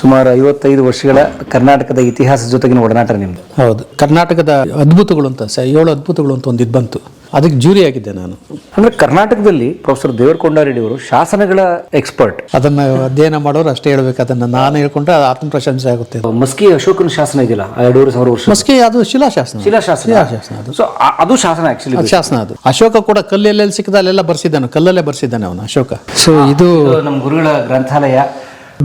ಸುಮಾರು 55 ವರ್ಷಗಳ ಕರ್ನಾಟಕದ ಇತಿಹಾಸದ ಜೊತೆಗಿನ ಒಡನಾಟ ನಿಮ್ದು. ಹೌದು, ಕರ್ನಾಟಕದ ಅದ್ಭುತಗಳು ಅಂತ 7 ಅದ್ಭುತಗಳು ಅಂತ ಒಂದು ಇದು ಬಂತು, ಅದಕ್ಕೆ ಜೂರಿ ಆಗಿದ್ದೆ ನಾನು. ಅಂದ್ರೆ ಕರ್ನಾಟಕದಲ್ಲಿ ಪ್ರೊಫೆಸರ್ ದೇವರಕೊಂಡ ರೆಡ್ಡಿ ಅವರು ಶಾಸನಗಳ ಎಕ್ಸ್ಪರ್ಟ್. ಅದನ್ನ ಅಧ್ಯಯನ ಮಾಡೋರು ಅಷ್ಟೇ ಹೇಳ್ಬೇಕು, ಅದನ್ನ ನಾನು ಹೇಳ್ಕೊಂಡ್ರೆ ಆತ್ಮ ಪ್ರಶಂಸೆ ಆಗುತ್ತೆ. ಮಸ್ಕಿ ಅಶೋಕನ ಶಾಸನ ಇದೆಯಲ್ಲ 2,500 ವರ್ಷ, ಮಸ್ಕಿ ಅದು ಶಿಲಾಶಾಸನ ಅದು. ಸೊ ಅದು ಶಾಸನ ಆಕ್ಚುಲಿ, ಅದು ಶಾಸನ. ಅದು ಅಶೋಕ ಕೂಡ ಕಲ್ಲೆಲ್ಲಿ ಸಿಕ್ಕದ ಅಲ್ಲೆಲ್ಲ ಬರ್ಸಿದ್ದಾನೆ, ಕಲ್ಲಲ್ಲೇ ಬರ್ಸಿದ್ದಾನೆ ಅವನು ಅಶೋಕ. ಸೊ ಇದು ನಮ್ಮ ಗುರುಗಳ ಗ್ರಂಥಾಲಯ.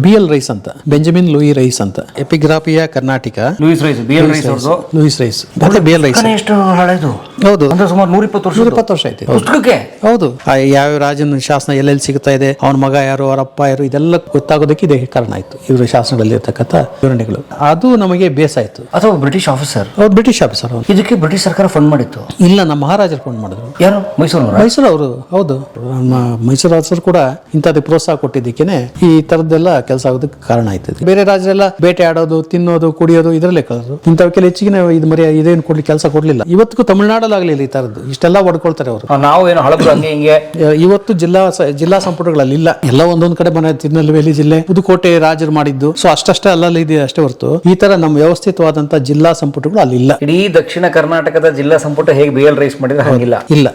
BL ರೈಸ್ ಅಂತ, ಬೆಂಜಮಿನ್ ಲೂಯಿ ರೈಸ್ ಅಂತ, Epigraphia ಕರ್ನಾಟಿಕ. Louis Rice, BL Rice ಅವ್ರದ್ದು. ಲೂಯಿಸ್ ರೈಸ್ ಮತ್ತೆ BL ರೈಸ್. ಎಷ್ಟು ಹಳೆದು? ಹೌದು, ಅಂದ್ರೆ ಸುಮಾರು 120 ವರ್ಷ ಆಯ್ತು ಪುಸ್ತಕಕ್ಕೆ. ಹೌದು, ಯಾವ ರಾಜನ ಶಾಸನ ಎಲ್ಲೆಲ್ಲಿ ಸಿಗ್ತಾ ಇದೆ, ಅವನ ಮಗ ಯಾರು, ಅವರ ಅಪ್ಪ ಯಾರು, ಇದೆಲ್ಲ ಗೊತ್ತಾಗೋದಕ್ಕೆ ಇದೇ ಕಾರಣ ಆಯ್ತು. ಇವರು ಶಾಸನಗಳಲ್ಲಿ ಇರ್ತಕ್ಕಂಥ ವಿವರಣೆಗಳು, ಅದು ನಮಗೆ ಬೇಸಾಯ್ತು. ಅಥವಾ ಬ್ರಿಟಿಷ್ ಆಫೀಸರ್? ಹೌದು, ಬ್ರಿಟಿಷ್ ಆಫೀಸರ್. ಇದಕ್ಕೆ ಬ್ರಿಟಿಷ್ ಸರ್ಕಾರ ಫಂಡ್ ಮಾಡಿತ್ತು? ಇಲ್ಲ, ನಮ್ಮ ಮಹಾರಾಜರು ಫಂಡ್ ಮಾಡಿದ್ರು. ಯಾರು? ಮೈಸೂರು ಅವರು. ಹೌದು, ನಮ್ಮ ಮೈಸೂರು ರಾಜರು ಕೂಡ ಇಂಥದಕ್ಕೆ ಪ್ರೋತ್ಸಾಹ ಕೊಟ್ಟಿದ್ದಕ್ಕೇನೆ ಈ ತರದ್ದೆಲ್ಲ ಕೆಲಸ ಆಗೋದಕ್ಕೆ ಕಾರಣ ಆಯ್ತದೆ. ಬೇರೆ ರಾಜರೆಲ್ಲ ಬೇಟೆ ಆಡೋದು, ತಿನ್ನೋದು, ಕುಡಿಯೋದು ಇದರಲ್ಲೇ ಕಳೆದ್ರು. ಇಂಥವಕ್ಕೆಲ್ಲ ಹೆಚ್ಚಿಗೆ ಇದೇನು ಕೆಲಸ ಕೊಡ್ಲಿಲ್ಲ. ಇವತ್ತಿಗೂ ತಮಿಳುನಾಡಲ್ಲಾಗಲಿಲ್ಲ ಈ ತರದ್ದು, ಇಷ್ಟೆಲ್ಲ ಹೊಡ್ಕೊಳ್ತಾರೆ ಅವರು. ನಾವು ಏನು ಹಳಬ್ರು ಹಂಗೆ ಹಿಂಗೆ. ಇವತ್ತು ಜಿಲ್ಲಾ ಸಂಪುಟಗಳಲ್ಲಿ ಇಲ್ಲ, ಎಲ್ಲ ಒಂದೊಂದ್ ಕಡೆ ಮನೆ, ತಿರುನೆಲ್ವೇಲಿ ಜಿಲ್ಲೆ, ಪುದುಕೋಟೆ ರಾಜರು ಮಾಡಿದ್ದು. ಸೊ ಅಷ್ಟೇ ಅಲ್ಲಲ್ಲಿ ಇದೆ ಅಷ್ಟೇ ಹೊರತು ಈ ತರ ನಮ್ಮ ವ್ಯವಸ್ಥಿತವಾದಂತ ಜಿಲ್ಲಾ ಸಂಪುಟಗಳು ಅಲ್ಲಿ ಇಲ್ಲ. ಇಡೀ ದಕ್ಷಿಣ ಕರ್ನಾಟಕದ ಜಿಲ್ಲಾ ಸಂಪುಟ ಹೇಗೆ BL ರೈಸ್ ಮಾಡಿದ್ರೆ ಹಂಗಿಲ್ಲ. ಇಲ್ಲ,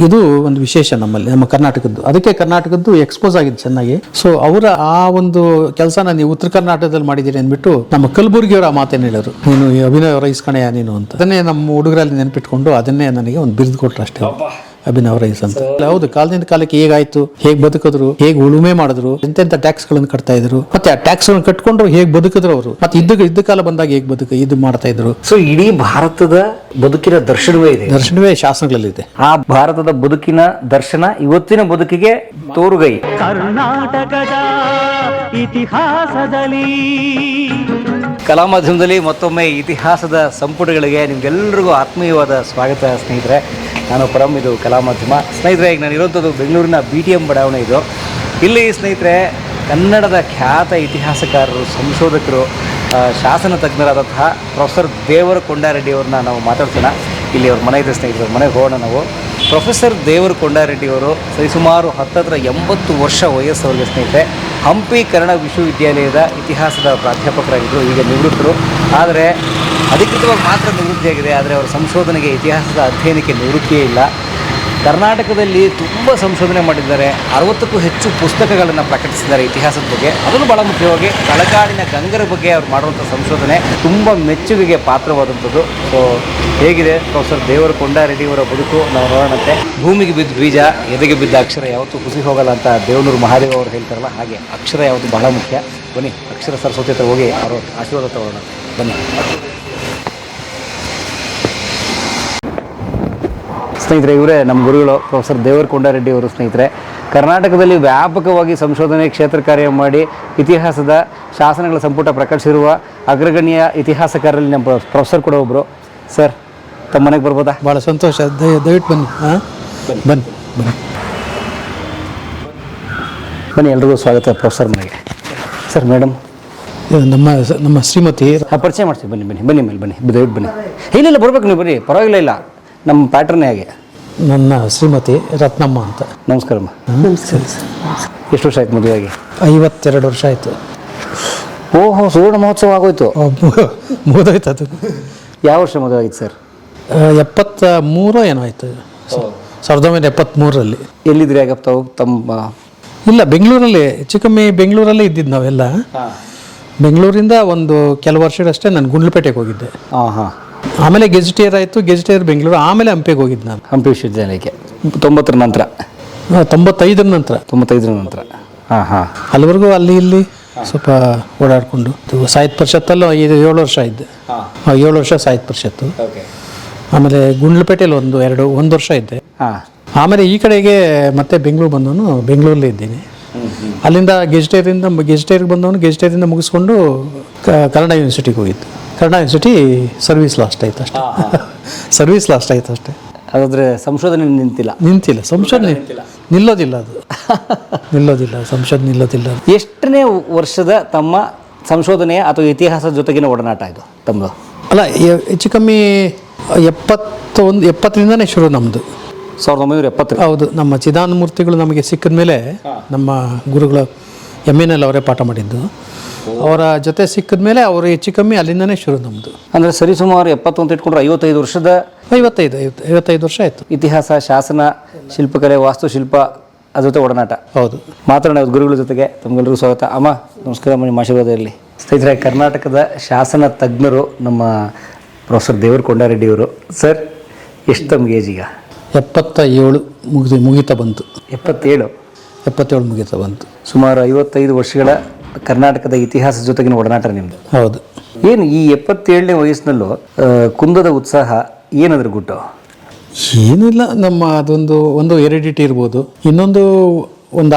ಇದು ಒಂದು ವಿಶೇಷ ನಮ್ಮಲ್ಲಿ, ನಮ್ಮ ಕರ್ನಾಟಕದ್ದು. ಅದಕ್ಕೆ ಕರ್ನಾಟಕದ್ದು ಎಕ್ಸ್ಪೋಸ್ ಆಗಿದೆ ಚೆನ್ನಾಗಿ. ಸೊ ಅವರ ಆ ಒಂದು ಕೆಲಸನ ನೀವು ಉತ್ತರ ಕರ್ನಾಟಕದಲ್ಲಿ ಮಾಡಿದ್ದೀರಿ ಅಂದ್ಬಿಟ್ಟು ನಮ್ಮ ಕಲಬುರ್ಗಿಯವರ ಆ ಮಾತೇನು ಹೇಳಿದ್ರು, ನೀನು ಅಭಿನವ ರೈಸ್ ಕಣೆಯ ನೀನು ಅಂತ. ಅದನ್ನೇ ನಮ್ಮ ಹುಡುಗರಲ್ಲಿ ನೆನಪಿಟ್ಕೊಂಡು ಅದನ್ನೇ ನನಗೆ ಒಂದು ಬಿರುದು ಕೊಟ್ಟರು ಅಷ್ಟೇ, ಅಭಿನವ ರೈಸ್ ಅಂತ. ಹೌದು, ಕಾಲದಿಂದ ಕಾಲಕ್ಕೆ ಹೇಗಾಯ್ತು, ಹೇಗ್ ಬದುಕಿದ್ರು, ಹೇಗ್ ಉಳುಮೆ ಮಾಡಿದ್ರು, ಎಂತೆಂತ ಟ್ಯಾಕ್ಸ್ ಗಳನ್ನು ಕಟ್ತಾ ಇದ್ರು, ಮತ್ತೆ ಆ ಟ್ಯಾಕ್ಸ್ ಗಳನ್ನು ಕಟ್ಕೊಂಡ್ರು ಹೇಗ್ ಬದುಕಿದ್ರು ಅವರು, ಮತ್ತೆ ಇದ್ದ ಕಾಲ ಬಂದಾಗ ಹೇಗ್ ಇದು ಮಾಡ್ತಾ ಇದ್ರು. ಸೊ ಇಡೀ ಭಾರತದ ಬದುಕಿನ ದರ್ಶನವೇ ಶಾಸನಗಳಲ್ಲಿದೆ. ಆ ಭಾರತದ ಬದುಕಿನ ದರ್ಶನ ಇವತ್ತಿನ ಬದುಕಿಗೆ ತೋರುಗೈ. ಕರ್ನಾಟಕದ ಇತಿಹಾಸದಲ್ಲಿ ಕಲಾ ಮಾಧ್ಯಮದಲ್ಲಿ ಮತ್ತೊಮ್ಮೆ ಇತಿಹಾಸದ ಸಂಪುಟಗಳಿಗೆ ನಿಮ್ಗೆಲ್ಲರಿಗೂ ಆತ್ಮೀಯವಾದ ಸ್ವಾಗತ ಸ್ನೇಹಿತರೆ. ನಾನು ಪರಮ್, ಇದು ಕಲಾ ಮಾಧ್ಯಮ. ಸ್ನೇಹಿತರೆ, ಈಗ ನಾನು ಇರೋಂಥದ್ದು ಬೆಂಗಳೂರಿನ BTM ಬಡಾವಣೆ. ಇದು ಇಲ್ಲಿ ಸ್ನೇಹಿತರೆ ಕನ್ನಡದ ಖ್ಯಾತ ಇತಿಹಾಸಕಾರರು, ಸಂಶೋಧಕರು, ಶಾಸನ ತಜ್ಞರಾದಂತಹ ಪ್ರೊಫೆಸರ್ ದೇವರಕೊಂಡ ರೆಡ್ಡಿ ಅವ್ರನ್ನ ನಾವು ಮಾತಾಡ್ಸೋಣ. ಇಲ್ಲಿ ಅವ್ರ ಮನೆ ಇದೆ ಸ್ನೇಹಿತರೆ, ಮನೆಗೆ ಹೋಗೋಣ ನಾವು. ಪ್ರೊಫೆಸರ್ ದೇವರಕೊಂಡ ರೆಡ್ಡಿ ಅವರು ಸರಿಸುಮಾರು 80 ವರ್ಷ ವಯಸ್ಸವರಿಗೆ ಸ್ನೇಹಿತರೆ ಹಂಪಿ ಕನ್ನಡ ವಿಶ್ವವಿದ್ಯಾಲಯದ ಇತಿಹಾಸದ ಪ್ರಾಧ್ಯಾಪಕರಾಗಿದ್ದರು. ಈಗ ನಿವೃತ್ತರು, ಆದರೆ ಅಧಿಕೃತವಾಗಿ ಮಾತ್ರ ನಿವೃತ್ತಿಯಾಗಿದೆ. ಆದರೆ ಅವರ ಸಂಶೋಧನೆಗೆ, ಇತಿಹಾಸದ ಅಧ್ಯಯನಕ್ಕೆ ನಿವೃತ್ತಿಯೇ ಇಲ್ಲ. ಕರ್ನಾಟಕದಲ್ಲಿ ತುಂಬ ಸಂಶೋಧನೆ ಮಾಡಿದ್ದಾರೆ. 60ಕ್ಕೂ ಹೆಚ್ಚು ಪುಸ್ತಕಗಳನ್ನು ಪ್ರಕಟಿಸಿದ್ದಾರೆ ಇತಿಹಾಸದ ಬಗ್ಗೆ. ಅದನ್ನು ಭಾಳ ಮುಖ್ಯವಾಗಿ ತಲಕಾಡಿನ ಗಂಗರ ಬಗ್ಗೆ ಅವ್ರು ಮಾಡುವಂಥ ಸಂಶೋಧನೆ ತುಂಬ ಮೆಚ್ಚುಗೆಗೆ ಪಾತ್ರವಾದಂಥದ್ದು. ಸೊ ಹೇಗಿದೆ ಪ್ರೊಫೆಸರ್ ದೇವರಕೊಂಡ ರೆಡ್ಡಿಯವರ ಬದುಕು, ನಾವು ನೋಡೋಣಂತೆ. ಭೂಮಿಗೆ ಬಿದ್ದ ಬೀಜ, ಎದೆಗೆ ಬಿದ್ದ ಅಕ್ಷರ ಯಾವತ್ತೂ ಕುಸಿ ಹೋಗಲ್ಲ ಅಂತ ದೇವನೂರು ಮಹಾದೇವ ಅವರು ಹೇಳ್ತಾರಲ್ಲ, ಹಾಗೆ ಅಕ್ಷರ ಯಾವತ್ತೂ ಬಹಳ ಮುಖ್ಯ. ಬನ್ನಿ, ಅಕ್ಷರ ಸರಸ್ವತಿ ಹತ್ರ ಹೋಗಿ ಅವರು ಆಶೀರ್ವಾದ ತಗೊಳ್ಳೋಣ. ಬನ್ನಿ ಸ್ನೇಹಿತರೆ, ಇವರೇ ನಮ್ಮ ಗುರುಗಳು ಪ್ರೊಫೆಸರ್ ದೇವರಕೊಂಡ ರೆಡ್ಡಿ ಅವರು. ಸ್ನೇಹಿತರೆ, ಕರ್ನಾಟಕದಲ್ಲಿ ವ್ಯಾಪಕವಾಗಿ ಸಂಶೋಧನೆ ಕ್ಷೇತ್ರ ಕಾರ್ಯ ಮಾಡಿ ಇತಿಹಾಸದ ಶಾಸನಗಳ ಸಂಪುಟ ಪ್ರಕಟಿಸಿರುವ ಅಗ್ರಗಣ್ಯ ಇತಿಹಾಸಕಾರರಲ್ಲಿ ನಮ್ಮ ಪ್ರೊಫೆಸರ್ ಕೂಡ ಒಬ್ಬರು. ಸರ್, ತಮ್ಮ ಮನೆಗೆ ಬರ್ಬೋದಾ? ಭಾಳ ಸಂತೋಷ, ದಯವಿಟ್ಟು ಬನ್ನಿ. ಬನ್ನಿ ಬನ್ನಿ, ಎಲ್ರಿಗೂ ಸ್ವಾಗತ ಪ್ರೊಫೆಸರ್ ಮನೆಗೆ. ಸರ್, ಮೇಡಮ್ ನಮ್ಮ ಶ್ರೀಮತಿ ಪರಿಚಯ ಮಾಡ್ತೀವಿ. ಬನ್ನಿ ಬನ್ನಿ ಬನ್ನಿ ಮೇಲೆ ಬನ್ನಿ, ದಯವಿಟ್ಟು ಬನ್ನಿ. ಇಲ್ಲ ಬರ್ಬೇಕು ನೀವು, ಬನ್ನಿ, ಪರವಾಗಿಲ್ಲ. ಇಲ್ಲ, ನಮ್ಮ ಪ್ಯಾಟರ್ನೇ ಹಾಗೆ. ನನ್ನ ಶ್ರೀಮತಿ ರತ್ನಮ್ಮ ಅಂತ. ನಮಸ್ಕಾರಮ್ಮ. ಎಷ್ಟು ವರ್ಷ ಆಯ್ತು ಮದುವೆಯಾಗಿ? 52 ವರ್ಷ ಆಯಿತು. ಓಹೋ, ಸುವರ್ಣ ಮಹೋತ್ಸವ ಆಗೋಯ್ತು. ಮುಗಿದೋಯ್ತು ಅದು. ಯಾವ ವರ್ಷ ಮದುವೆ ಆಗಿತ್ತು ಸರ್? 73 ಏನೋ ಆಯಿತು, 1973ರಲ್ಲಿ. ಎಲ್ಲಿದ್ರಿ ಆಗ ತಾವು? ತಮ್ಮ ಇಲ್ಲ, ಬೆಂಗಳೂರಲ್ಲಿ, ಚಿಕ್ಕಮ್ಮಿ ಬೆಂಗಳೂರಲ್ಲೇ ಇದ್ದಿದ್ದು ನಾವೆಲ್ಲ. ಬೆಂಗಳೂರಿಂದ ಒಂದು ಕೆಲವು ವರ್ಷಗಳಷ್ಟೇ ನಾನು ಗುಂಡ್ಲುಪೇಟೆಗೆ ಹೋಗಿದ್ದೆ. ಆಮೇಲೆ ಗೆಜಿಟಿಯರ್ ಆಯಿತು, ಗೆಜಿಟಿಯರ್ ಬೆಂಗಳೂರು, ಆಮೇಲೆ ಹಂಪಿಗೆ ಹೋಗಿದ್ದು ನಾನು. ಹಂಪಿ ವಿಶ್ವವಿದ್ಯಾಲಯಕ್ಕೆ 90ರ ನಂತರ? 95ರ ನಂತರ. 95ರ ನಂತರ. ಅಲ್ಲಿವರೆಗೂ ಅಲ್ಲಿ ಇಲ್ಲಿ ಸ್ವಲ್ಪ ಓಡಾಡಿಕೊಂಡು ಸಾಹಿತ್ಯ ಪರಿಷತ್ತಲ್ಲೂ 7 ವರ್ಷ ಇದ್ದೆ. 7 ವರ್ಷ ಸಾಹಿತ್ಯ ಪರಿಷತ್ತು. ಆಮೇಲೆ ಗುಂಡ್ಲುಪೇಟೆಯಲ್ಲಿ ಒಂದು ವರ್ಷ ಇದ್ದೆ. ಆಮೇಲೆ ಈ ಕಡೆಗೆ ಮತ್ತೆ ಬೆಂಗಳೂರು ಬಂದವನು, ಬೆಂಗಳೂರಲ್ಲೇ ಇದ್ದೀನಿ. ಅಲ್ಲಿಂದ ಗೆಜಿಟೇರಿಗೆ ಬಂದವನು, ಗೆಜಿಟೇರಿಂದ ಮುಗಿಸ್ಕೊಂಡು ಕನ್ನಡ ಯೂನಿವರ್ಸಿಟಿಗೆ ಹೋಗಿದ್ದು. ಕನ್ನಡ ಯೂನಿವರ್ಸಿಟಿ ಸರ್ವಿಸ್ ಲಾಸ್ಟ್ ಆಯ್ತು ಅಷ್ಟೇ. ಹಾಗಾದರೆ ಸಂಶೋಧನೆ ನಿಂತಿಲ್ಲ. ಸಂಶೋಧನೆ ನಿಲ್ಲೋದಿಲ್ಲ, ಸಂಶೋಧನೆ ನಿಲ್ಲೋದಿಲ್ಲ. ಎಷ್ಟನೇ ವರ್ಷದ ತಮ್ಮ ಸಂಶೋಧನೆಯ ಅಥವಾ ಇತಿಹಾಸದ ಜೊತೆಗಿನ ಒಡನಾಟ ಇದು ತಮ್ಮದು? ಅಲ್ಲ, ಹೆಚ್ಚು ಕಮ್ಮಿ 70ರಿಂದನೇ ಶುರು ನಮ್ಮದು. 1970. ಹೌದು, ನಮ್ಮ ಚಿದಾನಂದ ಮೂರ್ತಿಗಳು ನಮಗೆ ಸಿಕ್ಕಿದ ಮೇಲೆ, ನಮ್ಮ ಗುರುಗಳು MNL ಅವರೇ ಪಾಠ ಮಾಡಿದ್ದು. ಅವರ ಜೊತೆ ಸಿಕ್ಕಿದ ಮೇಲೆ ಅವರು ಹೆಚ್ಚು ಕಮ್ಮಿ ಅಲ್ಲಿಂದನೇ ಶುರು ನಮ್ಮದು. ಅಂದರೆ ಸರಿಸುಮಾರು 70 ಅಂತ ಇಟ್ಕೊಂಡ್ರೆ 55 ವರ್ಷದ 55 ವರ್ಷ ಆಯಿತು. ಇತಿಹಾಸ, ಶಾಸನ, ಶಿಲ್ಪಕಲೆ, ವಾಸ್ತುಶಿಲ್ಪ ಅದ್ರ ಜೊತೆ ಒಡನಾಟ. ಹೌದು. ಮಾತನಾಡೋದು ಗುರುಗಳ ಜೊತೆಗೆ ತಮಗೆಲ್ಲರಿಗೂ ಸ್ವಾಗತ. ಅಮ್ಮ ನಮಸ್ಕಾರ, ನಿಮ್ಮ ಆಶೀರ್ವಾದ ಇರಲಿ. ಸ್ನೇಹಿತರೆ, ಕರ್ನಾಟಕದ ಶಾಸನ ತಜ್ಞರು ನಮ್ಮ ಪ್ರೊಫೆಸರ್ ದೇವರ ಕೊಂಡಾರೆಡ್ಡಿಯವರು. ಸರ್, ಎಷ್ಟು ತಮಗೆ ಏಜ್ ಈಗ? 77 ಮುಗಿತಾ ಬಂತು. 77 ಮುಗಿತಾ ಬಂತು. ಸುಮಾರು 55 ವರ್ಷಗಳ ಕರ್ನಾಟಕದ ಇತಿಹಾಸದ ಜೊತೆಗಿನ ಒಡನಾಟ ನಿಮ್ಮದು. ಹೌದು. ಏನು ಈ 77ನೇ ವಯಸ್ಸಿನಲ್ಲೂ ಕುಂದದ ಉತ್ಸಾಹ ಏನದ್ರ ಗುಟ್ಟು? ಏನಿಲ್ಲ, ನಮ್ಮ ಒಂದು ಹೆರಿಡಿಟಿ ಇರ್ಬೋದು, ಇನ್ನೊಂದು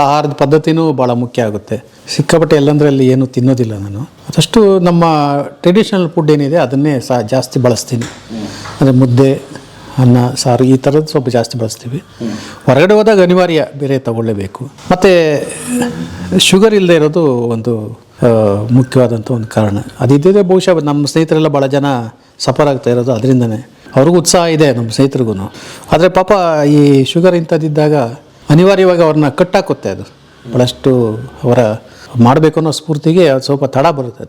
ಆಹಾರದ ಪದ್ಧತಿನೂ ಭಾಳ ಮುಖ್ಯ ಆಗುತ್ತೆ. ಸಿಕ್ಕಾಪಟ್ಟೆ ಎಲ್ಲಂದ್ರಲ್ಲಿ ಏನು ತಿನ್ನೋದಿಲ್ಲ ನಾನು. ಅದಷ್ಟು ನಮ್ಮ ಟ್ರೆಡಿಷನಲ್ ಫುಡ್ ಏನಿದೆ ಅದನ್ನೇ ಜಾಸ್ತಿ ಬಳಸ್ತೀನಿ. ಅಂದರೆ ಮುದ್ದೆ, ಅನ್ನ, ಸಾರು ಈ ಥರದ್ದು ಸ್ವಲ್ಪ ಜಾಸ್ತಿ ಬಳಸ್ತೀವಿ. ಹೊರಗಡೆ ಹೋದಾಗ ಅನಿವಾರ್ಯ ಬೇರೆ ತಗೊಳ್ಳೇಬೇಕು. ಮತ್ತು ಶುಗರ್ ಇಲ್ಲದೆ ಇರೋದು ಒಂದು ಮುಖ್ಯವಾದಂಥ ಒಂದು ಕಾರಣ. ಅದಿದ್ದರೆ ಬಹುಶಃ ನಮ್ಮ ಸ್ನೇಹಿತರೆಲ್ಲ ಭಾಳ ಜನ ಸಫರ್ ಆಗ್ತಾ ಇರೋದು ಅದರಿಂದನೇ. ಅವ್ರಿಗೂ ಉತ್ಸಾಹ ಇದೆ, ನಮ್ಮ ಸ್ನೇಹಿತರಿಗೂ. ಆದರೆ ಪಾಪ ಈ ಶುಗರ್ ಇಂಥದ್ದಿದ್ದಾಗ ಅನಿವಾರ್ಯವಾಗಿ ಅವ್ರನ್ನ ಕಟ್ಟಾಕುತ್ತೆ. ಅದು ಭಾಳಷ್ಟು ಅವರ ಮಾಡಬೇಕು ಅನ್ನೋ ಸ್ಫೂರ್ತಿಗೆ ಸ್ವಲ್ಪ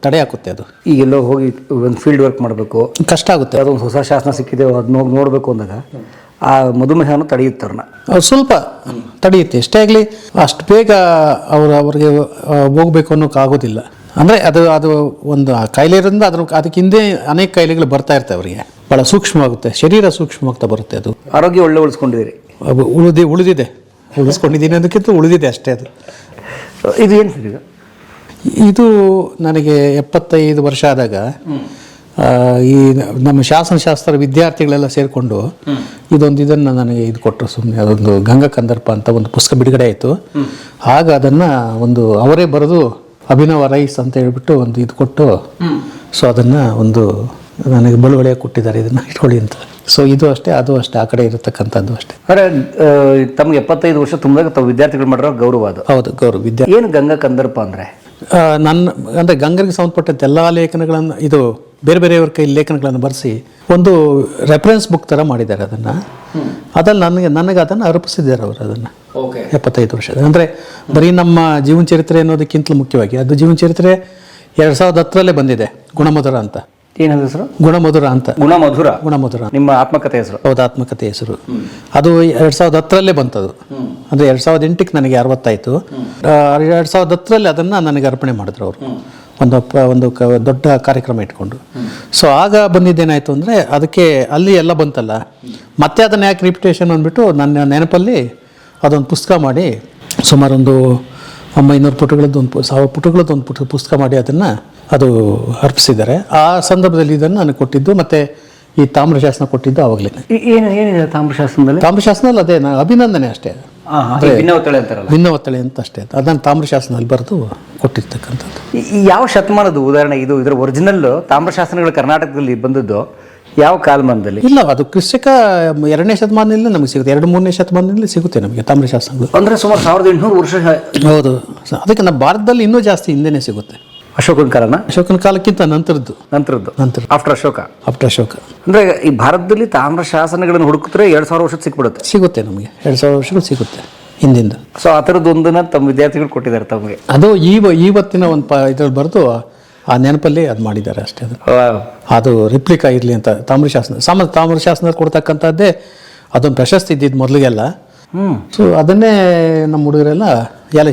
ತಡೆ ಹಾಕುತ್ತೆ. ಅದು ಈಗೆಲ್ಲೋ ಹೋಗಿ ಒಂದು ಫೀಲ್ಡ್ ವರ್ಕ್ ಮಾಡಬೇಕು, ಕಷ್ಟ ಆಗುತ್ತೆ. ಅದೊಂದು ಹೊಸ ಶಾಸನ ಸಿಕ್ಕಿದೆ, ಅದನ್ನ ಹೋಗಿ ನೋಡಬೇಕು ಅಂದಾಗ ಆ ಮಧುಮೇಹನೂ ತಡೆಯುತ್ತವ್ರನ್ನ. ಅವ್ರು ಸ್ವಲ್ಪ ತಡೆಯುತ್ತೆ. ಎಷ್ಟೇ ಆಗಲಿ ಅಷ್ಟು ಬೇಗ ಅವ್ರಿಗೆ ಹೋಗ್ಬೇಕು ಅನ್ನೋಕ್ಕಾಗೋದಿಲ್ಲ. ಅಂದರೆ ಅದು ಒಂದು ಕಾಯಿಲೆ ಇರೋದ್ರಿಂದ ಅದಕ್ಕೆ ಹಿಂದೆ ಅನೇಕ ಕಾಯಿಲೆಗಳು ಬರ್ತಾ ಇರ್ತವೆ ಅವರಿಗೆ. ಭಾಳ ಸೂಕ್ಷ್ಮವಾಗುತ್ತೆ, ಶರೀರ ಸೂಕ್ಷ್ಮವಾಗ್ತಾ ಬರುತ್ತೆ. ಅದು ಆರೋಗ್ಯ ಒಳ್ಳೆ ಉಳಿಸ್ಕೊಂಡಿದ್ದೀರಿ. ಉಳಿಸ್ಕೊಂಡಿದ್ದೀನಿ ಅದಕ್ಕಿಂತ ಉಳಿದಿದೆ ಅಷ್ಟೇ. ಅದು ಇದು ಏನು ಸರ್? ಇದು ನನಗೆ 75 ವರ್ಷ ಆದಾಗ ಈ ನಮ್ಮ ಶಾಸನಶಾಸ್ತ್ರ ವಿದ್ಯಾರ್ಥಿಗಳೆಲ್ಲ ಸೇರಿಕೊಂಡು ಇದನ್ನು ನನಗೆ ಕೊಟ್ಟರು. ಸುಮ್ಮನೆ ಅದೊಂದು ಗಂಗಾ ಕಂದರ್ಪ ಅಂತ ಒಂದು ಪುಸ್ತಕ ಬಿಡುಗಡೆ ಆಯಿತು. ಆಗ ಅದನ್ನು ಅವರೇ ಬರೆದು ಅಭಿನವ ರೈಸ್ ಅಂತ ಹೇಳ್ಬಿಟ್ಟು ಇದು ಕೊಟ್ಟು, ಸೊ ಅದನ್ನು ನನಗೆ ಬಳುವಳಿಯಾಗಿ ಕೊಟ್ಟಿದ್ದಾರೆ, ಇದನ್ನು ಇಟ್ಕೊಳ್ಳಿ ಅಂತ. ಸೊ ಇದು ಅಷ್ಟೇ, ಅದು ಅಷ್ಟೇ, ಆ ಕಡೆ ಇರತಕ್ಕಂಥದ್ದು ಅಷ್ಟೇ. ಅಂದರೆ ತಮ್ಗೆ 75 ವರ್ಷ ತುಂಬಿದಾಗ ತಾವು ವಿದ್ಯಾರ್ಥಿಗಳು ಮಾಡಿರೋ ಗೌರವ ಅದು. ಹೌದು, ಗೌರವ. ಏನು ಗಂಗಾ ಕಂದರ್ಪ ಅಂದರೆ? ಅಂದರೆ ಗಂಗರಿಗೆ ಸಂಬಂಧಪಟ್ಟಂತೆ ಎಲ್ಲ ಲೇಖನಗಳನ್ನು, ಇದು ಬೇರೆ ಬೇರೆಯವ್ರ ಕೈ ಲೇಖನಗಳನ್ನು ಬರೆಸಿ ಒಂದು ರೆಫರೆನ್ಸ್ ಬುಕ್ ಥರ ಮಾಡಿದ್ದಾರೆ. ಅದಲ್ಲಿ ನನಗೆ ಅದನ್ನು ಅರ್ಪಿಸಿದ್ದಾರೆ ಅವರು. ಅದನ್ನು 75 ವರ್ಷದ ಅಂದರೆ ಬರೀ ನಮ್ಮ ಜೀವನ ಚರಿತ್ರೆ ಅನ್ನೋದಕ್ಕಿಂತಲೂ ಮುಖ್ಯವಾಗಿ ಅದು ಜೀವನ ಚರಿತ್ರೆ 2010ರಲ್ಲೇ ಬಂದಿದೆ. ಗುಣಮಧುರ ಅಂತ. ಏನದು ಹೆಸರು? ಗುಣಮಧುರ ಅಂತ. ಗುಣಮಧುರ ನಿಮ್ಮ ಆತ್ಮಕಥೆ ಹೆಸರು? ಹೌದು, ಆತ್ಮಕಥೆ ಹೆಸರು. ಅದು 2010ರಲ್ಲೇ ಬಂತದು. ಅಂದರೆ 2008ಕ್ಕೆ ನನಗೆ 60 ಆಯಿತು. 2010ರಲ್ಲಿ ಅದನ್ನು ನನಗೆ ಅರ್ಪಣೆ ಮಾಡಿದ್ರು ಅವರು, ಒಂದು ದೊಡ್ಡ ಕಾರ್ಯಕ್ರಮ ಇಟ್ಕೊಂಡು. ಸೊ ಆಗ ಬಂದಿದ್ದೇನಾಯಿತು ಅಂದರೆ ಅದಕ್ಕೆ ಅಲ್ಲಿ ಎಲ್ಲ ಬಂತಲ್ಲ, ಮತ್ತೆ ಅದನ್ನು ಯಾಕೆ ರಿಪಿಟೇಷನ್ ಅಂದ್ಬಿಟ್ಟು ನನ್ನ ನೆನಪಲ್ಲಿ ಅದೊಂದು ಪುಸ್ತಕ ಮಾಡಿ ಸುಮಾರು 900 ಪುಟಗಳದ್ದು 1000 ಪುಟಗಳದ್ದು ಒಂದು ಪುಸ್ತಕ ಮಾಡಿ ಅದನ್ನು ಅರ್ಪಿಸಿದ್ದಾರೆ. ಆ ಸಂದರ್ಭದಲ್ಲಿ ಇದನ್ನು ನನಗೆ ಕೊಟ್ಟಿದ್ದು, ಮತ್ತು ಈ ತಾಮ್ರಶಾಸನ ಕೊಟ್ಟಿದ್ದು ಆವಾಗಲೇ. ಏನಿದೆ ತಾಮ್ರಶಾಸನದಲ್ಲಿ? ತಾಮ್ರಶಾಸನದಲ್ಲಿ ಅದೇ ಅಭಿನಂದನೆ ಅಷ್ಟೇ, ಭಿನ್ನ ಒತ್ತಳೆ ಅಂತ ಅಷ್ಟೇ. ಅದನ್ನು ತಾಮ್ರಶಾಸನದಲ್ಲಿ ಬರೆದು ಕೊಟ್ಟಿರ್ತಕ್ಕಂಥದ್ದು. ಯಾವ ಶತಮಾನದ ಉದಾಹರಣೆ ಇದು? ಇದರ ಒರಿಜಿನಲ್ ತಾಮ್ರಶಾಸನಗಳು ಕರ್ನಾಟಕದಲ್ಲಿ ಬಂದದ್ದು ಯಾವ ಕಾಲಮಾನದಲ್ಲಿ? ಇಲ್ಲ, ಅದು ಕ್ರಿಸ್ತಕ 2ನೇ ಶತಮಾನದಲ್ಲಿ ನಮಗೆ ಸಿಗುತ್ತೆ, 2-3ನೇ ಶತಮಾನದಲ್ಲಿ ಸಿಗುತ್ತೆ ನಮಗೆ ತಾಮ್ರಶಾಸನಗಳು. ಅಂದರೆ ಸುಮಾರು 1800 ವರ್ಷ. ಹೌದು, ಅದಕ್ಕೆ ನಮ್ಮ ಭಾರತದಲ್ಲಿ ಇನ್ನೂ ಜಾಸ್ತಿ ಹಿಂದೆನೇ ಸಿಗುತ್ತೆ. ಅಶೋಕನ ಕಾಲನ? ಅಶೋಕನ ಕಾಲಕ್ಕಿಂತ ನಂತರದ್ದು. ಆಫ್ಟರ್ ಅಶೋಕ. ಅಂದರೆ ಈ ಭಾರತದಲ್ಲಿ ತಾಮ್ರಶಾಸನಗಳನ್ನು ಹುಡುಕಿದ್ರೆ 2000 ವರ್ಷಕ್ಕೆ ಸಿಗುತ್ತೆ ನಮಗೆ. 2000 ವರ್ಷಗಳು ಸಿಗುತ್ತೆ ಹಿಂದಿಂದ. ಸೊ ಆ ಥರದ್ದು ಒಂದನ್ನು ತಮ್ಮ ವಿದ್ಯಾರ್ಥಿಗಳು ಕೊಟ್ಟಿದ್ದಾರೆ ತಮಗೆ. ಅದು ಇವತ್ತಿನ ಒಂದು ಇದ್ರಲ್ಲಿ ಬರೆದು ಆ ನೆನಪಲ್ಲಿ ಅದು ಮಾಡಿದ್ದಾರೆ ಅಷ್ಟೇ. ಅದು ರಿಪ್ಲಿಕಾ ಇರಲಿ ಅಂತ. ತಾಮ್ರಶಾಸನದಲ್ಲಿ ಕೊಡ್ತಕ್ಕಂಥದ್ದೇ ಅದೊಂದು ಪ್ರಶಸ್ತಿ ಇದ್ದಿದ್ದು ಮೊದಲಿಗೆಲ್ಲ. ಸೊ ಅದನ್ನೇ ನಮ್ಮ ಹುಡುಗರೆಲ್ಲ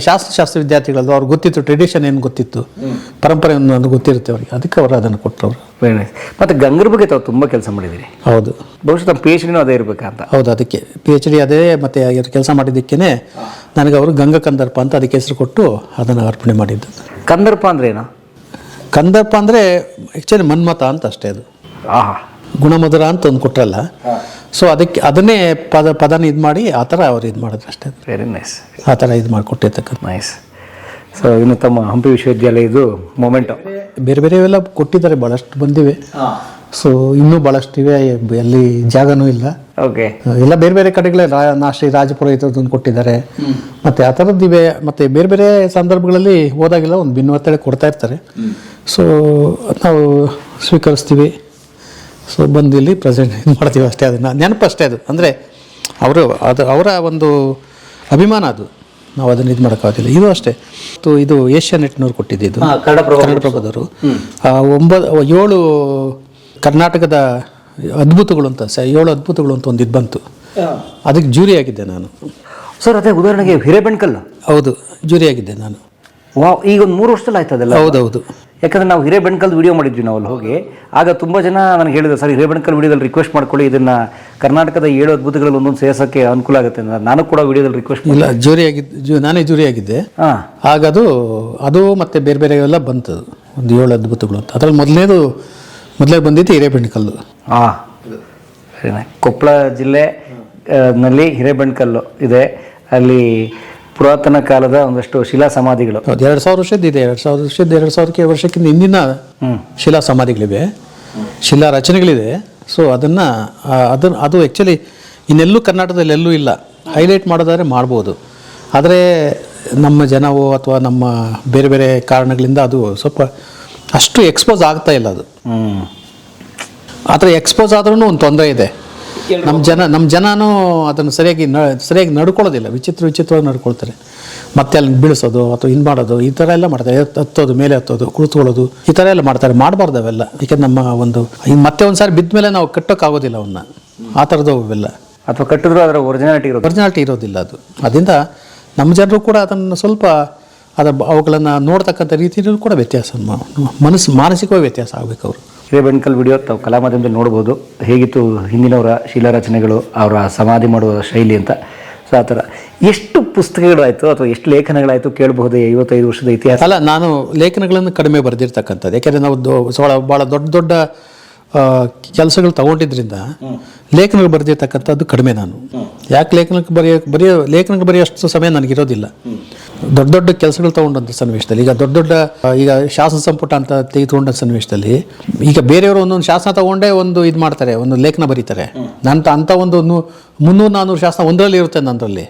ಶಾಸ್ತ್ರ ವಿದ್ಯಾರ್ಥಿಗಳದ್ದು ಅವ್ರಿಗೆ ಗೊತ್ತಿತ್ತು, ಟ್ರೆಡಿಷನ್ ಏನು ಗೊತ್ತಿತ್ತು, ಪರಂಪರೆ ಒಂದು ಗೊತ್ತಿರುತ್ತೆ ಅವ್ರಿಗೆ, ಅದಕ್ಕೆ ಅವರು ಅದನ್ನು ಕೊಟ್ಟರು. ಮತ್ತು ಗಂಗರ ಬಗ್ಗೆ ತಾವು ತುಂಬ ಕೆಲಸ ಮಾಡಿದ್ದೀರಿ. ಹೌದು, ಬಹುಶಃ ತಮ್ಮ PhD ಅದೇ ಇರಬೇಕಂತ. ಹೌದು, ಅದಕ್ಕೆ PhD ಅದೇ. ಮತ್ತು ಇವ್ರು ಕೆಲಸ ಮಾಡಿದ್ದಕ್ಕೇ ನನಗೆ ಅವರು ಗಂಗಾ ಕಂದರ್ಪ ಅಂತ ಅದಕ್ಕೆ ಹೆಸರು ಕೊಟ್ಟು ಅದನ್ನು ಅರ್ಪಣೆ ಮಾಡಿದ್ದು. ಕಂದರ್ಪ ಅಂದರೆ ಏನು? ಕಂದರ್ಪ ಅಂದರೆ ಆ್ಯಕ್ಚುಲಿ ಮನ್ಮಥ ಅಂತ ಅಷ್ಟೇ. ಅದು ಗುಣಮಧುರ ಅಂತ ಒಂದು ಕೊಟ್ಟರಲ್ಲ, ಸೊ ಅದನ್ನೇ ಪದನ ಇದು ಮಾಡಿ ಆ ಥರ ಅವ್ರು ಇದು ಮಾಡಿದ್ರು ಅಷ್ಟೇ. Very nice. ಆ ಥರ ಇದು ಮಾಡಿಕೊಟ್ಟಿರ್ತಕ್ಕಂಥ. ನೈಸ್. ಸೊ ಇನ್ನು ತಮ್ಮ ಹಂಪಿ ವಿಶ್ವವಿದ್ಯಾಲಯದು ಮೊಮೆಂಟು ಬೇರೆ ಬೇರೆವೆಲ್ಲ ಕೊಟ್ಟಿದ್ದಾರೆ, ಭಾಳಷ್ಟು ಬಂದಿವೆ. ಸೊ ಇನ್ನೂ ಭಾಳಷ್ಟು ಇವೆ, ಎಲ್ಲಿ ಜಾಗನೂ ಇಲ್ಲ. ಓಕೆ, ಎಲ್ಲ ಬೇರೆ ಬೇರೆ ಕಡೆಗಳೇ ಶ್ರೀ ರಾಜಪುರ ಇದೊಂದು ಕೊಟ್ಟಿದ್ದಾರೆ. ಮತ್ತು ಆ ಥರದ್ದಿವೆ. ಮತ್ತು ಬೇರೆ ಬೇರೆ ಸಂದರ್ಭಗಳಲ್ಲಿ ಹೋದಾಗೆಲ್ಲ ಒಂದು ಭಿನ್ನವತ್ತಳೆ ಕೊಡ್ತಾ ಇರ್ತಾರೆ. ಸೊ ನಾವು ಸ್ವೀಕರಿಸ್ತೀವಿ. ಸೊ ಬಂದು ಇಲ್ಲಿ ಪ್ರೆಸೆಂಟ್ ಇದು ಮಾಡ್ತೀವಿ ಅಷ್ಟೇ. ಅದನ್ನು ನೆನಪು ಅಷ್ಟೇ. ಅದು ಅಂದರೆ ಅವರ ಒಂದು ಅಭಿಮಾನ ಅದು. ನಾವು ಅದನ್ನು ಇದು ಮಾಡೋಕ್ಕಾಗೋದಿಲ್ಲ. ಇದು ಅಷ್ಟೇ, ಇದು ಏಷ್ಯಾ ನೆಟ್ನವ್ರು ಕೊಟ್ಟಿದ್ದು, ಕನ್ನಡಪ್ರಭದವರು 7 ಕರ್ನಾಟಕದ ಅದ್ಭುತಗಳು ಅಂತ 7 ಅದ್ಭುತಗಳು ಅಂತ ಒಂದು ಇದು ಬಂತು, ಅದಕ್ಕೆ ಜೂರಿ ಆಗಿದ್ದೆ ನಾನು. ಸರ್ ಅದೇ ಉದಾಹರಣೆಗೆ ಹಿರೇಬೆಣಕಲ್. ಹೌದು, ಜೂರಿ ಆಗಿದ್ದೆ ನಾನು. ಈಗ ಒಂದು 3 ವರ್ಷದಲ್ಲಿ ಆಯ್ತದಲ್ಲ? ಹೌದೌದು. ಯಾಕಂದ್ರೆ ನಾವು ಹಿರೇಬೆಣಕಲ್ ವಿಡಿಯೋ ಮಾಡಿದ್ವಿ ನಾವು ಅಲ್ಲಿ ಹೋಗಿ. ಆಗ ತುಂಬ ಜನ ನನಗೆ ಹೇಳಿದ್ರು, ಸರ್ ಹಿರೇಬೆಣಕಲ್ ವಿಡಿಯೋದಲ್ಲಿ ರಿಕ್ವೆಸ್ಟ್ ಮಾಡ್ಕೊಳ್ಳಿ, ಇದನ್ನು ಕರ್ನಾಟಕದ 7 ಅದ್ಭುತಗಳಲ್ಲಿ ಒಂದೊಂದು ಸೇರ್ಸೋಕ್ಕೆ ಅನುಕೂಲ ಆಗುತ್ತೆ. ನಾನು ಕೂಡ ವಿಡಿಯೋದಲ್ಲಿ ರಿಕ್ವೆಸ್ಟ್ ಇಲ್ಲ, ನಾನೇ ಜೂರಿ ಆಗಿದ್ದೆ. ಆಗ ಅದು ಮತ್ತೆ ಬೇರೆ ಬೇರೆ ಎಲ್ಲ ಬಂತು, ಒಂದು 7 ಅದ್ಭುತಗಳು ಅಂತ. ಅದರಲ್ಲಿ ಮೊದಲೇ ಬಂದಿತ್ತು ಹಿರೇಬೆಣಕಲ್ಲು. ಕೊಪ್ಪಳ ಜಿಲ್ಲೆ ನಲ್ಲಿ ಹಿರೇಬೆಣಕಲ್ಲು ಇದೆ. ಅಲ್ಲಿ ಪುರಾತನ ಕಾಲದ ಒಂದಷ್ಟು ಶಿಲಾ ಸಮಾಧಿಗಳು 2000 ವರ್ಷದ ಇದೆ. 2000 ವರ್ಷಕ್ಕಿಂತ ಹಿಂದಿನ ಶಿಲಾ ಸಮಾಧಿಗಳಿವೆ, ಶಿಲಾ ರಚನೆಗಳಿದೆ. ಸೊ ಅದು ಆ್ಯಕ್ಚುಲಿ ಇನ್ನೆಲ್ಲೂ ಕರ್ನಾಟಕದಲ್ಲಿ ಎಲ್ಲೂ ಇಲ್ಲ. ಹೈಲೈಟ್ ಮಾಡೋದಾದ್ರೆ ಮಾಡ್ಬೋದು, ಆದರೆ ನಮ್ಮ ಜನವೋ ಅಥವಾ ನಮ್ಮ ಬೇರೆ ಬೇರೆ ಕಾರಣಗಳಿಂದ ಅದು ಸ್ವಲ್ಪ ಅಷ್ಟು ಎಕ್ಸ್ಪೋಸ್ ಆಗ್ತಾ ಇಲ್ಲ. ಅದು ಆದರೆ ಎಕ್ಸ್ಪೋಸ್ ಆದ್ರೂ ಒಂದು ತೊಂದರೆ ಇದೆ. ನಮ್ಮ ಜನನೂ ಅದನ್ನು ಸರಿಯಾಗಿ ನಡ್ಕೊಳ್ಳೋದಿಲ್ಲ, ವಿಚಿತ್ರವಾಗಿ ನಡ್ಕೊಳ್ತಾರೆ. ಮತ್ತೆ ಅಲ್ಲಿ ಬೀಳಿಸೋದು ಅಥವಾ ಇದು ಮಾಡೋದು, ಈ ಥರ ಎಲ್ಲ ಮಾಡ್ತಾರೆ. ಹತ್ತೋದು, ಮೇಲೆ ಹತ್ತೋದು, ಕುಳಿತುಕೊಳ್ಳೋದು, ಈ ಥರ ಎಲ್ಲ ಮಾಡ್ತಾರೆ. ಮಾಡಬಾರ್ದು ಅವೆಲ್ಲ. ಯಾಕೆಂದ್ರೆ ನಮ್ಮ ಈಗ ಮತ್ತೆ ಒಂದು ಸಾರಿ ಬಿದ್ದ ಮೇಲೆ ನಾವು ಕಟ್ಟೋಕ್ಕಾಗೋದಿಲ್ಲ ಅವನ್ನ, ಆ ಥರದ್ದು ಅವೆಲ್ಲ. ಅಥವಾ ಕಟ್ಟಿದ್ರು ಅದರ ಒರಿಜಿನಾಲಿಟಿ ಇರೋದಿಲ್ಲ. ಅದರಿಂದ ನಮ್ಮ ಜನರು ಕೂಡ ಅದನ್ನು ಸ್ವಲ್ಪ ಅವುಗಳನ್ನು ನೋಡ್ತಕ್ಕಂಥ ರೀತಿಯಲ್ಲೂ ಕೂಡ ವ್ಯತ್ಯಾಸ, ಮಾನಸಿಕವಾಗಿ ವ್ಯತ್ಯಾಸ ಆಗಬೇಕು. ಅವರು ಹಿರೇಬೆಣಕಲ್ ವಿಡಿಯೋ ತಾವು ಕಲಾ ಮಾಧ್ಯಮದಲ್ಲಿ ನೋಡ್ಬೋದು, ಹೇಗಿತ್ತು ಹಿಂದಿನವರ ಶಿಲಾರಚನೆಗಳು, ಅವರ ಸಮಾಧಿ ಮಾಡುವ ಶೈಲಿ ಅಂತ. ಸೊ ಆ ಥರ ಎಷ್ಟು ಪುಸ್ತಕಗಳಾಯಿತು ಅಥವಾ ಎಷ್ಟು ಲೇಖನಗಳಾಯಿತು ಕೇಳಬಹುದೇ 55 ವರ್ಷದ ಇತಿಹಾಸ? ಅಲ್ಲ, ನಾನು ಲೇಖನಗಳನ್ನು ಕಡಿಮೆ ಬರೆದಿರ್ತಕ್ಕಂಥದ್ದು. ಯಾಕೆಂದರೆ ನಾವು ಭಾಳ ದೊಡ್ಡ ಕೆಲಸಗಳು ತಗೊಂಡಿದ್ದರಿಂದ ಲೇಖನಗಳು ಬರೆದಿರ್ತಕ್ಕಂಥದ್ದು ಕಡಿಮೆ. ನಾನು ಯಾಕೆ ಲೇಖನಗಳು ಬರೆಯೋಷ್ಟು ಸಮಯ ನನಗಿರೋದಿಲ್ಲ. ದೊಡ್ಡ ಕೆಲಸಗಳು ತಗೊಂಡಂಥ ಸನ್ನಿವೇಶದಲ್ಲಿ, ಈಗ ಶಾಸನ ಸಂಪುಟ ಅಂತ ತೆಗೆದುಕೊಂಡ ಸನ್ನಿವೇಶದಲ್ಲಿ, ಈಗ ಬೇರೆಯವರು ಒಂದೊಂದು ಶಾಸನ ತಗೊಂಡೇ ಒಂದು ಇದು ಮಾಡ್ತಾರೆ, ಒಂದು ಲೇಖನ ಬರೀತಾರೆ. ಅಂಥ ಒಂದು 300-400 ಶಾಸನ ಒಂದರಲ್ಲಿ ಇರುತ್ತೆ ನನ್ನರಲ್ಲಿ.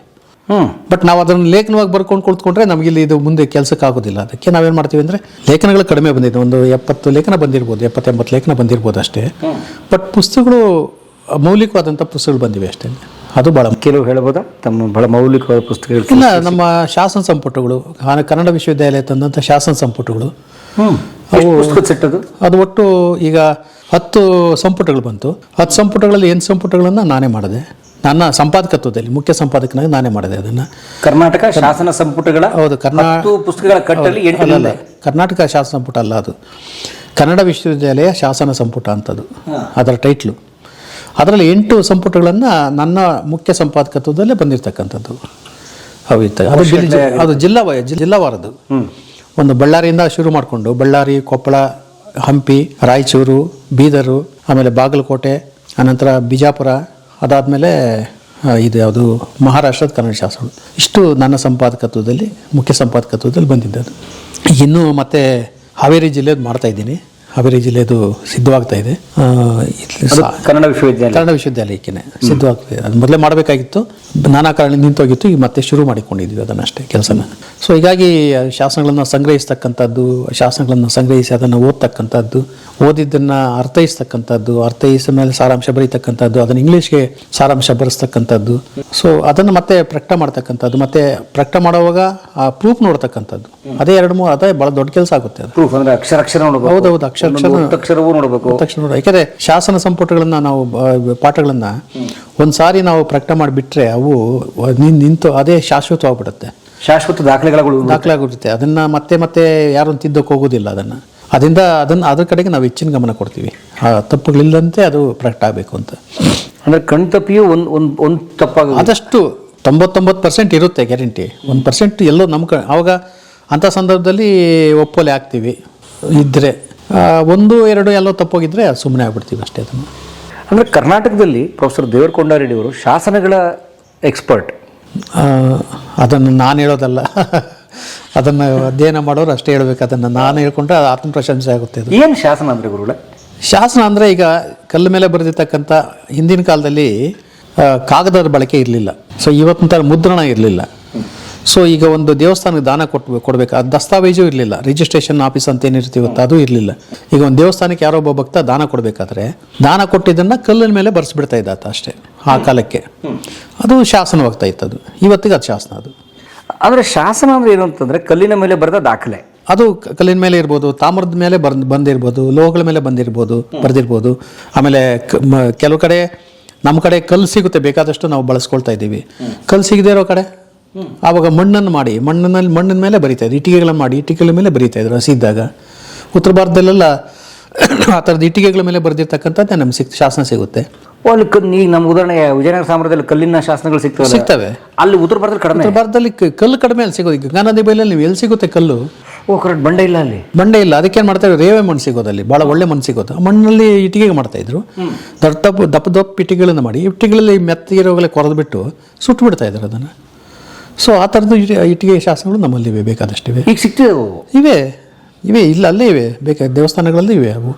ಬಟ್ ನಾವು ಅದನ್ನು ಲೇಖನವಾಗಿ ಬರ್ಕೊಂಡು ಕುಳಿತುಕೊಂಡ್ರೆ ನಮಗಿಲ್ಲಿ ಇದು ಮುಂದೆ ಕೆಲಸಕ್ಕೆ ಆಗೋದಿಲ್ಲ. ಅದಕ್ಕೆ ನಾವೇನು ಮಾಡ್ತೀವಿ ಅಂದರೆ ಲೇಖನಗಳು ಕಡಿಮೆ ಬಂದಿದೆ. ಒಂದು 70 ಲೇಖನ ಬಂದಿರ್ಬೋದು, 70-80 ಲೇಖನ ಬಂದಿರ್ಬೋದು ಅಷ್ಟೇ. ಬಟ್ ಪುಸ್ತಕಗಳು ಮೌಲಿಕವಾದಂಥ ಪುಸ್ತಕಗಳು ಬಂದಿವೆ ಅಷ್ಟೇ. ಅದು ಭಾಳ ಕೆಲವು ಹೇಳ್ಬೋದಾ ತಮ್ಮ ಭಾಳ ಮೌಲಿಕವಾದ ಪುಸ್ತಕಗಳು? ಇಲ್ಲ, ನಮ್ಮ ಶಾಸನ ಸಂಪುಟಗಳು, ಕನ್ನಡ ವಿಶ್ವವಿದ್ಯಾಲಯ ತಂದಂಥ ಶಾಸನ ಸಂಪುಟಗಳು, ಅದು ಒಟ್ಟು ಈಗ 10 ಸಂಪುಟಗಳು ಬಂತು. 10 ಸಂಪುಟಗಳಲ್ಲಿ 8 ಸಂಪುಟಗಳನ್ನು ನಾನೇ ಮಾಡಿದೆ. ನನ್ನ ಸಂಪಾದಕತ್ವದಲ್ಲಿ ಮುಖ್ಯ ಸಂಪಾದಕನಾಗಿ ನಾನೇ ಮಾಡಿದೆ ಅದನ್ನು. ಕರ್ನಾಟಕ ಶಾಸನ ಸಂಪುಟಗಳ, ಹೌದು, ಪುಸ್ತಕಗಳ ಕಟ್ಟಲ್ಲಿ ಅಲ್ಲ, ಕರ್ನಾಟಕ ಶಾಸನ ಸಂಪುಟ ಅಲ್ಲ, ಅದು ಕನ್ನಡ ವಿಶ್ವವಿದ್ಯಾಲಯ ಶಾಸನ ಸಂಪುಟ ಅಂತದು ಅದರ ಟೈಟ್ಲು. ಅದರಲ್ಲಿ 8 ಸಂಪುಟಗಳನ್ನು ನನ್ನ ಮುಖ್ಯ ಸಂಪಾದಕತ್ವದಲ್ಲೇ ಬಂದಿರತಕ್ಕಂಥದ್ದು. ಅದು ಜಿಲ್ಲಾವಾರದ್ದು. ಒಂದು ಬಳ್ಳಾರಿಯಿಂದ ಶುರು ಮಾಡಿಕೊಂಡು ಬಳ್ಳಾರಿ, ಕೊಪ್ಪಳ, ಹಂಪಿ, ರಾಯಚೂರು, ಬೀದರು, ಆಮೇಲೆ ಬಾಗಲಕೋಟೆ, ಅನಂತರ ಬಿಜಾಪುರ, ಅದಾದಮೇಲೆ ಇದು ಯಾವುದು ಮಹಾರಾಷ್ಟ್ರದ ಕನ್ನಡ ಶಾಸನಗಳು. ಇಷ್ಟು ನನ್ನ ಸಂಪಾದಕತ್ವದಲ್ಲಿ, ಮುಖ್ಯ ಸಂಪಾದಕತ್ವದಲ್ಲಿ ಬಂದಿದ್ದದು. ಇನ್ನೂ ಮತ್ತೆ ಹಾವೇರಿ ಜಿಲ್ಲೆದು ಮಾಡ್ತಾಯಿದ್ದೀನಿ. ಹಾವೇರಿ ಜಿಲ್ಲೆದು ಸಿದ್ಧವಾಗ್ತಾ ಇದೆ. ಕನ್ನಡ ವಿಶ್ವವಿದ್ಯಾಲಯಕ್ಕೆ ಸಿದ್ಧವಾಗ್ತಿದೆ. ಅದು ಮೊದಲೇ ಮಾಡಬೇಕಾಗಿತ್ತು, ನಾನಾ ಕಾರಣ ನಿಂತೋಗಿತ್ತು. ಈಗ ಮತ್ತೆ ಶುರು ಮಾಡಿಕೊಂಡಿದ್ವಿ ಅದನ್ನಷ್ಟೇ ಕೆಲಸನ. ಸೊ ಹೀಗಾಗಿ ಶಾಸನಗಳನ್ನು ಸಂಗ್ರಹಿಸ್ತಕ್ಕಂಥದ್ದು, ಶಾಸನಗಳನ್ನು ಸಂಗ್ರಹಿಸಿ ಅದನ್ನು ಓದ್ತಕ್ಕಂಥದ್ದು, ಓದಿದ್ದನ್ನು ಅರ್ಥೈಸ್ತಕ್ಕಂಥದ್ದು, ಅರ್ಥೈಸಿದ ಮೇಲೆ ಸಾರಾಂಶ ಬರೀತಕ್ಕಂಥದ್ದು, ಅದನ್ನು ಇಂಗ್ಲೀಷ್ಗೆ ಸಾರಾಂಶ ಬರೆಸ್ತಕ್ಕಂಥದ್ದು. ಸೊ ಅದನ್ನು ಮತ್ತೆ ಪ್ರಕಟ ಮಾಡ್ತಕ್ಕಂಥದ್ದು, ಮತ್ತೆ ಪ್ರಕಟ ಮಾಡುವಾಗ ಆ ಪ್ರೂಫ್ ನೋಡ್ತಕ್ಕಂಥದ್ದು. ಅದೇ ಭಾಳ ದೊಡ್ಡ ಕೆಲಸ ಆಗುತ್ತೆ. ಹೌದೌದು, ಅಕ್ಷರವೂ ನೋಡಬೇಕು. ಯಾಕಂದ್ರೆ ಶಾಸನ ಸಂಪುಟಗಳನ್ನ ನಾವು ಪಾಠಗಳನ್ನ ಒಂದ್ಸಾರಿ ನಾವು ಪ್ರಕಟ ಮಾಡಿಬಿಟ್ರೆ ಅವು ನಿಂತು ಅದೇ ಶಾಶ್ವತವಾಗ್ಬಿಡುತ್ತೆ, ಶಾಶ್ವತ ದಾಖಲಾಗಿರುತ್ತೆ. ಅದನ್ನ ಮತ್ತೆ ಯಾರು ತಿದ್ದಕ್ಕೆ ಹೋಗೋದಿಲ್ಲ. ಅದ್ರ ಕಡೆಗೆ ನಾವು ಹೆಚ್ಚಿನ ಗಮನ ಕೊಡ್ತೀವಿ. ಆ ತಪ್ಪುಗಳಿಲ್ಲದಂತೆ ಅದು ಪ್ರಕಟ ಆಗಬೇಕು ಅಂತ. ಅಂದ್ರೆ ಕಣ್ತಪ್ಪಿಯೂ ಒಂದು ತಪ್ಪಾಗ ಆದಷ್ಟು 99% ಇರುತ್ತೆ ಗ್ಯಾರಂಟಿ. 1% ಎಲ್ಲೋ ಅವಾಗ ಅಂಥ ಸಂದರ್ಭದಲ್ಲಿ ಒಪ್ಪೋಲೆ ಆಗ್ತೀವಿ. ಇದ್ದರೆ 1-2 ಎಲ್ಲೋ ತಪ್ಪೋಗಿದ್ರೆ ಸುಮ್ಮನೆ ಆಗ್ಬಿಡ್ತೀವಿ ಅಷ್ಟೇ. ಅದನ್ನು ಅಂದರೆ ಕರ್ನಾಟಕದಲ್ಲಿ ಪ್ರೊಫೆಸರ್ ದೇವರಕೊಂಡ ರೆಡ್ಡಿ ಅವರು ಶಾಸನಗಳ ಎಕ್ಸ್ಪರ್ಟ್. ಅದನ್ನು ನಾನು ಹೇಳೋದಲ್ಲ, ಅದನ್ನು ಅಧ್ಯಯನ ಮಾಡೋರು ಅಷ್ಟೇ ಹೇಳ್ಬೇಕು. ಅದನ್ನು ನಾನು ಹೇಳ್ಕೊಂಡ್ರೆ ಅದು ಆತ್ಮಪ್ರಶಂಸೆ ಆಗುತ್ತೆ. ಅದು ಏನು ಶಾಸನ ಅಂದರೆ ಗುರುಗಳೇ? ಶಾಸನ ಅಂದರೆ ಈಗ ಕಲ್ಲು ಮೇಲೆ ಬರೆದಿರ್ತಕ್ಕಂಥ, ಹಿಂದಿನ ಕಾಲದಲ್ಲಿ ಕಾಗದದ ಬಳಕೆ ಇರಲಿಲ್ಲ. ಸೊ ಇವತ್ತಿನ ಥರ ಮುದ್ರಣ ಇರಲಿಲ್ಲ. ಸೊ ಈಗ ಒಂದು ದೇವಸ್ಥಾನಕ್ಕೆ ದಾನ ಕೊಡಬೇಕು, ಅದು ದಸ್ತಾವೇಜು ಇರಲಿಲ್ಲ. ರಿಜಿಸ್ಟ್ರೇಷನ್ ಆಫೀಸ್ ಅಂತ ಏನಿರ್ತೀವತ್ತು ಅದು ಇರಲಿಲ್ಲ. ಈಗ ಒಂದು ದೇವಸ್ಥಾನಕ್ಕೆ ಯಾರೋ ಒಬ್ಬ ಭಕ್ತ ದಾನ ಕೊಡಬೇಕಾದ್ರೆ ದಾನ ಕೊಟ್ಟಿದ್ದನ್ನು ಕಲ್ಲಿನ ಮೇಲೆ ಬರೆಸ್ಬಿಡ್ತಾ ಇದ್ದಾತ ಅಷ್ಟೇ. ಆ ಕಾಲಕ್ಕೆ ಅದು ಶಾಸನವಾಗ್ತಾ ಇತ್ತು. ಅದು ಇವತ್ತಿಗೆ ಅದು ಶಾಸನ. ಅದು ಅಂದರೆ ಶಾಸನ ಅಂದರೆ ಏನು ಅಂತಂದರೆ ಕಲ್ಲಿನ ಮೇಲೆ ಬರೆದ ದಾಖಲೆ. ಅದು ಕಲ್ಲಿನ ಮೇಲೆ ಇರ್ಬೋದು, ತಾಮ್ರದ ಮೇಲೆ ಬಂದಿರ್ಬೋದು, ಲೋಹಗಳ ಮೇಲೆ ಬರ್ದಿರ್ಬೋದು. ಆಮೇಲೆ ಕೆಲವು ಕಡೆ ನಮ್ಮ ಕಡೆ ಕಲ್ಲು ಸಿಗುತ್ತೆ, ಬೇಕಾದಷ್ಟು ನಾವು ಬಳಸ್ಕೊಳ್ತಾ ಇದ್ದೀವಿ. ಕಲ್ಲು ಸಿಗದೇ ಇರೋ ಕಡೆ ಆವಾಗ ಮಣ್ಣಿನ ಮೇಲೆ ಬರಿತಾ ಇದ್ರು, ಇಟ್ಟಿಗೆಗಳನ್ನು ಮಾಡಿ ಇಟ್ಟಿಗೆಗಳ ಮೇಲೆ ಬರಿತಾ ಇದ್ರು ಹಸಿ ಇದ್ದಾಗ. ಉತ್ತರ ಭಾರತದಲ್ಲೆಲ್ಲ ಆ ಥರದ ಇಟ್ಟಿಗೆಗಳ ಮೇಲೆ ಬರೆದಿರ್ತಕ್ಕಂಥದ್ದೇ ನಮ್ಗೆ ಶಾಸನ ಸಿಗುತ್ತೆ. ಅಲ್ಲಿ ಈಗ ನಮ್ಮ ಉದಾಹರಣೆ ವಿಜಯನಗರ ಸಾಮ್ರಾಜ್ಯದಲ್ಲಿ ಕಲ್ಲಿನ ಶಾಸನಗಳು ಸಿಗ್ತವೆ. ಅಲ್ಲಿ ಉತ್ತರ ಭಾರತದಲ್ಲಿ ಕಡಿಮೆ. ಉತ್ತರ ಭಾರತದಲ್ಲಿ ಕಲ್ಲು ಕಡಿಮೆ ಅಲ್ಲಿ ಸಿಗೋದು. ಈಗ ಗಂಗಾ ನದಿ ಬೈಲಲ್ಲಿ ನೀವು ಎಲ್ಲಿ ಸಿಗುತ್ತೆ ಕಲ್ಲು? ಕರೆಕ್ಟ್, ಬಂಡೆ ಇಲ್ಲ ಅಲ್ಲಿ. ಬಂಡೆ ಇಲ್ಲ, ಅದಕ್ಕೇನು ಮಾಡ್ತಾರೆ, ರೇವೆ ಮಣ್ಣು ಸಿಗೋದು ಅಲ್ಲಿ, ಭಾಳ ಒಳ್ಳೆ ಮಣ್ಣು ಸಿಗೋದು. ಆ ಮಣ್ಣಲ್ಲಿ ಇಟ್ಟಿಗೆ ಮಾಡ್ತಾಯಿದ್ರು, ದಪ್ಪ ಇಟ್ಟಿಗೆಗಳನ್ನು ಮಾಡಿ ಇಟ್ಟಿಗೆಗಳಲ್ಲಿ ಮೆತ್ತಗಿರೋಗಲೇ ಕೊರೆದ್ಬಿಟ್ಟು ಸುಟ್ಟು ಬಿಡ್ತಾ ಇದ್ರು ಅದನ್ನು. ಸೊ ಆ ಥರದ್ದು ಇಟ್ಟಿಗೆ ಶಾಸನಗಳು ನಮ್ಮಲ್ಲಿ ಇವೆ, ಬೇಕಾದಷ್ಟಿವೆ. ಈಗ ಸಿಗ್ತಿವೆ ಇವೆ ಇಲ್ಲ, ಅಲ್ಲೇ ಇವೆ, ದೇವಸ್ಥಾನಗಳಲ್ಲಿ ಇವೆ ಅವು.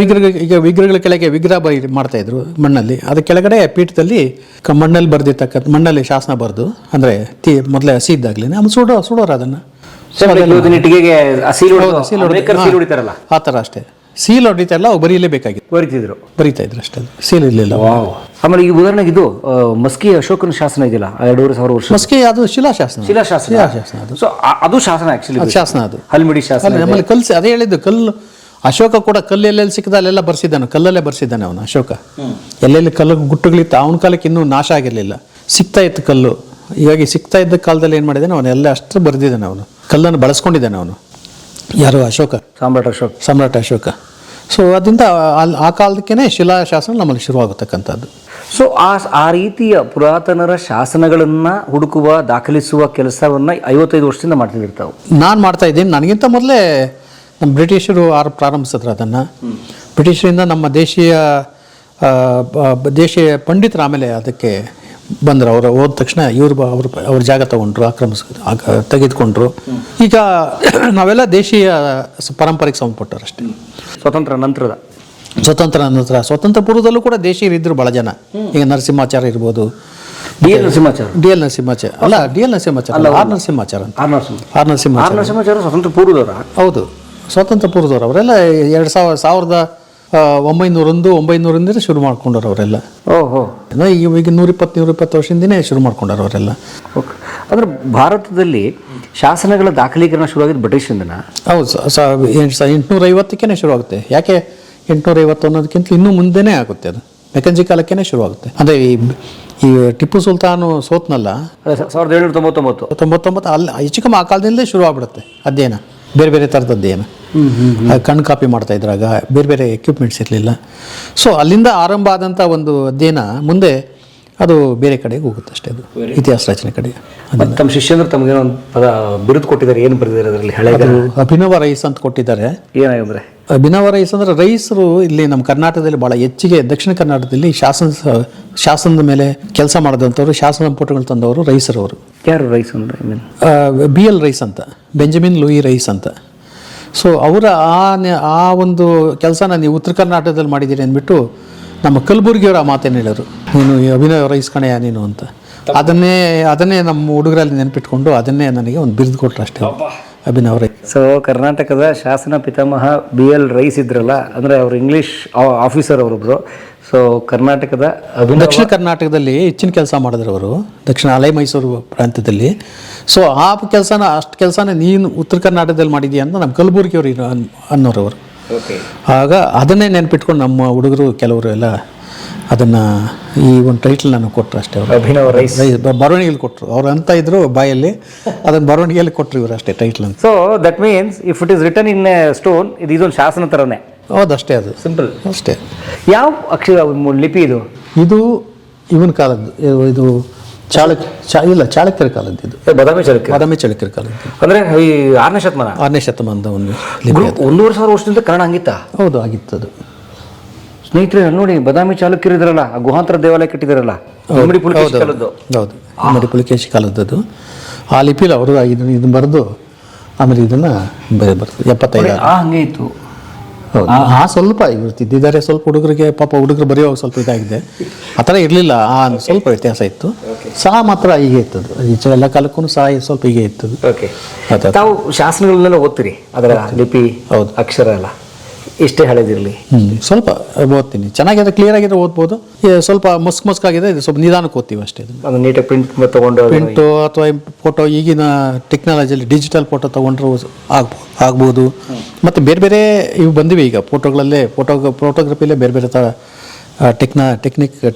ವಿಗ್ರಹಗಳ ಕೆಳಗೆ ವಿಗ್ರಹ ಮಾಡ್ತಾಯಿದ್ರು ಮಣ್ಣಲ್ಲಿ, ಅದ್ರ ಕೆಳಗಡೆ ಪೀಠದಲ್ಲಿ ಮಣ್ಣಲ್ಲಿ ಬರೆದಿರ್ತಕ್ಕಂಥ ಮಣ್ಣಲ್ಲಿ ಶಾಸನ ಬರೆದು, ಅಂದರೆ ಮೊದಲೇ ಹಸಿ ಇದ್ದಾಗಲೇ ಆಮೇಲೆ ಸುಡೋರು ಅದನ್ನು. ಆ ಥರ ಅಷ್ಟೇ. ಸೀಲ್ ಹೊಡಿತಾರಲ್ಲ, ಅವು ಬರೀಲೇಬೇಕಾಗಿತ್ತು, ಬರೀತಾ ಇದ್ರು ಅಷ್ಟೇ, ಸೀಲ್ ಇರಲಿಲ್ಲ. ಆಮೇಲೆ ಈ ಉದಾಹರಣೆಗೆ ಇದು ಮಸ್ಕಿ ಅಶೋಕನ ಶಾಸನ ಇದೆಯಲ್ಲ 2,500 ವರ್ಷ. ಮಸ್ಕಿ ಅದು ಶಿಲಾಶಾಸನ ಅದು. ಸೊ ಅದು ಶಾಸನ, ಆಕ್ಚುಲಿ ಶಾಸನ ಅದು ಹಲ್ಮಿಡಿ ಶಾಸನ. ನಮ್ಮಲ್ಲಿ ಕಲ್ಲು, ಅದೇ ಹೇಳಿದ್ದು ಕಲ್ಲು. ಅಶೋಕ ಕೂಡ ಕಲ್ಲು ಎಲ್ಲೆಲ್ಲಿ ಸಿಕ್ಕದ ಅಲ್ಲೆಲ್ಲ ಬರ್ಸಿದ್ದಾನೆ, ಕಲ್ಲಲ್ಲೇ ಬರ್ಸಿದ್ದಾನೆ ಅವನು ಅಶೋಕ. ಎಲ್ಲೆಲ್ಲಿ ಕಲ್ಲು ಗುಟ್ಟುಗಳಿತ್ತು ಅವನ ಕಾಲಕ್ಕೆ ಇನ್ನೂ ನಾಶ ಆಗಿರಲಿಲ್ಲ, ಸಿಗ್ತಾ ಇತ್ತು ಕಲ್ಲು. ಹೀಗಾಗಿ ಸಿಗ್ತಾ ಇದ್ದ ಕಾಲದಲ್ಲಿ ಏನು ಮಾಡಿದ್ದಾನೆ ಅವನೆಲ್ಲ ಅಷ್ಟು ಬರೆದಿದ್ದಾನೆ, ಅವನು ಕಲ್ಲನ್ನು ಬಳಸ್ಕೊಂಡಿದ್ದಾನೆ ಅವನು. ಯಾರು? ಅಶೋಕ, ಸಾಮ್ರಾಟ ಅಶೋಕ. ಸೊ ಅದರಿಂದ ಆ ಕಾಲದಕ್ಕೇ ಶಿಲಾಶಾಸನ ನಮ್ಮಲ್ಲಿ ಶುರುವಾಗತಕ್ಕಂಥದ್ದು. ಸೊ ಆ ರೀತಿಯ ಪುರಾತನರ ಶಾಸನಗಳನ್ನು ಹುಡುಕುವ, ದಾಖಲಿಸುವ ಕೆಲಸವನ್ನು 55 ವರ್ಷದಿಂದ ಮಾಡ್ತಿರ್ತಾವೆ. ನಾನು ಮಾಡ್ತಾ ಇದ್ದೀನಿ. ನನಗಿಂತ ಮೊದಲೇ ನಮ್ಮ ಬ್ರಿಟಿಷರು ಪ್ರಾರಂಭಿಸಿದ್ರು ಅದನ್ನು. ಬ್ರಿಟಿಷರಿಂದ ನಮ್ಮ ದೇಶೀಯ ಪಂಡಿತರು ಆಮೇಲೆ ಅದಕ್ಕೆ ಬಂದರು. ಅವರು ಹೋದ ತಕ್ಷಣ ಅವ್ರ ಜಾಗ ತಗೊಂಡ್ರು, ತೆಗೆದುಕೊಂಡ್ರು. ಈಗ ನಾವೆಲ್ಲ ದೇಶೀಯ ಪರಂಪರೆಗೆ ಸಂಬಂಧಪಟ್ಟರು ಅಷ್ಟೇ. ಸ್ವತಂತ್ರ ಪೂರ್ವದಲ್ಲೂ ಕೂಡ ದೇಶೀಯರು ಇದ್ರು ಭಾಳ ಜನ. ಈಗ ನರಸಿಂಹಾಚಾರ್ಯ ಇರ್ಬೋದು, D L Narasimhacharya R Narasimhacharya ಸ್ವತಂತ್ರ ಪೂರ್ವದವರ. ಹೌದು, ಸ್ವತಂತ್ರ ಪೂರ್ವದವರು. ಅವರೆಲ್ಲ 1901 ಶುರು ಮಾಡ್ಕೊಂಡವ್ರು ಅವರೆಲ್ಲ. ಈಗ 120 ವರ್ಷದಿಂದನೇ ಶುರು ಮಾಡ್ಕೊಂಡವ್ರು ಅವರೆಲ್ಲ. ಅಂದ್ರೆ ಭಾರತದಲ್ಲಿ ಶಾಸನಗಳ ದಾಖಲೀಕರಣ ಶುರುವಾಗಿದ್ದು ಬ್ರಿಟಿಷರಿಂದನ? ಹೌದು, 850ಕ್ಕೇ ಶುರುವಾಗುತ್ತೆ. ಯಾಕೆ 850 ಅನ್ನೋದಕ್ಕಿಂತ ಇನ್ನೂ ಮುಂದೆನೇ ಆಗುತ್ತೆ, ಅದು ಮೆಕಂಜಿ ಕಾಲಕ್ಕೇ ಶುರುವಾಗುತ್ತೆ. ಅಂದರೆ ಈ ಟಿಪ್ಪು ಸುಲ್ತಾನು ಸೋತ್ನಲ್ಲ 1799 ಅಲ್ಲಿ ಹೆಚ್ಚು ಕಮ್ಮಿ ಆ ಕಾಲದಿಂದಲೇ ಶುರು ಆಗ್ಬಿಡುತ್ತೆ ಅಧ್ಯಯನ, ಬೇರೆ ಬೇರೆ ಥರದ ಅಧ್ಯಯನ. ಕಣ್ಣು ಕಾಪಿ ಮಾಡ್ತಾ ಇದ್ರಾಗ ಬೇರೆ ಬೇರೆ ಎಕ್ವಿಪ್ಮೆಂಟ್ಸ್ ಇರಲಿಲ್ಲ. ಸೊ ಅಲ್ಲಿಂದ ಆರಂಭ ಆದಂಥ ಒಂದು ಅಧ್ಯಯನ ಮುಂದೆ ಅದು ಬೇರೆ ಕಡೆಗೆ ಹೋಗುತ್ತೆ ಅಷ್ಟೇ, ಅದು ಇತಿಹಾಸ ರಚನೆ ಕಡೆ. ತಮ್ಮ ಶಿಷ್ಯಂದ್ರೆ ತಮಗೇನೋ ಒಂದು ಬಿರುದು ಕೊಟ್ಟಿದ್ದಾರೆ, ಏನು ಬರೆದಿದ್ದಾರೆ ಅದರಲ್ಲಿ? ಅಭಿನವ ರೈಸ್ ಅಂತ ಕೊಟ್ಟಿದ್ದಾರೆ. ಏನಾಗಂದ್ರೆ ಅಭಿನವ ರೈಸ್ ಅಂದರೆ ರೈಸರು ಇಲ್ಲಿ ನಮ್ಮ ಕರ್ನಾಟಕದಲ್ಲಿ ಭಾಳ ಹೆಚ್ಚಿಗೆ, ದಕ್ಷಿಣ ಕರ್ನಾಟಕದಲ್ಲಿ ಶಾಸನದ ಮೇಲೆ ಕೆಲಸ ಮಾಡಿದಂಥವ್ರು, ಶಾಸನ ಪುಟಗಳು ತಂದವರು ರೈಸರವರು. ಯಾರು ರೈಸ್ ಅಂದರೆ? BL ರೈಸ್ ಅಂತ, ಬೆಂಜಮಿನ್ ಲೂಯಿ ರೈಸ್ ಅಂತ. ಸೊ ಅವರ ಆ ಒಂದು ಕೆಲಸನ ನೀವು ಉತ್ತರ ಕರ್ನಾಟಕದಲ್ಲಿ ಮಾಡಿದ್ದೀರಿ ಅಂದ್ಬಿಟ್ಟು ನಮ್ಮ ಕಲಬುರ್ಗಿಯವರ ಮಾತೇನು ಹೇಳೋರು, ನೀನು ಅಭಿನವ ರೈಸ್ ಕಣೆಯ ನೀನು ಅಂತ. ಅದನ್ನೇ ನಮ್ಮ ಹುಡುಗರಲ್ಲಿ ನೆನಪಿಟ್ಕೊಂಡು ಅದನ್ನೇ ನನಗೆ ಒಂದು ಬಿರುದು ಕೊಟ್ಟರು ಅಷ್ಟೇ, ಅಭಿನವ ರೈಸ್. ಸೊ ಕರ್ನಾಟಕದ ಶಾಸನ ಪಿತಾಮಹ BL ರೈಸ್ ಇದ್ರಲ್ಲ, ಅಂದರೆ ಅವರು ಇಂಗ್ಲೀಷ್ ಆಫೀಸರ್ ಅವರೊಬ್ಬರು. ಸೊ ಕರ್ನಾಟಕದ ದಕ್ಷಿಣ ಕರ್ನಾಟಕದಲ್ಲಿ ಹೆಚ್ಚಿನ ಕೆಲಸ ಮಾಡಿದ್ರು ಅವರು, ದಕ್ಷಿಣ ಅಲೆ ಮೈಸೂರು ಪ್ರಾಂತ್ಯದಲ್ಲಿ. ಸೊ ಆ ಅಷ್ಟು ಕೆಲಸನ ನೀನು ಉತ್ತರ ಕರ್ನಾಟಕದಲ್ಲಿ ಮಾಡಿದೀಯ ಅಂತ ನಮ್ಮ ಕಲಬುರ್ಗಿಯವರು ಅನ್ನೋರು ಅವರು. ಆಗ ಅದನ್ನೇ ನೆನಪಿಟ್ಕೊಂಡು ನಮ್ಮ ಹುಡುಗರು ಕೆಲವರು ಎಲ್ಲ ಅದನ್ನು ಈ ಒಂದು ಟೈಟಲ್ ನನಗೆ ಕೊಟ್ಟರು ಅಷ್ಟೇ. ಅವರು ಅಭಿನವ ರೈಸ್ ಬರವಣಿಗೆಯಲ್ಲಿ ಕೊಟ್ಟರು, ಅವ್ರು ಅಂತ ಇದ್ರು ಬಾಯಲ್ಲಿ, ಅದನ್ನು ಬರವಣಿಗೆಯಲ್ಲಿ ಕೊಟ್ಟರು ಇವರು ಅಷ್ಟೇ ಟೈಟಲ್ ಅಂತ. So that means if it is return in stone, ಇದೊಂದು ಶಾಸನ ಥರನೇ. ಹೌದು, ಅಷ್ಟೇ, ಅದು ಸಿಂಪಲ್ ಅಷ್ಟೇ. ಯಾವ ಅಕ್ಷರ ಲಿಪಿ ಇದು? ಇದು ಇವನ ಕಾಲದ್ದು, ಇದು ಚಾಳುಕ್ಯರ ಕಾಲದ್ದು. ಇದು ಬಾದಾಮಿ ಚಾಳುಕ್ಯರ ಕಾಲದ್ದು. ಅಂದರೆ ಈ 6ನೇ ಶತಮಾನದ ಒಂದು ಲಿಪಿ. 1,500 ವರ್ಷದಿಂದ ಕನ್ನಡ ಹಂಗಿತ್ತ? ಹೌದು, ಆಗಿತ್ತು ಅದು. ಸ್ನೇಹಿತರೆ ನೋಡಿ, ಬಾದಾಮಿ ಚಾಲುಕ್ಯರು ಇದ್ರಲ್ಲ, ಗುಹಾಂತರ ದೇವಾಲಯ ಕಟ್ಟಿದಾರಲ್ಲ, ಹೌದು, ಇಮ್ಮಡಿ ಪುಲಿಕೇಶಿ ಕಾಲದ್ದು. ಆ ಲಿಪಿಲಿ ಅವರು ಇದನ್ನು ಬರೆದು ಆಮೇಲೆ ಇದನ್ನು ಬರ್ತದೆ 75. ಹಂಗೆ ಇತ್ತು. ಹೌದು, ಸ್ವಲ್ಪ ಇವರು ತಿದ್ದಿದ್ದಾರೆ, ಸ್ವಲ್ಪ ಹುಡುಗರಿಗೆ ಪಾಪ ಹುಡುಗರು ಬರೆಯುವಾಗ ಸ್ವಲ್ಪ ಇದಾಗಿದೆ. ಆ ಥರ ಇರಲಿಲ್ಲ, ಸ್ವಲ್ಪ ವ್ಯತ್ಯಾಸ ಇತ್ತು. ಸಹ ಮಾತ್ರ ಹೀಗೆ ಇತ್ತದು, ಎಲ್ಲ ಕಾಲಕ್ಕೂ ಸಹ ಸ್ವಲ್ಪ ಹೀಗೆ ಇತ್ತದು. ತಾವು ಶಾಸನಗಳನ್ನೆಲ್ಲ ಓದ್ತೀರಿ, ಅದರ ಲಿಪಿ, ಹೌದು, ಅಕ್ಷರ ಎಲ್ಲ ಇಷ್ಟೇ ಹಳೇದಿರಲಿ. ಸ್ವಲ್ಪ ಓದ್ತೀನಿ, ಚೆನ್ನಾಗಿದ್ರೆ ಕ್ಲಿಯರ್ ಆಗಿದ್ರೆ ಓದ್ಬೋದು. ಸ್ವಲ್ಪ ಮುಸ್ಕಾಗಿದೆ, ಇದು ಸ್ವಲ್ಪ ನಿಧಾನಕ್ಕೆ ಓದ್ತೀವಿ ಅಷ್ಟೇ. ಅದು ನೀಟಾಗಿ ಪ್ರಿಂಟ್ ತೊಗೊಂಡು ಪ್ರಿಂಟು ಅಥವಾ ಫೋಟೋ, ಈಗಿನ ಟೆಕ್ನಾಲಜಿಯಲ್ಲಿ ಡಿಜಿಟಲ್ ಫೋಟೋ ತೊಗೊಂಡ್ರು ಆಗ್ಬೋದು. ಮತ್ತು ಬೇರೆ ಬೇರೆ ಇವು ಬಂದಿವೆ ಈಗ ಫೋಟೋಗಳಲ್ಲೇ, ಫೋಟೋಗ್ರಫಿಲೇ ಬೇರೆ ಬೇರೆ ಥರ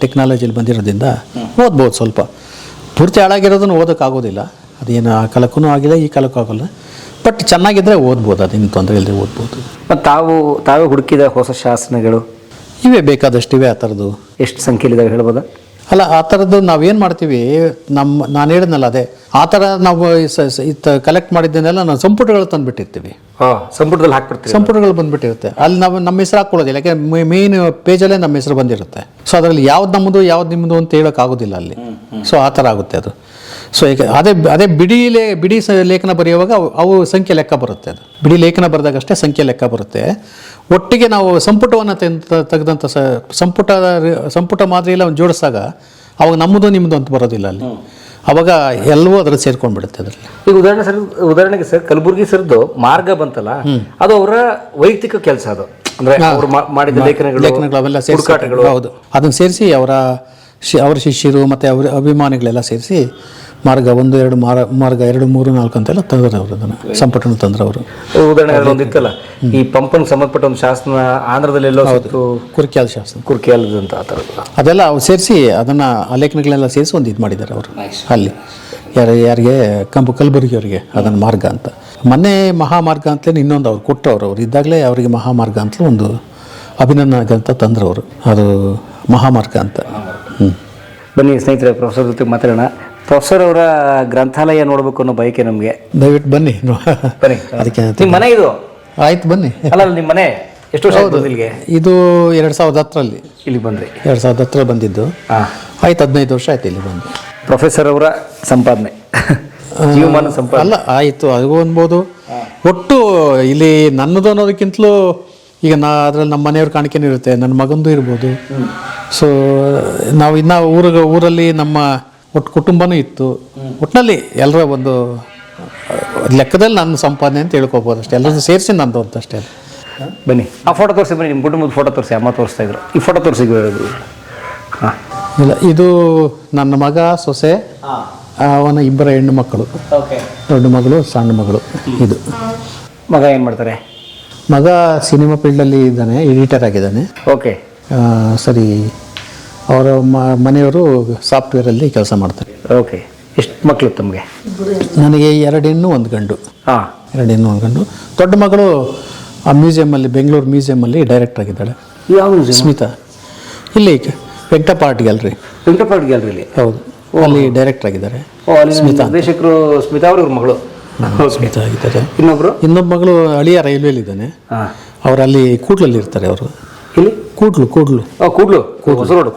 ಟೆಕ್ನಾಲಜಿಯಲ್ಲಿ ಬಂದಿರೋದ್ರಿಂದ ಓದ್ಬೋದು. ಸ್ವಲ್ಪ ಪೂರ್ತಿ ಹಾಳಾಗಿರೋದನ್ನು ಓದೋಕ್ಕಾಗೋದಿಲ್ಲ, ಅದೇನು ಆ ಕಾಲಕ್ಕೂ ಆಗಿಲ್ಲ ಈ ಕಾಲಕ್ಕೂ ಆಗೋಲ್ಲ. ಬಟ್ ಚೆನ್ನಾಗಿದ್ದರೆ ಓದ್ಬೋದು, ಅದೇನು ತೊಂದರೆ ಇಲ್ಲದೆ ಓದ್ಬೋದು. ಮತ್ತು ತಾವೇ ಹುಡುಕಿದ ಹೊಸ ಶಾಸನಗಳು ಇವೆ ಬೇಕಾದಷ್ಟಿವೆ ಆ ಥರದ್ದು. ಎಷ್ಟು ಸಂಖ್ಯೆಲಿದ್ದಾವೆ ಹೇಳ್ಬೋದಾ? ಅಲ್ಲ, ಆ ಥರದ್ದು ನಾವೇನು ಮಾಡ್ತೀವಿ, ನಾನು ಹೇಳಿದ್ನಲ್ಲ ಅದೇ ಆ ಥರ ನಾವು ಕಲೆಕ್ಟ್ ಮಾಡಿದ್ದನ್ನೆಲ್ಲ ನಾವು ಸಂಪುಟಗಳು ತಂದುಬಿಟ್ಟಿರ್ತೀವಿ. ಸಂಪುಟದಲ್ಲಿ ಹಾಕ್ಬಿಡ್ತೀವಿ. ಸಂಪುಟಗಳು ಬಂದುಬಿಟ್ಟಿರುತ್ತೆ, ಅಲ್ಲಿ ನಾವು ನಮ್ಮ ಹೆಸರು ಹಾಕ್ಕೊಳ್ಳೋದಿಲ್ಲ, ಯಾಕೆ ಮೇಯ್ನ್ ಪೇಜಲ್ಲೇ ನಮ್ಮ ಹೆಸರು ಬಂದಿರುತ್ತೆ. ಸೊ ಅದರಲ್ಲಿ ಯಾವ್ದು ನಮ್ಮದು ಯಾವ್ದು ನಿಮ್ಮದು ಅಂತ ಹೇಳೋಕ್ಕಾಗೋದಿಲ್ಲ ಅಲ್ಲಿ. ಸೊ ಆ ಥರ ಆಗುತ್ತೆ ಅದು. ಸೊ ಈಗ ಅದೇ ಬಿಡಿ ಲೇಖನ ಬರೆಯುವಾಗ ಅವು ಸಂಖ್ಯೆ ಲೆಕ್ಕ ಬರುತ್ತೆ. ಅದು ಬಿಡಿ ಲೇಖನ ಬರೆದಾಗಷ್ಟೇ ಸಂಖ್ಯೆ ಲೆಕ್ಕ ಬರುತ್ತೆ. ಒಟ್ಟಿಗೆ ನಾವು ಸಂಪುಟವನ್ನು ತೆಗೆದಂಥ ಸಂಪುಟ ಮಾದರಿಯೆಲ್ಲ ಜೋಡಿಸಿದಾಗ ಅವಾಗ ನಮ್ಮದು ನಿಮ್ಮದು ಅಂತ ಬರೋದಿಲ್ಲ ಅಲ್ಲಿ. ಅವಾಗ ಎಲ್ಲವೂ ಅದ್ರಲ್ಲಿ ಸೇರ್ಕೊಂಡ್ಬಿಡುತ್ತೆ ಅದರಲ್ಲಿ. ಈಗ ಉದಾಹರಣೆಗೆ ಸರ್, ಕಲಬುರ್ಗಿ ಸರ್ದು ಮಾರ್ಗ ಬಂತಲ್ಲ, ಅದು ಅವರ ವೈಯಕ್ತಿಕ ಕೆಲಸ. ಅದು ಅಂದ್ರೆ ಅವರು ಮಾಡಿದ ಲೇಖನಗಳು ಅವೆಲ್ಲ ಸೇರಿಸಿ, ಹೌದು, ಅದನ್ನು ಸೇರಿಸಿ ಅವರ ಶಿಷ್ಯರು ಮತ್ತು ಅವರ ಅಭಿಮಾನಿಗಳೆಲ್ಲ ಸೇರಿಸಿ ಮಾರ್ಗ 1, 2 ಮಾರ್ಗ 2, 3, 4 ಅಂತೆಲ್ಲ ತಂದ್ರೆ ಅವರು ಅದನ್ನು ಸಂಪುಟನ ತಂದ್ರೆ ಅವರು. ಉದಾಹರಣೆಗಳು ಒಂದಿತ್ತಲ್ಲ, ಈ ಪಂಪನ್ ಸಂಬಂಧಪಟ್ಟ ಒಂದು ಶಾಸನ ಆಂಧ್ರದಲ್ಲೆಲ್ಲೋ ಕುರ್ಕ್ಯಾಲ್ ಶಾಸನ, ಕುರ್ಕ್ಯಾಲ್ ಅಂತ ಆ ಥರದ್ದು ಅದೆಲ್ಲ ಅವ್ರು ಸೇರಿಸಿ ಅದನ್ನು ಆ ಲೇಖನಗಳೆಲ್ಲ ಸೇರಿಸಿ ಒಂದು ಇದು ಮಾಡಿದ್ದಾರೆ ಅವರು ಅಲ್ಲಿ. ಯಾರಿಗೆ ಕಲಬುರ್ಗಿ ಅವರಿಗೆ ಅದನ್ನು ಮಾರ್ಗ ಅಂತ. ಮೊನ್ನೆ ಮಹಾಮಾರ್ಗ ಅಂತಲೇ ಇನ್ನೊಂದು ಅವ್ರು ಕೊಟ್ಟರು, ಅವ್ರು ಇದ್ದಾಗಲೇ ಅವರಿಗೆ ಮಹಾಮಾರ್ಗ ಅಂತಲೂ ಒಂದು ಅಭಿನಂದನೆ ಅಂತ ತಂದ್ರು ಅವರು. ಅದು ಮಹಾಮಾರ್ಗ ಅಂತ. ಬನ್ನಿ ಸ್ನೇಹಿತರೆ, ಪ್ರೊಫೆಸರ್ ಜೊತೆ ಮಾತಾಡೋಣ. ಪ್ರೊಫೆಸರ್ ಅವರ ಗ್ರಂಥಾಲಯ ನೋಡಬೇಕು ಅನ್ನೋ ಬಯಕೆ ನಮಗೆ. ದಯವಿಟ್ಟು ಬನ್ನಿ. ಅದಕ್ಕೆ ನಿಮ್ಮ ಮನೆ ಇದು? ಆಯ್ತು, ಬನ್ನಿ. ಅಲ್ಲ, ನಿಮ್ಮ ಮನೆ ಎಷ್ಟು ವರ್ಷ ಆಯ್ತು ಇಲ್ಲಿಗೆ? ಇದು 2010ರಲ್ಲಿ ಇಲ್ಲಿ ಬಂದ್ರಿ? 2010 ಬಂದಿದ್ದು. ಆಯ್ತು, 15 ವರ್ಷ ಆಯ್ತು ಇಲ್ಲಿ ಬಂದು. ಪ್ರೊಫೆಸರ್ ಅವರ ಸಂಪಾದನೆ, ಜೀವಮಾನ ಸಂಪಾದನೆ ಅಲ್ಲ, ಆಯಿತು, ಅದು ಅನ್ಬೋದು. ಒಟ್ಟು ಇಲ್ಲಿ ನನ್ನದು ಅನ್ನೋದಕ್ಕಿಂತಲೂ ಈಗ ಅದರಲ್ಲಿ ನಮ್ಮ ಮನೆಯವ್ರ ಕಾಣಿಕೆನೂ ಇರುತ್ತೆ, ನನ್ನ ಮಗಂದು ಇರ್ಬೋದು. ಸೊ ನಾವು ಇನ್ನು ಊರಲ್ಲಿ ನಮ್ಮ ಒಟ್ಟು ಕುಟುಂಬನೂ ಇತ್ತು. ಒಟ್ಟಿನಲ್ಲಿ ಎಲ್ಲರ ಒಂದು ಲೆಕ್ಕದಲ್ಲಿ ನನ್ನ ಸಂಪಾದನೆ ಅಂತ ಹೇಳ್ಕೊಬೋದು ಅಷ್ಟೇ. ಎಲ್ಲರದ್ದು ಸೇರಿಸಿ ನಂದು ಅಂತ ಅಷ್ಟೇ. ಬನ್ನಿ, ಆ ಫೋಟೋ ತೋರಿಸಿ. ಬನ್ನಿ, ನಿಮ್ಮ ಕುಟುಂಬದ ಫೋಟೋ ತೋರಿಸಿ. ಅಮ್ಮ ತೋರಿಸ್ತಾ ಇದ್ರು. ಈ ಫೋಟೋ ತೋರಿಸಿ. ಹಾಂ, ಇಲ್ಲ, ಇದು ನನ್ನ ಮಗ, ಸೊಸೆ, ಅವನ 2 ಹೆಣ್ಣು ಮಕ್ಕಳು, ದೊಡ್ಡ ಮಗಳು, ಸಣ್ಣ ಮಗಳು. ಇದು ಮಗ ಏನು ಮಾಡ್ತಾರೆ? ಮಗ ಸಿನಿಮಾ ಫೀಲ್ಡಲ್ಲಿ ಇದ್ದಾನೆ, ಎಡಿಟರ್ ಆಗಿದ್ದಾನೆ. ಓಕೆ, ಸರಿ. ಅವರ ಮನೆಯವರು ಸಾಫ್ಟ್ವೇರಲ್ಲಿ ಕೆಲಸ ಮಾಡ್ತಾರೆ. ಓಕೆ. ಎಷ್ಟು ಮಕ್ಕಳು ತಮಗೆ? ನನಗೆ 2 ಹೆಣ್ಣು 1 ಗಂಡು. 2 ಹೆಣ್ಣು 1 ಗಂಡು. ದೊಡ್ಡ ಮಗಳು ಆ ಮ್ಯೂಸಿಯಮಲ್ಲಿ, ಬೆಂಗಳೂರು ಮ್ಯೂಸಿಯಮಲ್ಲಿ ಡೈರೆಕ್ಟರ್ ಆಗಿದ್ದಾಳೆ. ಯಾವ ಮ್ಯೂಸಿಯಂ? ಸ್ಮಿತಾ, ಇಲ್ಲಿ Venkatappa art gallery. Venkatappa art ಗ್ಯಾಲರಿಲಿ? ಹೌದು, ಅಲ್ಲಿ ಡೈರೆಕ್ಟರ್ ಆಗಿದ್ದಾರೆ. ಸ್ಮಿತಾ ನಿರ್ದೇಶಕರು. ಸ್ಮಿತಾ ಅವ್ರ ಮಗಳು ಸ್ಮಿತಾ ಆಗಿದ್ದಾರೆ. ಇನ್ನೊಬ್ಬ ಮಗಳು ಅಳಿಯ ರೈಲ್ವೆಲಿದ್ದಾನೆ. ಅವರಲ್ಲಿ ಕೂಡ್ಲಲ್ಲಿ ಇರ್ತಾರೆ ಅವರು. ಇಲ್ಲಿ ಕೂಡ್ಲು ಹೊಸರೋಡು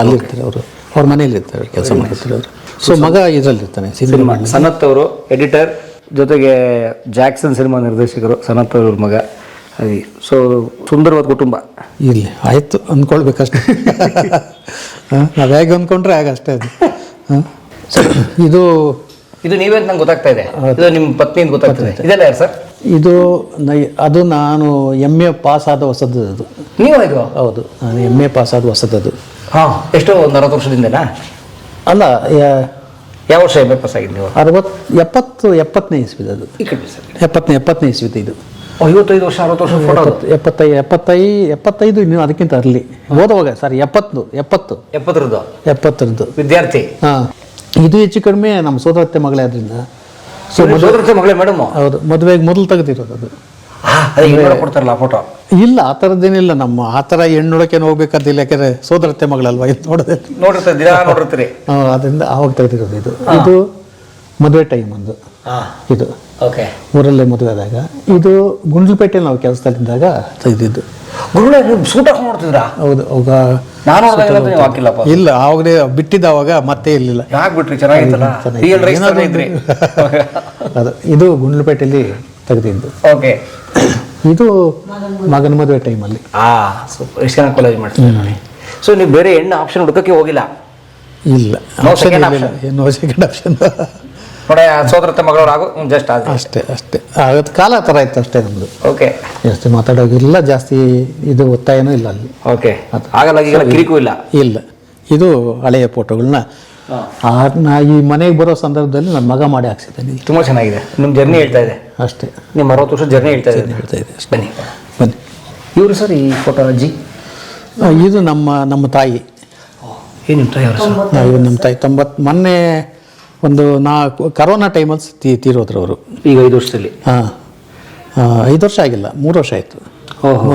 ಅಲ್ಲಿ ಇರ್ತಾರೆ ಅವರು. ಅವ್ರ ಮನೇಲಿ ಇರ್ತಾರೆ, ಕೆಲಸ ಮಾಡ್ತಾರೆ ಅವರು. ಸೊ ಮಗ ಇದರಲ್ಲಿ ಇರ್ತಾನೆ, ಸಿನಿಮಾ. ಸನತ್ ಅವರು ಎಡಿಟರ್, ಜೊತೆಗೆ ಜಾಕ್ಸನ್ ಸಿನಿಮಾ ನಿರ್ದೇಶಕರು. ಸನತ್ ಅವ್ರ ಮಗ. ಸೊ ಸುಂದರವಾದ ಕುಟುಂಬ. ಇಲ್ಲಿ ಆಯಿತು ಅಂದ್ಕೊಳ್ಬೇಕಷ್ಟೆ. ನಾವು ಹೇಗೆ ಅಂದ್ಕೊಂಡ್ರೆ ಆಗಷ್ಟೇ ಅದು. ಇದು ನೀವೇ ನಂಗೆ ಗೊತ್ತಾಗ್ತಾ ಇದೆ. ಇದು ನಿಮ್ಮ ಪತ್ನಿ ಅಂತ ಗೊತ್ತಾಗ್ತದೆ. ಇದೆಲ್ಲ ಯಾರು ಸರ್? ಅದು ನಾನು MA ಪಾಸ್ ಆದ ಹೊಸದು. ಅದು ನೀವು? ಇದು ಹೌದು, ನಾನು MA ಪಾಸ್ ಆದ ಹೊಸದದು. ಹಾಂ, ಎಷ್ಟು? ಒಂದು 60 ವರ್ಷದಿಂದನಾ? ಅಲ್ಲ, ಯಾವ ವರ್ಷ MA ಪಾಸ್ ಆಗಿದ್ದು ನೀವು? 70ನೇ ಇಸ್ವಿದು. ಅದು 70ನೇ ಇಸ್ವಿದು. ಇದು 55 ವರ್ಷ 60 ವರ್ಷ ಫೋಟೋ. 75 ಇನ್ನೂ ಅದಕ್ಕಿಂತ ಅರ್ಲಿ ಓದುವಾಗ. ಸಾರಿ, 70ರದ್ದು ವಿದ್ಯಾರ್ಥಿ. ಹಾಂ, ಇದು ಹೆಚ್ಚು ಕಡಿಮೆ ನಮ್ಮ ಸೋದರತ್ತೆ ಮಗಳೇ. ಅದರಿಂದ ಸೋದರತ್ತೆ ಮಗಳೇ ಮೇಡಮ್? ಹೌದು, ಮದುವೆಗೆ ಮೊದಲು ತೆಗೆದಿರೋದು ಅದು. ಕೊಡ್ತಾರಲ್ಲ ಫೋಟೋ? ಇಲ್ಲ, ಆ ಥರದ್ದೇನಿಲ್ಲ. ನಮ್ಮ ಆ ಥರ ಹೆಣ್ಣುಳಕೇನು ಹೋಗ್ಬೇಕಾದಿಲ್ಲ, ಯಾಕೆಂದರೆ ಸೋದರತ್ತೆ ಮಗಳಲ್ವಾ, ಇದು ನೋಡಿರ್ತೀರಿ. ಅದರಿಂದ ಆವಾಗ ತೆಗೆದಿರೋದು ಇದು. ಇದು ಮದುವೆ ಟೈಮ್ ಒಂದು. ಇದು ಊರಲ್ಲೇ ಮದುವೆ ಆದಾಗ. ಇದು ಗುಂಡ್ಲುಪೇಟೆಯಲ್ಲಿ ನಾವು ಕೆಲಸದಲ್ಲಿದ್ದಾಗ ತೆಗೆದಿದ್ದು. ಹೌದು, ಅವಾಗ ಇಲ್ಲ, ಆವಾಗಲೇ ಬಿಟ್ಟಿದ್ದ. ಅವಾಗ ಮತ್ತೆ ಇರಲಿಲ್ಲ. ಅದು ಇದು ಗುಂಡ್ಲುಪೇಟೆಯಲ್ಲಿ ತೆಗೆದಿದ್ದು. ಇದು ಮಗನ ಮದುವೆ ಟೈಮಲ್ಲಿ. ಕಾಲೇಜ್ ಮಾಡ್ತೀನಿ ನೋಡಿ. ಸೊ ನೀವು ಬೇರೆ ಹೆಣ್ಣು ಆಪ್ಷನ್ ಹುಡುಕಕ್ಕೆ ಹೋಗಿಲ್ಲ? ಇಲ್ಲ, ನೋ ಸೆಕೆಂಡ್ ಆಪ್ಷನ್. ನೋಡಿ ಸೋದರತೆ ಮಗಳವ್ರು ಆಗೋ ಜಸ್ಟ್ ಅಷ್ಟೇ ಅಷ್ಟೇ ಆಗದ ಕಾಲ ಆ ಥರ ಇತ್ತು ಅಷ್ಟೇ ನಮ್ಮದು. ಓಕೆ, ಜಾಸ್ತಿ ಮಾತಾಡೋಗಿಲ್ಲ, ಜಾಸ್ತಿ ಇದು ಒತ್ತಾಯನೂ ಇಲ್ಲ ಅಲ್ಲಿ. ಓಕೆ, ಆಗಲ್ಲ ಕಿರಿಕೂ ಇಲ್ಲ. ಇಲ್ಲ, ಇದು ಹಳೆಯ ಫೋಟೋಗಳನ್ನ ನಾ ಈ ಮನೆಗೆ ಬರೋ ಸಂದರ್ಭದಲ್ಲಿ ನನ್ನ ಮಗ ಮಾಡಿ ಹಾಕ್ಸಿದ್ದೇನೆ. ತುಂಬ ಚೆನ್ನಾಗಿದೆ. ನಿಮ್ಮ ಜರ್ನಿ ಹೇಳ್ತಾ ಇದೆ ಅಷ್ಟೇ, ನಿಮ್ಮ 60 ವರ್ಷ ಜರ್ನಿ ಹೇಳ್ತಾ ಇದೆ ಅಷ್ಟೇ. ಬನ್ನಿ ಬನ್ನಿ. ಇವರು ಸರ್ ಈ ಫೋಟೋ ಅಜ್ಜಿ? ಇದು ನಮ್ಮ ತಾಯಿ. ಏನು ನಿಮ್ಮ ತಾಯಿ ಅವರು? ಇವ್ರು ನಮ್ಮ ತಾಯಿ. ಮೊನ್ನೆ ಒಂದು ಕರೋನಾ ಟೈಮಲ್ಲಿ ತೀರೋದ್ರು ಅವರು. ಈಗ 5 ವರ್ಷದಲ್ಲಿ? ಹಾಂ, 5 ವರ್ಷ ಆಗಿಲ್ಲ, 3 ವರ್ಷ ಆಯಿತು.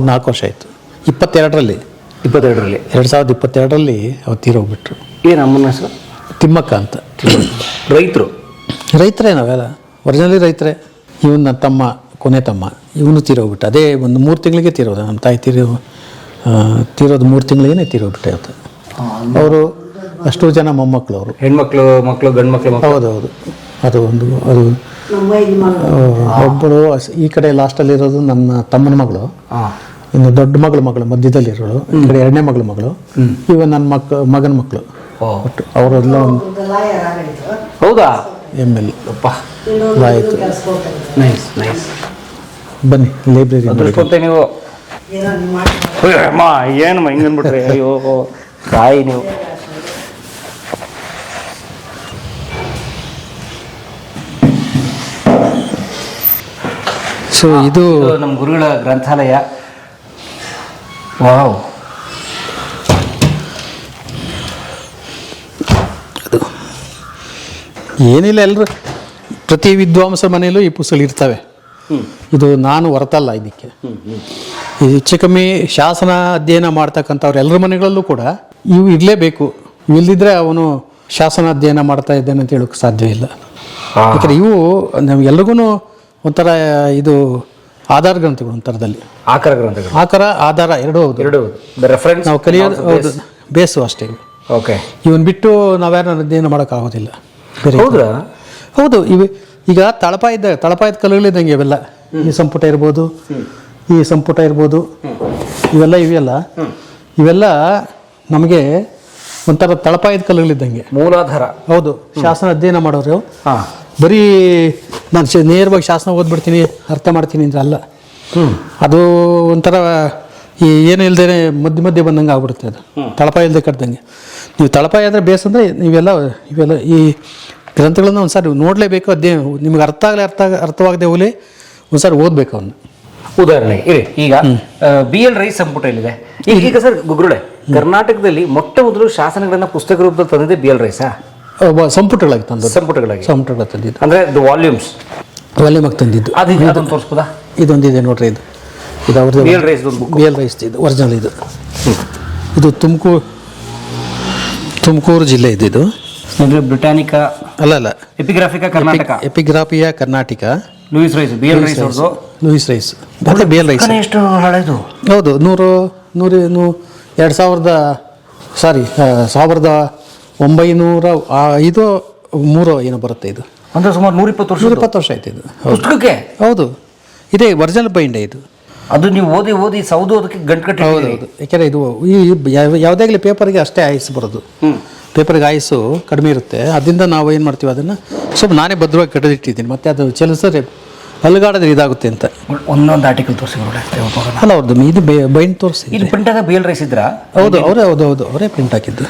4 ವರ್ಷ ಆಯಿತು. 22ರಲ್ಲಿ 2022ರಲ್ಲಿ ಅವ್ರು ತೀರೋಗ್ಬಿಟ್ರು. ಏನು ಅಮ್ಮನ ಹೆಸರು? ತಿಮ್ಮಕ್ಕ ಅಂತ. ರೈತರೇ ನಾವೆಲ್ಲ, ಒರಿಜಿನಲಿ ರೈತರೇ. ಇವನು ನನ್ನ ತಮ್ಮ, ಕೊನೆ ತಮ್ಮ, ಇವನು ತೀರೋಗ್ಬಿಟ್ಟು ಅದೇ ಒಂದು 3 ತಿಂಗಳಿಗೆ ತೀರೋದು. ನಮ್ಮ ತಾಯಿ ತೀರೋದು 3 ತಿಂಗಳಿಗೇ ತೀರೋಗ್ಬಿಟ್ಟೆ ಅವತ್ತು. ಅವರು ಅಷ್ಟು ಜನ ಮೊಮ್ಮಕ್ಕಳು, ಅವರು ಹೆಣ್ಮಕ್ಳು, ಮಕ್ಕಳು, ಗಂಡು ಮಕ್ಕಳು. ಹೌದೌದು. ಅದು ಒಬ್ಬಳು ಈ ಕಡೆ ಲಾಸ್ಟಲ್ಲಿರೋದು ನನ್ನ ತಮ್ಮನ ಮಗಳು, ಇನ್ನು ದೊಡ್ಡ ಮಗಳು ಮಧ್ಯದಲ್ಲಿರೋಳು, ಈ ಕಡೆ 2ನೇ ಮಗಳು, ಇವ ನನ್ನ ಮಗನ ಮಕ್ಕಳು. ಒಟ್ಟು ಅವರೆಲ್ಲ ಒಂದು ಹೌದಾ ML ಆಯಿತು. ಬನ್ನಿ ಲೈಬ್ರರಿ ನೀವು. ಅಮ್ಮ ಏನಮ್ಮ ಹಿಂಗನ್ಬಿಟ್ರಿ? ಅಯ್ಯೋ ತಾಯಿ ನೀವು. ಸೊ ಇದು ನಮ್ಮ ಗುರುಗಳ ಗ್ರಂಥಾಲಯ. ವಾವ್, ಏನಿಲ್ಲ, ಎಲ್ಲರೂ ಪ್ರತಿ ವಿದ್ವಾಂಸರ ಮನೆಯಲ್ಲೂ ಈ ಪುಸ್ತಕಗಳು ಇರ್ತವೆ. ಇದು ನಾನು ಹೊರತಲ್ಲ ಇದಕ್ಕೆ. ಹೆಚ್ಚು ಕಮ್ಮಿ ಶಾಸನ ಅಧ್ಯಯನ ಮಾಡ್ತಕ್ಕಂಥವ್ರು ಎಲ್ಲರ ಮನೆಗಳಲ್ಲೂ ಕೂಡ ಇವು ಇರಲೇಬೇಕು. ಇಲ್ಲದಿದ್ದರೆ ಅವನು ಶಾಸನ ಅಧ್ಯಯನ ಮಾಡ್ತಾ ಇದ್ದಾನೆ ಅಂತ ಹೇಳೋಕ್ಕೆ ಸಾಧ್ಯ ಇಲ್ಲ. ಯಾಕಂದರೆ ಇವು ನಮಗೆಲ್ರಿಗೂ ಒಂಥರ ಇದು ಆಧಾರ ಗ್ರಂಥಗಳು, ಒಂಥರದಲ್ಲಿ ಆಕರ ಗ್ರಂಥಗಳು. ಆಧಾರ ಎರಡೂ ಹೌದು. ರೆಫರೆನ್ಸ್ ನಾವು ಕಲಿಯೋದು ಹೌದು, ಬೇಸು ಅಷ್ಟೇ. ಓಕೆ, ಇವನ್ ಬಿಟ್ಟು ನಾವ್ಯಾರು ಅಧ್ಯಯನ ಮಾಡೋಕ್ಕಾಗೋದಿಲ್ಲ. ಹೌದಾ? ಹೌದು. ಈಗ ತಳಪಾಯದ ಕಲ್ಲುಗಳಿದ್ದಂಗೆ ಇವೆಲ್ಲ. ಈ ಸಂಪುಟ ಇರ್ಬೋದು, ಈ ಸಂಪುಟ ಇರ್ಬೋದು, ಇವೆಲ್ಲ ನಮಗೆ ಒಂಥರ ತಳಪಾಯದ ಕಲ್ಲುಗಳಿದ್ದಂಗೆ, ಮೂಲಾಧಾರ. ಹೌದು. ಶಾಸನ ಅಧ್ಯಯನ ಮಾಡೋರು ಬರೀ ನಾನು ನೇರವಾಗಿ ಶಾಸನ ಓದ್ಬಿಡ್ತೀನಿ, ಅರ್ಥ ಮಾಡ್ತೀನಿ ಅಂದ್ರೆ ಅಲ್ಲ. ಅದು ಒಂಥರ ಏನು ಇಲ್ದೇನೆ ಮಧ್ಯೆ ಬಂದಂಗೆ ಆಗ್ಬಿಡುತ್ತೆ. ಅದು ತಳಪಾಯ ಇಲ್ಲದೆ ಕಟ್ದಂಗೆ. ನೀವು ತಳಪಾಯ ಅಂದರೆ ಬೇಸಂದರೆ ಇವೆಲ್ಲ ಈ ಗ್ರಂಥಗಳನ್ನು ಒಂದು ಸಾರಿ ನೋಡಲೇಬೇಕು. ನಿಮ್ಗೆ ಅರ್ಥವಾಗದೆ ಹೋಗಲಿ ಒಂದು ಸಾರಿ ಓದಬೇಕು ಅವನ್ನ. ಉದಾಹರಣೆಗೆ ಇರಿ, ಈಗ BL ರೈಸ್ ಸಂಪುಟ ಇಲ್ಲಿದೆ. ಈಗ ಸರ್ ಗುರುಗಳೇ, ಕರ್ನಾಟಕದಲ್ಲಿ ಮೊಟ್ಟ ಮೊದಲು ಶಾಸನಗಳನ್ನ ಪುಸ್ತಕ ರೂಪದಲ್ಲಿ ತಂದಿದೆ BL ರೈಸಾ? ಸಂಪುಟಗಳಾಗಿ ಸಂಪುಟಗಳಾಗಿ ತಂದಿದ್ದು. ಅಂದರೆ ವಾಲ್ಯೂಮ್ಸ್ ವಾಲ್ಯೂಮಾಗಿ ತಂದಿದ್ದು. ಅದನ್ನು ತೋರಿಸ್ಬೋದಾ? ಇದೊಂದಿದೆ ನೋಡ್ರಿ, ಇದು ಅವ್ರದ್ದು BL ರೈಸ್ BL ರೈಸ್ ಇದು ಒರಿಜಿನಲ್. ಇದು ತುಮಕೂರು ಜಿಲ್ಲೆ ಇದು. ಬ್ರಿಟಾನಿಕಾ ಅಲ್ಲ, Epigraphia Carnatica. Louis Rice, BL Rice ಅವ್ರದ್ದು. ಲೂಯಿಸ್ ರೈಸ್ ಮತ್ತೆ BL ರೈಸ್ ಎಷ್ಟು ಹಳೆದು? ಹೌದು, 1905 ಏನೋ ಬರುತ್ತೆ ಇದು. ಅಂದರೆ ಸುಮಾರು 120 ವರ್ಷ ಆಯ್ತು ಇದು ಪುಸ್ತಕಕ್ಕೆ. ಹೌದು, ಇದೇ ಒರಿಜಿನಲ್ ಬೈಂಡೆ ಇದು. ಅದು ನೀವು ಓದಿ ಸೌದು ಅದಕ್ಕೆ ಗಂಟು ಕಟ್ಟಿ. ಹೌದು, ಯಾಕೆಂದರೆ ಇದು ಯಾವುದಾಗಲಿ ಪೇಪರ್ಗೆ ಅಷ್ಟೇ ಆಯಸ್ಸು ಬರೋದು. ಪೇಪರ್ಗೆ ಆಯಸ್ಸು ಕಡಿಮೆ ಇರುತ್ತೆ. ಅದರಿಂದ ನಾವು ಏನು ಮಾಡ್ತೀವಿ, ಅದನ್ನು ಸ್ವಲ್ಪ ನಾನೇ ಭದ್ರವಾಗಿ ಕಟ್ಟಿಟ್ಟಿದ್ದೀನಿ. ಮತ್ತೆ ಅದು ಚಲಿಸಿದ್ರೆ ಅಲ್ಗಾಡಿದ್ರೆ ಇದಾಗುತ್ತೆ ಅಂತ. ಒಂದೊಂದು ಆರ್ಟಿಕಲ್ ತೋರಿಸಿ ಅಲ್ಲ, ಅವ್ರದ್ದು ಇದು ಬೈಂಡ್ ತೋರಿಸಿ. ಇದು ಪ್ರಿಂಟ್ ಆದ BL ರೈಸ್ ಇದ್ರಾ? ಹೌದು, ಅವರೇ ಪ್ರಿಂಟ್ ಹಾಕಿದ್ದು.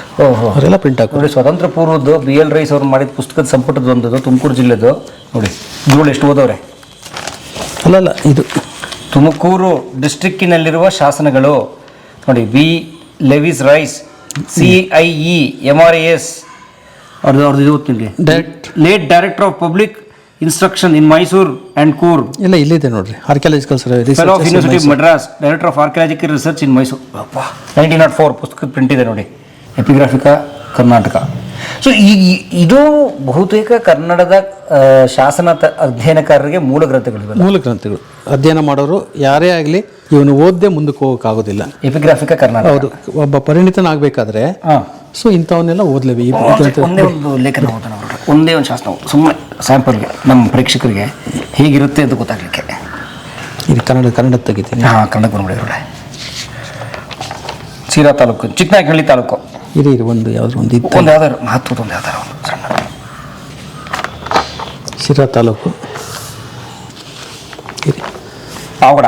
ಅವರೆಲ್ಲ ಪ್ರಿಂಟ್ ಹಾಕಿ ನೋಡಿ. ಸ್ವತಂತ್ರ ಪೂರ್ವದ್ದು BL ರೈಸ್ ಅವ್ರು ಮಾಡಿದ ಪುಸ್ತಕದ ಸಂಪುಟದ ಒಂದದು, ತುಮಕೂರು ಜಿಲ್ಲೆದು. ನೋಡಿ ಧೂಳು ಎಷ್ಟು ಓದವ್ರೆ. ಅಲ್ಲಲ್ಲ, ಇದು ತುಮಕೂರು ಡಿಸ್ಟ್ರಿಕ್ಕಿನಲ್ಲಿರುವ ಶಾಸನಗಳು ನೋಡಿ. ಲೆವಿಸ್ ರೈಸ್, CIE MRAS ಅವ್ರದ್ದು ಇದು ಓದ್ತೀನಿ. Late director of public instruction in Mysore and Coorg. ಇಲ್ಲ, ಇಲ್ಲಿದೆ ನೋಡ್ರಿ, archaeological fellow of university Madras, director of archaeological research in Mysore. 1904 ಪುಸ್ತಕ ಪ್ರಿಂಟ್ ಇದೆ ನೋಡಿ. ಎಪಿಗ್ರಾಫಿಕಾ ಕರ್ನಾಟಕ. ಸೊ ಇದು ಬಹುತೇಕ ಕನ್ನಡದ ಶಾಸನ ಅಧ್ಯಯನಕಾರರಿಗೆ ಮೂಲ ಗ್ರಂಥಗಳು. ಅಧ್ಯಯನ ಮಾಡೋರು ಯಾರೇ ಆಗಲಿ ಇವನು ಓದ್ದೆ ಮುಂದಕ್ಕೆ ಹೋಗೋಕ್ಕಾಗೋದಿಲ್ಲ. ಎಪಿಗ್ರಾಫಿಕಾ ಕರ್ನಾಟಕ. ಹೌದು, ಒಬ್ಬ ಪರಿಣಿತನಾಗಬೇಕಾದ್ರೆ ಸೊ ಇಂಥವನ್ನೆಲ್ಲ ಓದಲೇಬೇಕು. ಒಂದೇ ಒಂದು ಲೇಖನ ಓದೋಣ, ಒಂದೇ ಒಂದು ಶಾಸನ ಸುಮ್ಮನೆ ಸ್ಯಾಂಪಲ್ಗೆ ನಮ್ಮ ಪ್ರೇಕ್ಷಕರಿಗೆ ಹೇಗಿರುತ್ತೆ ಅಂತ ಗೊತ್ತಾಗಲಿಕ್ಕೆ. ಇದು ಕನ್ನಡ ತೆಗಿತೀನಿ. ಕನ್ನಡ ಬಂದ್ಬಿಡಿ. ಶಿರಾ ತಾಲೂಕು, ಚಿಕ್ಕನಾಯಕನಹಳ್ಳಿ ತಾಲೂಕು. ಇದು ಒಂದು ಯಾವ್ದಾದ್ರು ಒಂದು ಯಾವ್ದಾದ್ರು ಮಹತ್ವದ ಒಂದು ಯಾವ್ದಾರು ಒಂದು ಸಣ್ಣ ಶಿರಾ ತಾಲೂಕು. ಪಾವಗಡ.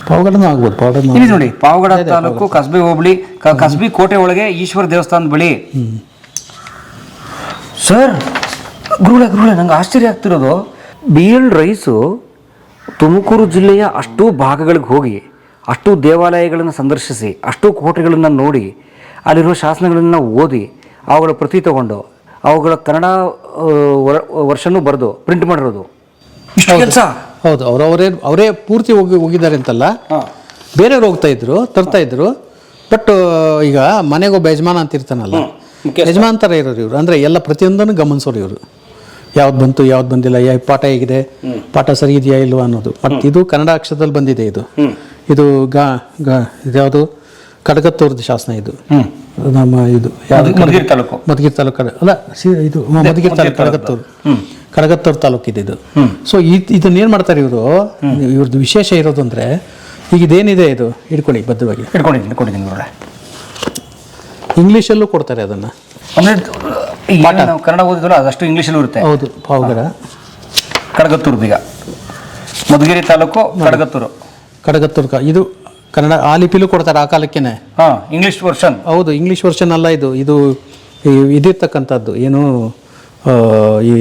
ಪಾವಗಡನೂ ಆಗ್ಬೋದು. ಪಾವಗಡ ಇಲ್ಲಿ ನೋಡಿ, ಪಾವಗಡ ತಾಲೂಕು, ಕಸ್ಬೆ ಹೋಬಳಿ, ಕಸ್ಬಿ ಕೋಟೆ ಒಳಗೆ ಈಶ್ವರ ದೇವಸ್ಥಾನದ ಬಳಿ. ಸರ್, ಗುರುಗಳೇ ನಂಗೆ ಆಶ್ಚರ್ಯ ಆಗ್ತಿರೋದು, BL ರೈಸು ತುಮಕೂರು ಜಿಲ್ಲೆಯ ಅಷ್ಟು ಭಾಗಗಳಿಗೆ ಹೋಗಿ, ಅಷ್ಟು ದೇವಾಲಯಗಳನ್ನು ಸಂದರ್ಶಿಸಿ, ಅಷ್ಟು ಕೋಟೆಗಳನ್ನು ನೋಡಿ, ಅಲ್ಲಿರುವ ಶಾಸನಗಳನ್ನು ಓದಿ, ಅವುಗಳ ಪ್ರತಿ ತಗೊಂಡು, ಅವುಗಳ ಕನ್ನಡ ವರ್ಷನೂ ಬರೆದು ಪ್ರಿಂಟ್ ಮಾಡಿರೋದು ಇಷ್ಟು ಕೆಲಸ. ಹೌದು, ಅವರೇ ಪೂರ್ತಿ ಹೋಗಿದ್ದಾರೆ ಅಂತಲ್ಲ, ಬೇರೆಯವ್ರು ತರ್ತಾ ಇದ್ರು. ಬಟ್ ಈಗ ಮನೆಗೊಬ್ಬ ಯಜಮಾನ ಅಂತ ಇರ್ತಾನಲ್ಲ, ಯಜಮಾನ್ ಥರ ಇರೋರು ಇವರು. ಅಂದರೆ ಎಲ್ಲ ಪ್ರತಿಯೊಂದನ್ನು ಗಮನಿಸೋರು ಇವರು. ಯಾವ್ದು ಬಂತು, ಯಾವ್ದು ಬಂದಿಲ್ಲ, ಪಾಠ ಹೇಗಿದೆ, ಪಾಠ ಸರಿ ಇದೆಯಾ ಇಲ್ವಾ ಅನ್ನೋದು. ಮತ್ತು ಇದು ಕನ್ನಡ ಅಕ್ಷರದಲ್ಲಿ ಬಂದಿದೆ. ಇದು ಇದ್ಯಾವುದು ಕಡಗತ್ತೂರ್ದು ಶಾಸನ. ಇದು ನಮ್ಮ ಇದು ಮಧುಗಿರಿ ತಾಲೂಕು ಅಲ್ಲ, ಇದು ಮಧುಗಿರಿ ತಾಲೂಕು, ಕಡಗತ್ತೂರು ತಾಲೂಕು ಇದು. ಸೊ ಇದನ್ನ ಏನು ಮಾಡ್ತಾರೆ ಇವರು, ಇವ್ರದ್ದು ವಿಶೇಷ ಇರೋದು ಅಂದರೆ, ಈಗ ಇದೇನಿದೆ ಇದು ಹಿಡ್ಕೊಳ್ಳಿ, ಬದ್ಧವಾಗಿ ಇಟ್ಕೊಂಡಿದ್ದೀನಿ. ಇಂಗ್ಲೀಷಲ್ಲೂ ಕೊಡ್ತಾರೆ ಅದನ್ನು. ಅಂದರೆ ನಾವು ಕನ್ನಡ ಓದಿದ್ವಲ್ಲ ಅದಷ್ಟು ಇಂಗ್ಲೀಷಲ್ಲೂ ಇರುತ್ತೆ. ಹೌದು, ಪಾವಗಡ, ಕಡಗತ್ತೂರು. ಈಗ ಮಧುಗಿರಿ ತಾಲೂಕು, ಕಡಗತ್ತೂರು ಇದು ಕನ್ನಡ ಆ ಲಿಪಿಲೂ ಕೊಡ್ತಾರೆ ಆ ಕಾಲಕ್ಕೇನೆ. English version. ಹೌದು, ಇಂಗ್ಲೀಷ್ ವರ್ಷನ್ ಅಲ್ಲ ಇದು ಇದಿರ್ತಕ್ಕಂಥದ್ದು ಏನು, ಈ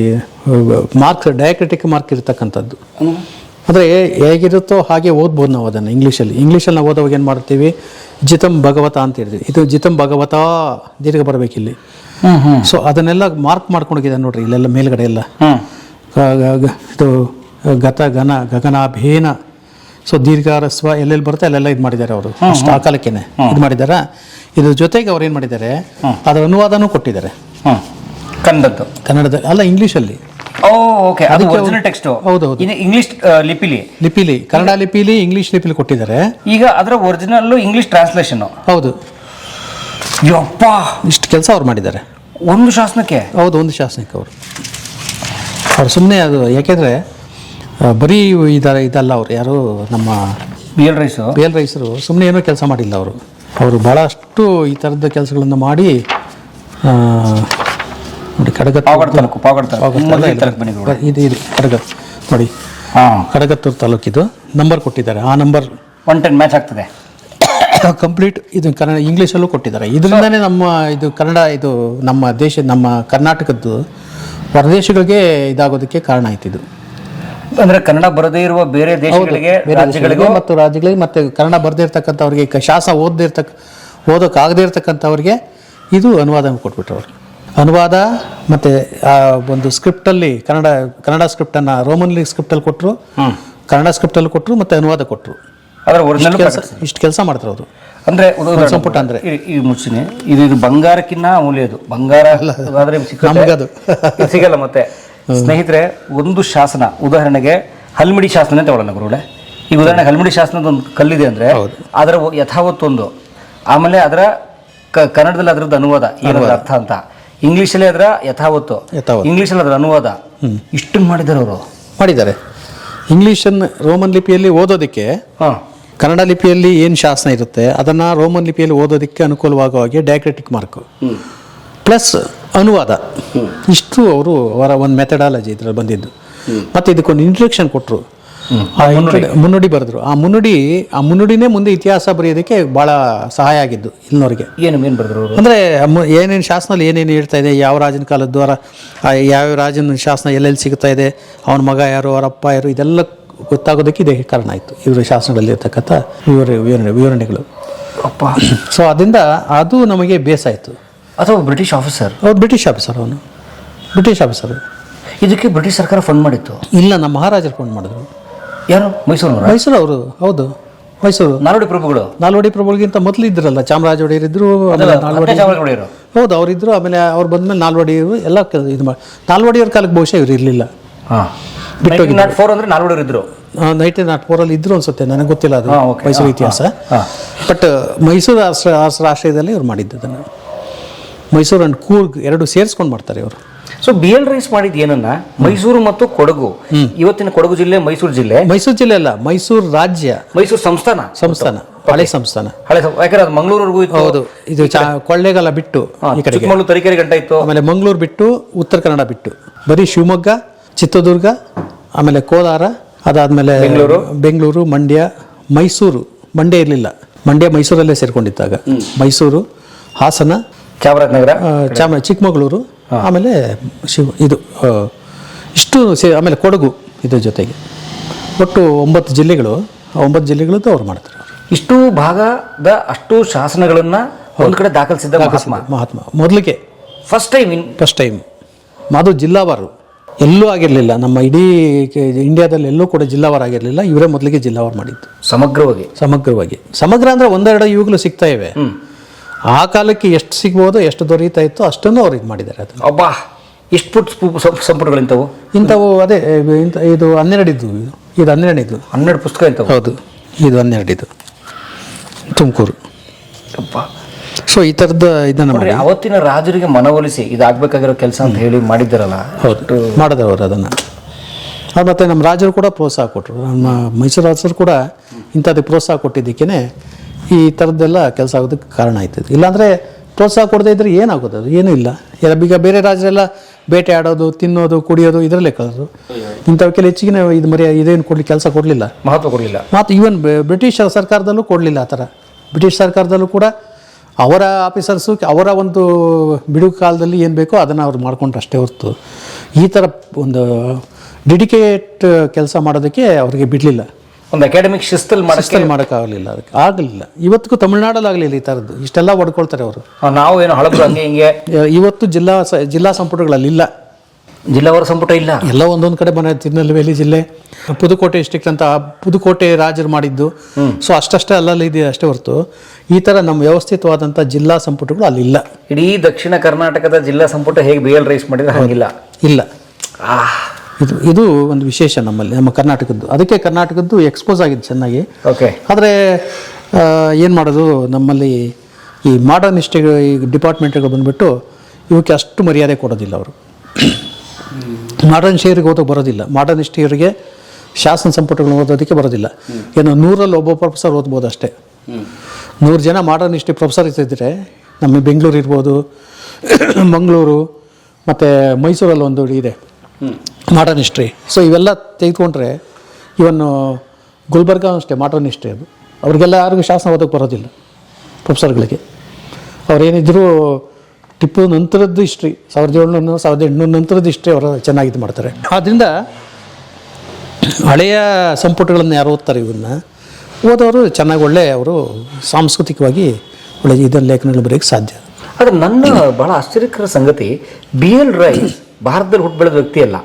ಮಾರ್ಕ್ಸ್, ಡಯಾಕ್ರಿಟಿಕ್ ಮಾರ್ಕ್ ಇರ್ತಕ್ಕಂಥದ್ದು. ಅಂದರೆ ಹೇಗಿರುತ್ತೋ ಹಾಗೆ ಓದ್ಬೋದು ನಾವು ಅದನ್ನು ಇಂಗ್ಲೀಷಲ್ಲಿ ನಾವು ಓದೋವಾಗ ಏನು ಮಾಡ್ತೀವಿ, ಜಿತಂ ಭಗವತ ಅಂತ ಹೇಳ್ತೀವಿ. ಇದು ಜಿತಂ ಭಗವತ ದೀರ್ಘ ಬರಬೇಕಿಲ್ಲಿ. ಸೊ ಅದನ್ನೆಲ್ಲ ಮಾರ್ಕ್ ಮಾಡ್ಕೊಂಡೋಗಿದ್ದಾರೆ ನೋಡ್ರಿ, ಇಲ್ಲೆಲ್ಲ ಮೇಲ್ಗಡೆ ಎಲ್ಲ ಇದು ಗತ ಗನ ಗಗನಾಭೇನ. ಸೊ ದೀರ್ಘ ರಸ್ವ ಎಲ್ಲೆಲ್ಲಿ ಬರುತ್ತೆ ಅಲ್ಲೆಲ್ಲ ಇದು ಮಾಡಿದ್ದಾರೆ ಅವರು, ಅಷ್ಟು ಆ ಕಾಲಕ್ಕೇನೆ ಇದು ಮಾಡಿದ್ದಾರೆ. ಇದ್ರ ಜೊತೆಗೆ ಅವ್ರು ಏನು ಮಾಡಿದ್ದಾರೆ, ಅದರ ಅನುವಾದನೂ ಕೊಟ್ಟಿದ್ದಾರೆ ಕನ್ನಡದಲ್ಲಿ ಅಲ್ಲ, ಇಂಗ್ಲೀಷಲ್ಲಿ. ಹೌದು, ಲಿಪಿಲಿ, ಕನ್ನಡ ಲಿಪಿಲಿ, ಇಂಗ್ಲೀಷ್ ಲಿಪಿಲಿ ಕೊಟ್ಟಿದ್ದಾರೆ. ಈಗ ಅದರ ಒರಿಜಿನಲ್ ಇಂಗ್ಲೀಷ್ ಟ್ರಾನ್ಸ್ಲೇಷನ್. ಹೌದು, ಯಪ್ಪ, ಇಷ್ಟು ಕೆಲಸ ಅವ್ರು ಮಾಡಿದ್ದಾರೆ ಒಂದು ಶಾಸನಕ್ಕೆ. ಹೌದು, ಒಂದು ಶಾಸನಕ್ಕೆ ಅವ್ರು ಸುಮ್ಮನೆ ಅದು, ಯಾಕೆಂದರೆ ಬರೀ ಇದಲ್ಲ, ಅವ್ರು ಯಾರು ನಮ್ಮ BL ರೈಸರು ಸುಮ್ಮನೆ ಏನೋ ಕೆಲಸ ಮಾಡಿಲ್ಲ. ಅವರು ಭಾಳಷ್ಟು ಈ ಥರದ ಕೆಲಸಗಳನ್ನು ಮಾಡಿ ನೋಡಿ, ಕಡಗತ್ತೂರು ತಾಲೂಕಿದು ನಂಬರ್ ಕೊಟ್ಟಿದ್ದಾರೆ. ಆ ನಂಬರ್ 110 ಮ್ಯಾಚ್ ಆಗ್ತದೆ ಕಂಪ್ಲೀಟ್. ಇದು ಕನ್ನಡ ಇಂಗ್ಲೀಷಲ್ಲೂ ಕೊಟ್ಟಿದ್ದಾರೆ. ಇದರಿಂದನೇ ನಮ್ಮ ಇದು ಕನ್ನಡ, ಇದು ನಮ್ಮ ದೇಶ, ನಮ್ಮ ಕರ್ನಾಟಕದ್ದು ಹೊರದೇಶಗಳಿಗೆ ಇದಾಗೋದಕ್ಕೆ ಕಾರಣ ಆಯ್ತು ಇದು. ಅಂದ್ರೆ ಕನ್ನಡ ಬರದೇ ಇರುವ ಬೇರೆ ದೇಶಗಳಿಗೆ, ರಾಜ್ಯಗಳಿಗೆ ಮತ್ತೆ ಕನ್ನಡ ಬರದೇ ಇರ್ತಕ್ಕಂಥವ್ರಿಗೆ, ಶಾಸನ ಓದೋಕ್ಕಾಗದೇ ಇರ್ತಕ್ಕಂಥವ್ರಿಗೆ ಇದು ಅನುವಾದ ಕೊಟ್ಬಿಟ್ರು ಅವ್ರಿಗೆ. ಅನುವಾದ ಮತ್ತು ಒಂದು ಸ್ಕ್ರಿಪ್ಟಲ್ಲಿ ಕನ್ನಡ ಸ್ಕ್ರಿಪ್ಟನ್ನು ರೋಮನ್ ಸ್ಕ್ರಿಪ್ಟಲ್ಲಿ ಕೊಟ್ಟರು, ಕನ್ನಡ ಸ್ಕ್ರಿಪ್ಟಲ್ಲಿ ಕೊಟ್ಟರು, ಮತ್ತು ಅನುವಾದ ಕೊಟ್ಟರು. ಇಷ್ಟು ಕೆಲಸ ಮಾಡ್ತಾರೆ ಅವರು. ಅಂದರೆ ಸಂಪುಟ ಅಂದರೆ ಈ ಮುಚ್ಚಿನಿ ಇದು ಬಂಗಾರಕ್ಕಿನ್ನ ಅಮೂಲ್ಯದು. ಬಂಗಾರ ಆದರೆ ಸಿಗಲ್ಲ. ಮತ್ತೆ ಸ್ನೇಹಿತರೆ, ಒಂದು ಶಾಸನ, ಉದಾಹರಣೆಗೆ ಹಲ್ಮಿಡಿ ಶಾಸನ ತಗೊಳ್ಳೋಣ ಗುರುಗಳೇ. ಈ ಉದಾಹರಣೆಗೆ ಹಲ್ಮಿಡಿ ಶಾಸನದ ಒಂದು ಕಲ್ಲಿದೆ ಅಂದರೆ ಅದರ ಯಥಾವತ್ತೊಂದು, ಆಮೇಲೆ ಅದರ ಕನ್ನಡದಲ್ಲಿ ಅದರದ್ದು ಅನುವಾದ ಏನದ ಅರ್ಥ ಅಂತ, ಇಂಗ್ಲೀಷಲ್ಲಿ ಅದರ ಯಥಾವತ್ತು, ಇಂಗ್ಲೀಷಲ್ಲಿ ಅದರ ಅನುವಾದ, ಇಷ್ಟನ್ನು ಮಾಡಿದ್ದಾರೆ. ಇಂಗ್ಲೀಷನ್ನು ರೋಮನ್ ಲಿಪಿಯಲ್ಲಿ ಓದೋದಕ್ಕೆ, ಕನ್ನಡ ಲಿಪಿಯಲ್ಲಿ ಏನು ಶಾಸನ ಇರುತ್ತೆ ಅದನ್ನು ರೋಮನ್ ಲಿಪಿಯಲ್ಲಿ ಓದೋದಕ್ಕೆ ಅನುಕೂಲವಾಗುವ ಹಾಗೆ ಡಯಾಕ್ರಿಟಿಕ್ ಮಾರ್ಕ್ ಪ್ಲಸ್ ಅನುವಾದ, ಇಷ್ಟು ಅವರ ಒಂದು ಮೆಥಡಾಲಜಿ ಇದರಲ್ಲಿ ಬಂದಿದ್ದು. ಮತ್ತು ಇದಕ್ಕೊಂದು ಇಂಟ್ರಡಕ್ಷನ್ ಕೊಟ್ಟರು, ಮುನ್ನುಡಿ ಬರೆದ್ರು. ಆ ಮುನ್ನುಡಿನೇ ಮುಂದೆ ಇತಿಹಾಸ ಬರೆಯೋದಕ್ಕೆ ಭಾಳ ಸಹಾಯ ಆಗಿದ್ದು ಇಲ್ಲಿನವ್ರಿಗೆ. ಏನು ಬರೆದ್ರು ಅಂದರೆ ಏನೇನು ಶಾಸನಲ್ಲಿ ಏನೇನು ಹೇಳ್ತಾ ಇದೆ, ಯಾವ ರಾಜನ ಕಾಲದ ದ್ವಾರ, ಯಾವ ರಾಜನ ಶಾಸನ ಎಲ್ಲೆಲ್ಲಿ ಸಿಗ್ತಾ ಇದೆ, ಅವನ ಮಗ ಯಾರು, ಅವರ ಅಪ್ಪ ಯಾರು, ಇದೆಲ್ಲ ಗೊತ್ತಾಗೋದಕ್ಕೆ ಇದೇ ಕಾರಣ ಆಯಿತು. ಇವರ ಶಾಸನಗಳಲ್ಲಿರ್ತಕ್ಕಂಥ ವಿವರಣೆಗಳು. ಸೊ ಅದರಿಂದ ಅದು ನಮಗೆ ಬೇಸಾಯಿತು. ಅಥವಾ ಬ್ರಿಟಿಷ್ ಆಫೀಸರ್, ಬ್ರಿಟಿಷ್ ಆಫೀಸರ್. ಇದಕ್ಕೆ ಬ್ರಿಟಿಷ್ ಸರ್ಕಾರ ಫಂಡ್ ಮಾಡಿತ್ತು? ಇಲ್ಲ, ನಮ್ಮ ಮಹಾರಾಜರು ಫಂಡ್ ಮಾಡಿದ್ರು. ಯಾರು? ಮೈಸೂರು ಅವರು. ಹೌದು, ಮೈಸೂರು ನಾಲ್ವಡಿ ಪ್ರಭುಗಳಿಗಿಂತ ಮೊದಲು ಇದ್ರಲ್ಲ, ಚಾಮರಾಜ ಒಡೆಯರ್ ಇದ್ರು, ಹೌದು ಅವರಿದ್ರು. ಆಮೇಲೆ ಅವ್ರು ಬಂದ್ಮೇಲೆ ನಾಲ್ವಡಿಯವರು ಎಲ್ಲ ಇದು ಮಾಡಿ, ನಾಲ್ವಡಿಯವ್ರ ಕಾಲಕ್ಕೆ ಬಹುಶಃ ಇವರು ಇರಲಿಲ್ಲ. 1904 ಇದ್ರು ಅನ್ಸುತ್ತೆ, ನನಗೆ ಗೊತ್ತಿಲ್ಲ ಅದು ಮೈಸೂರು ಇತಿಹಾಸ. ಬಟ್ ಮೈಸೂರು ರಾಷ್ಟ್ರೀಯದಲ್ಲಿ ಇವ್ರು ಮಾಡಿದ್ದು ಅದನ್ನು. ಮೈಸೂರು ಅಂಡ್ ಕೂರ್ಗ್ ಎರಡು ಸೇರಿಸ್ಕೊಂಡು ಮಾಡ್ತಾರೆ ಇವರು. ಸೊ BL ರೈಸ್ ಮಾಡಿದ ಏನನ್ನ, ಮೈಸೂರು ಮತ್ತು ಕೊಡಗು, ಇವತ್ತಿನ ಕೊಡಗು ಜಿಲ್ಲೆ, ಮೈಸೂರು ಜಿಲ್ಲೆ ಅಲ್ಲ, ಮೈಸೂರು ರಾಜ್ಯ, ಮೈಸೂರು ಸಂಸ್ಥಾನ, ಹಳೆ ಸಂಸ್ಥಾನ. ಯಾಕಂದ್ರೆ ಅದು ಮಂಗಳೂರಿಗೂ ಇತ್ತು. ಹೌದು, ಇದು ಕೊಳ್ಳೇಗಾಲ ಬಿಟ್ಟು ಈ ಕಡೆ ತರೀಕೆರೆ ಗಂಟ ಇತ್ತು. ಆಮೇಲೆ ಮಂಗಳೂರು ಬಿಟ್ಟು, ಉತ್ತರ ಕನ್ನಡ ಬಿಟ್ಟು, ಬರೀ ಶಿವಮೊಗ್ಗ ಚಿತ್ರದುರ್ಗ, ಆಮೇಲೆ ಕೋಲಾರ, ಅದಾದಮೇಲೆ ಬೆಂಗಳೂರು, ಮಂಡ್ಯ, ಮೈಸೂರು. ಮಂಡ್ಯ ಇರಲಿಲ್ಲ, ಮಂಡ್ಯ ಮೈಸೂರಲ್ಲೇ ಸೇರ್ಕೊಂಡಿದ್ದಾಗ. ಮೈಸೂರು, ಹಾಸನ, ಚಾಮರಾಜನಗರ, ಚಿಕ್ಕಮಗಳೂರು, ಆಮೇಲೆ ಇದು ಇಷ್ಟು ಆಮೇಲೆ ಕೊಡಗು ಇದ್ರ ಜೊತೆಗೆ ಒಟ್ಟು 9 ಜಿಲ್ಲೆಗಳು. ಆ 9 ಜಿಲ್ಲೆಗಳದ್ದು ಅವ್ರು ಮಾಡ್ತಾರೆ. ಇಷ್ಟು ಭಾಗದ ಅಷ್ಟು ಶಾಸನಗಳನ್ನ ಒಂದು ಕಡೆ ದಾಖಲಿಸಿದ್ದ ಮಹಾತ್ಮ ಮೊದಲಿಗೆ ಫಸ್ಟ್ ಟೈಮ್ ಅದು ಜಿಲ್ಲಾವಾರು ಎಲ್ಲೂ ಆಗಿರಲಿಲ್ಲ. ನಮ್ಮ ಇಡೀ ಇಂಡಿಯಾದಲ್ಲಿ ಎಲ್ಲೂ ಕೂಡ ಜಿಲ್ಲಾವಾರು ಆಗಿರಲಿಲ್ಲ. ಇವರೇ ಮೊದಲಿಗೆ ಜಿಲ್ಲಾವಾರು ಮಾಡಿದ್ದು ಸಮಗ್ರ ಅಂದರೆ ಒಂದೆರಡು ಇವಾಗಲೂ ಸಿಗ್ತಾ ಇವೆ. ಆ ಕಾಲಕ್ಕೆ ಎಷ್ಟು ಸಿಗ್ಬೋದು, ಎಷ್ಟು ದೊರೀತಾ ಇತ್ತು ಅಷ್ಟನ್ನು ಅವ್ರು ಇದು ಮಾಡಿದ್ದಾರೆ. ಅದು ಅಬ್ಬಾ, ಎಷ್ಟು ಪುಟ್ ಸಂಪುಟಗಳು ಇಂಥವು ಅದೇ ಇದು 12 ಇದ್ದು, ಇದು 12 ಪುಸ್ತಕ ಇಂಥವು. ಹೌದು, ಇದು 12 ಇದು ತುಮಕೂರು. ಸೊ ಈ ಥರದ ಇದನ್ನು ಮಾಡಿ ಅವತ್ತಿನ ರಾಜರಿಗೆ ಮನವೊಲಿಸಿ ಇದಾಗಬೇಕಾಗಿರೋ ಕೆಲಸ ಅಂತ ಹೇಳಿ ಮಾಡಿದ್ದಾರಲ್ಲ. ಹೌದು, ಮಾಡಿದ್ರು ಅವರು ಅದನ್ನು. ಮತ್ತು ನಮ್ಮ ರಾಜರು ಕೂಡ ಪ್ರೋತ್ಸಾಹ ಕೊಟ್ಟರು. ನಮ್ಮ ಮೈಸೂರು ರಾಜರು ಕೂಡ ಇಂಥದ್ದಕ್ಕೆ ಪ್ರೋತ್ಸಾಹ ಕೊಟ್ಟಿದ್ದಕ್ಕೇ ಈ ಥರದ್ದೆಲ್ಲ ಕೆಲಸ ಆಗೋದಕ್ಕೆ ಕಾರಣ ಆಯ್ತದೆ. ಇಲ್ಲಾಂದರೆ ಪ್ರೋತ್ಸಾಹ ಕೊಡದೇ ಇದ್ದರೆ ಏನಾಗೋದು? ಅದು ಏನೂ ಇಲ್ಲ. ಈಗ ಬೇರೆ ರಾಜರೆಲ್ಲ ಬೇಟೆ ಆಡೋದು, ತಿನ್ನೋದು, ಕುಡಿಯೋದು ಇದರಲ್ಲೇ ಕಳೆದ್ರು. ಇಂಥವಕ್ಕೆಲ್ಲ ಹೆಚ್ಚಿಗೆ ಇದೇನು ಕೆಲಸ ಕೊಡಲಿಲ್ಲ, ಮಹತ್ವ ಕೊಡಲಿಲ್ಲ. ಮತ್ತು ಈವನ್ ಬ್ರಿಟಿಷ್ ಸರ್ಕಾರದಲ್ಲೂ ಕೊಡಲಿಲ್ಲ ಆ ಥರ. ಬ್ರಿಟಿಷ್ ಸರ್ಕಾರದಲ್ಲೂ ಕೂಡ ಅವರ ಆಫೀಸರ್ಸು ಅವರ ಒಂದು ಬಿಡುವು ಕಾಲದಲ್ಲಿ ಏನು ಬೇಕೋ ಅದನ್ನು ಅವ್ರು ಮಾಡ್ಕೊಂಡ್ರು ಅಷ್ಟೇ ಹೊರತು ಈ ಥರ ಒಂದು ಡೆಡಿಕೇಟ್ ಕೆಲಸ ಮಾಡೋದಕ್ಕೆ ಅವ್ರಿಗೆ ಬಿಡಲಿಲ್ಲ. ಒಂದು ಅಕಾಡೆಮಿಕ್ ಶಿಸ್ತಲ್ಲಿ ಮಾಡೋಕ್ಕಾಗಲಿಲ್ಲ, ಅದಕ್ಕೆ ಆಗಲಿಲ್ಲ. ಇವತ್ತಿಗೂ ತಮಿಳ್ನಾಡಲ್ಲಿ ಆಗಲಿಲ್ಲ ಈ ಥರದ್ದು. ಇಷ್ಟೆಲ್ಲ ಹೊಡ್ಕೊಳ್ತಾರೆ ಅವರು. ನಾವು ಏನು ಹಳಬ್ರು ಹಂಗೆ ಹಿಂಗೆ. ಇವತ್ತು ಜಿಲ್ಲಾ ಸಂಪುಟಗಳಲ್ಲಿ ಇಲ್ಲ, ಜಿಲ್ಲಾವಾರು ಸಂಪುಟ ಇಲ್ಲ. ಎಲ್ಲ ಒಂದೊಂದು ಕಡೆ ಮನೆ. ತಿರುನೆಲ್ವೇಲಿ ಜಿಲ್ಲೆ, ಪುದುಕೋಟೆ ಡಿಸ್ಟ್ರಿಕ್ಟ್ ಅಂತ ಪುದುಕೋಟೆ ರಾಜರು ಮಾಡಿದ್ದು. ಸೊ ಅಷ್ಟೇ ಅಲ್ಲಲ್ಲಿ ಇದೆ ಅಷ್ಟೇ ಹೊರತು ಈ ಥರ ನಮ್ಮ ವ್ಯವಸ್ಥಿತವಾದಂಥ ಜಿಲ್ಲಾ ಸಂಪುಟಗಳು ಅಲ್ಲಿಲ್ಲ. ಇಡೀ ದಕ್ಷಿಣ ಕರ್ನಾಟಕದ ಜಿಲ್ಲಾ ಸಂಪುಟ ಹೇಗೆ BL ರೈಸ್ ಮಾಡಿದ್ರೆ ಹಂಗಿಲ್ಲ, ಇಲ್ಲ. ಇದು ಒಂದು ವಿಶೇಷ ನಮ್ಮಲ್ಲಿ, ನಮ್ಮ ಕರ್ನಾಟಕದ್ದು. ಅದಕ್ಕೆ ಕರ್ನಾಟಕದ್ದು ಎಕ್ಸ್ಪೋಸ್ ಆಗಿದೆ ಚೆನ್ನಾಗಿ. ಓಕೆ. ಆದರೆ ಏನು ಮಾಡೋದು, ನಮ್ಮಲ್ಲಿ ಈ ಮಾಡರ್ನ್ ಹಿಸ್ಟ್ರಿ ಡಿಪಾರ್ಟ್ಮೆಂಟ್ಗಳು ಬಂದುಬಿಟ್ಟು ಇವಕ್ಕೆ ಅಷ್ಟು ಮರ್ಯಾದೆ ಕೊಡೋದಿಲ್ಲ ಅವರು. ಮಾಡರ್ನ್ ಹಿಸ್ಟ್ರಿಗೆ ಓದೋಕೆ ಬರೋದಿಲ್ಲ. ಮಾಡರ್ನ್ ಹಿಸ್ಟ್ರಿಯವರಿಗೆ ಶಾಸನ ಸಂಪುಟಗಳನ್ನ ಓದೋದಕ್ಕೆ ಬರೋದಿಲ್ಲ. ಏನೋ 100ರಲ್ಲಿ ಒಬ್ಬ ಪ್ರೊಫೆಸರ್ ಓದ್ಬೋದು ಅಷ್ಟೇ. 100 ಜನ ಮಾಡರ್ನ್ ಹಿಸ್ಟ್ರಿ ಪ್ರೊಫೆಸರ್ ಇರ್ತಿದ್ರೆ ನಮ್ಮ ಬೆಂಗಳೂರು ಇರ್ಬೋದು, ಮಂಗಳೂರು ಮತ್ತು ಮೈಸೂರಲ್ಲಿ ಒಂದು ಇದೆ ಮಾಡರ್ನ್ ಹಿಸ್ಟ್ರಿ. ಸೊ ಇವೆಲ್ಲ ತೆಗೆದುಕೊಂಡ್ರೆ ಇವನ್ನು ಗುಲ್ಬರ್ಗ ಅಷ್ಟೇ ಮಾಡರ್ನ್ ಹಿಸ್ಟ್ರಿ. ಅದು ಅವ್ರಿಗೆಲ್ಲ ಯಾರಿಗೂ ಶಾಸನ ಓದೋಕ್ಕೆ ಬರೋದಿಲ್ಲ ಪ್ರೊಫೆಸರ್ಗಳಿಗೆ. ಅವ್ರೇನಿದ್ರು ಟಿಪ್ಪು ನಂತರದ್ದು ಹಿಸ್ಟ್ರಿ, 1700 1800 ನಂತರದ್ದು ಹಿಸ್ಟ್ರಿ ಅವರು ಚೆನ್ನಾಗಿದ್ದು ಮಾಡ್ತಾರೆ. ಆದ್ದರಿಂದ ಹಳೆಯ ಸಂಪುಟಗಳನ್ನು ಯಾರು ಓದ್ತಾರೆ ಇವನ್ನ ಓದೋರು ಚೆನ್ನಾಗಿ ಒಳ್ಳೆ ಅವರು ಸಾಂಸ್ಕೃತಿಕವಾಗಿ ಒಳ್ಳೆ ಇದನ್ನು ಲೇಖನಗಳು ಬರೆಯೋಕ್ಕೆ ಸಾಧ್ಯ. ಆದರೆ ನನ್ನ ಬಹಳ ಆಶ್ಚರ್ಯಕರ ಸಂಗತಿ, BL ರೈಸ್ ಭಾರತದಲ್ಲಿ ಹುಟ್ಟು ಬೆಳೆದ ವ್ಯಕ್ತಿ ಅಲ್ಲ,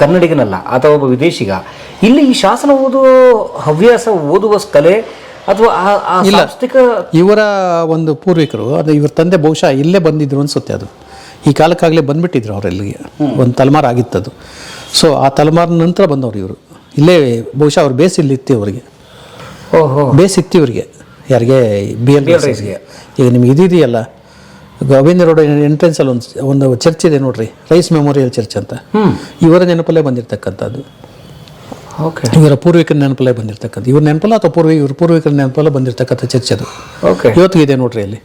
ಕನ್ನಡಿಗನಲ್ಲ, ಅಥವಾ ಒಬ್ಬ ವಿದೇಶಿಗ. ಇಲ್ಲಿ ಈ ಶಾಸನ ಓದುವ ಹವ್ಯಾಸ, ಓದುವ ಕಲೆ ಅಥವಾ ಇಲ್ಲ, ಇವರ ಒಂದು ಪೂರ್ವಿಕರು, ಅದು ಇವ್ರ ತಂದೆ ಬಹುಶಃ ಇಲ್ಲೇ ಬಂದಿದ್ರು ಅನ್ಸುತ್ತೆ. ಅದು ಈ ಕಾಲಕ್ಕಾಗಲೇ ಬಂದುಬಿಟ್ಟಿದ್ರು ಅವರೆಲ್ಲಿಗೆ, ಒಂದು ತಲೆಮಾರು ಆಗಿತ್ತದು. ಸೊ ಆ ತಲೆಮಾರಿನ ನಂತರ ಬಂದವರು ಇವರು. ಇಲ್ಲೇ ಬಹುಶಃ ಅವ್ರು ಬೇಸ್ ಇಲ್ಲಿತ್ತು ಅವರಿಗೆ. ಬೇಸ್ ಇತ್ತು ಇವರಿಗೆ, ಯಾರಿಗೆ BL ರೈಸ್ಗೆ. ಈಗ ನಿಮ್ಗೆ ಇದೆಯಲ್ಲ, ಗೋವಿಂದ ರೋಡ್ ಎಂಟ್ರೆನ್ಸಲ್ಲಿ ಒಂದು ಚರ್ಚ್ ಇದೆ ನೋಡ್ರಿ, ರೈಸ್ ಮೆಮೋರಿಯಲ್ ಚರ್ಚ್ ಅಂತ. ಇವರ ನೆನಪಲ್ಲೇ ಬಂದಿರತಕ್ಕಂಥದ್ದು. ಓಕೆ. ಇವರ ಪೂರ್ವಿಕರ ನೆನಪಲ್ಲೇ ಬಂದಿರತಕ್ಕಂಥ, ಇವ್ರ ನೆನಪಲ್ಲ ಅಥವಾ ಇವ್ರ ಪೂರ್ವಿಕರ ನೆನಪಲ್ಲ ಬಂದಿರತಕ್ಕಂಥ ಚರ್ಚ್ ಅದು. ಓಕೆ. ಇವತ್ತಿಗೆ ಇದೆ ನೋಡ್ರಿ, ಅಲ್ಲಿ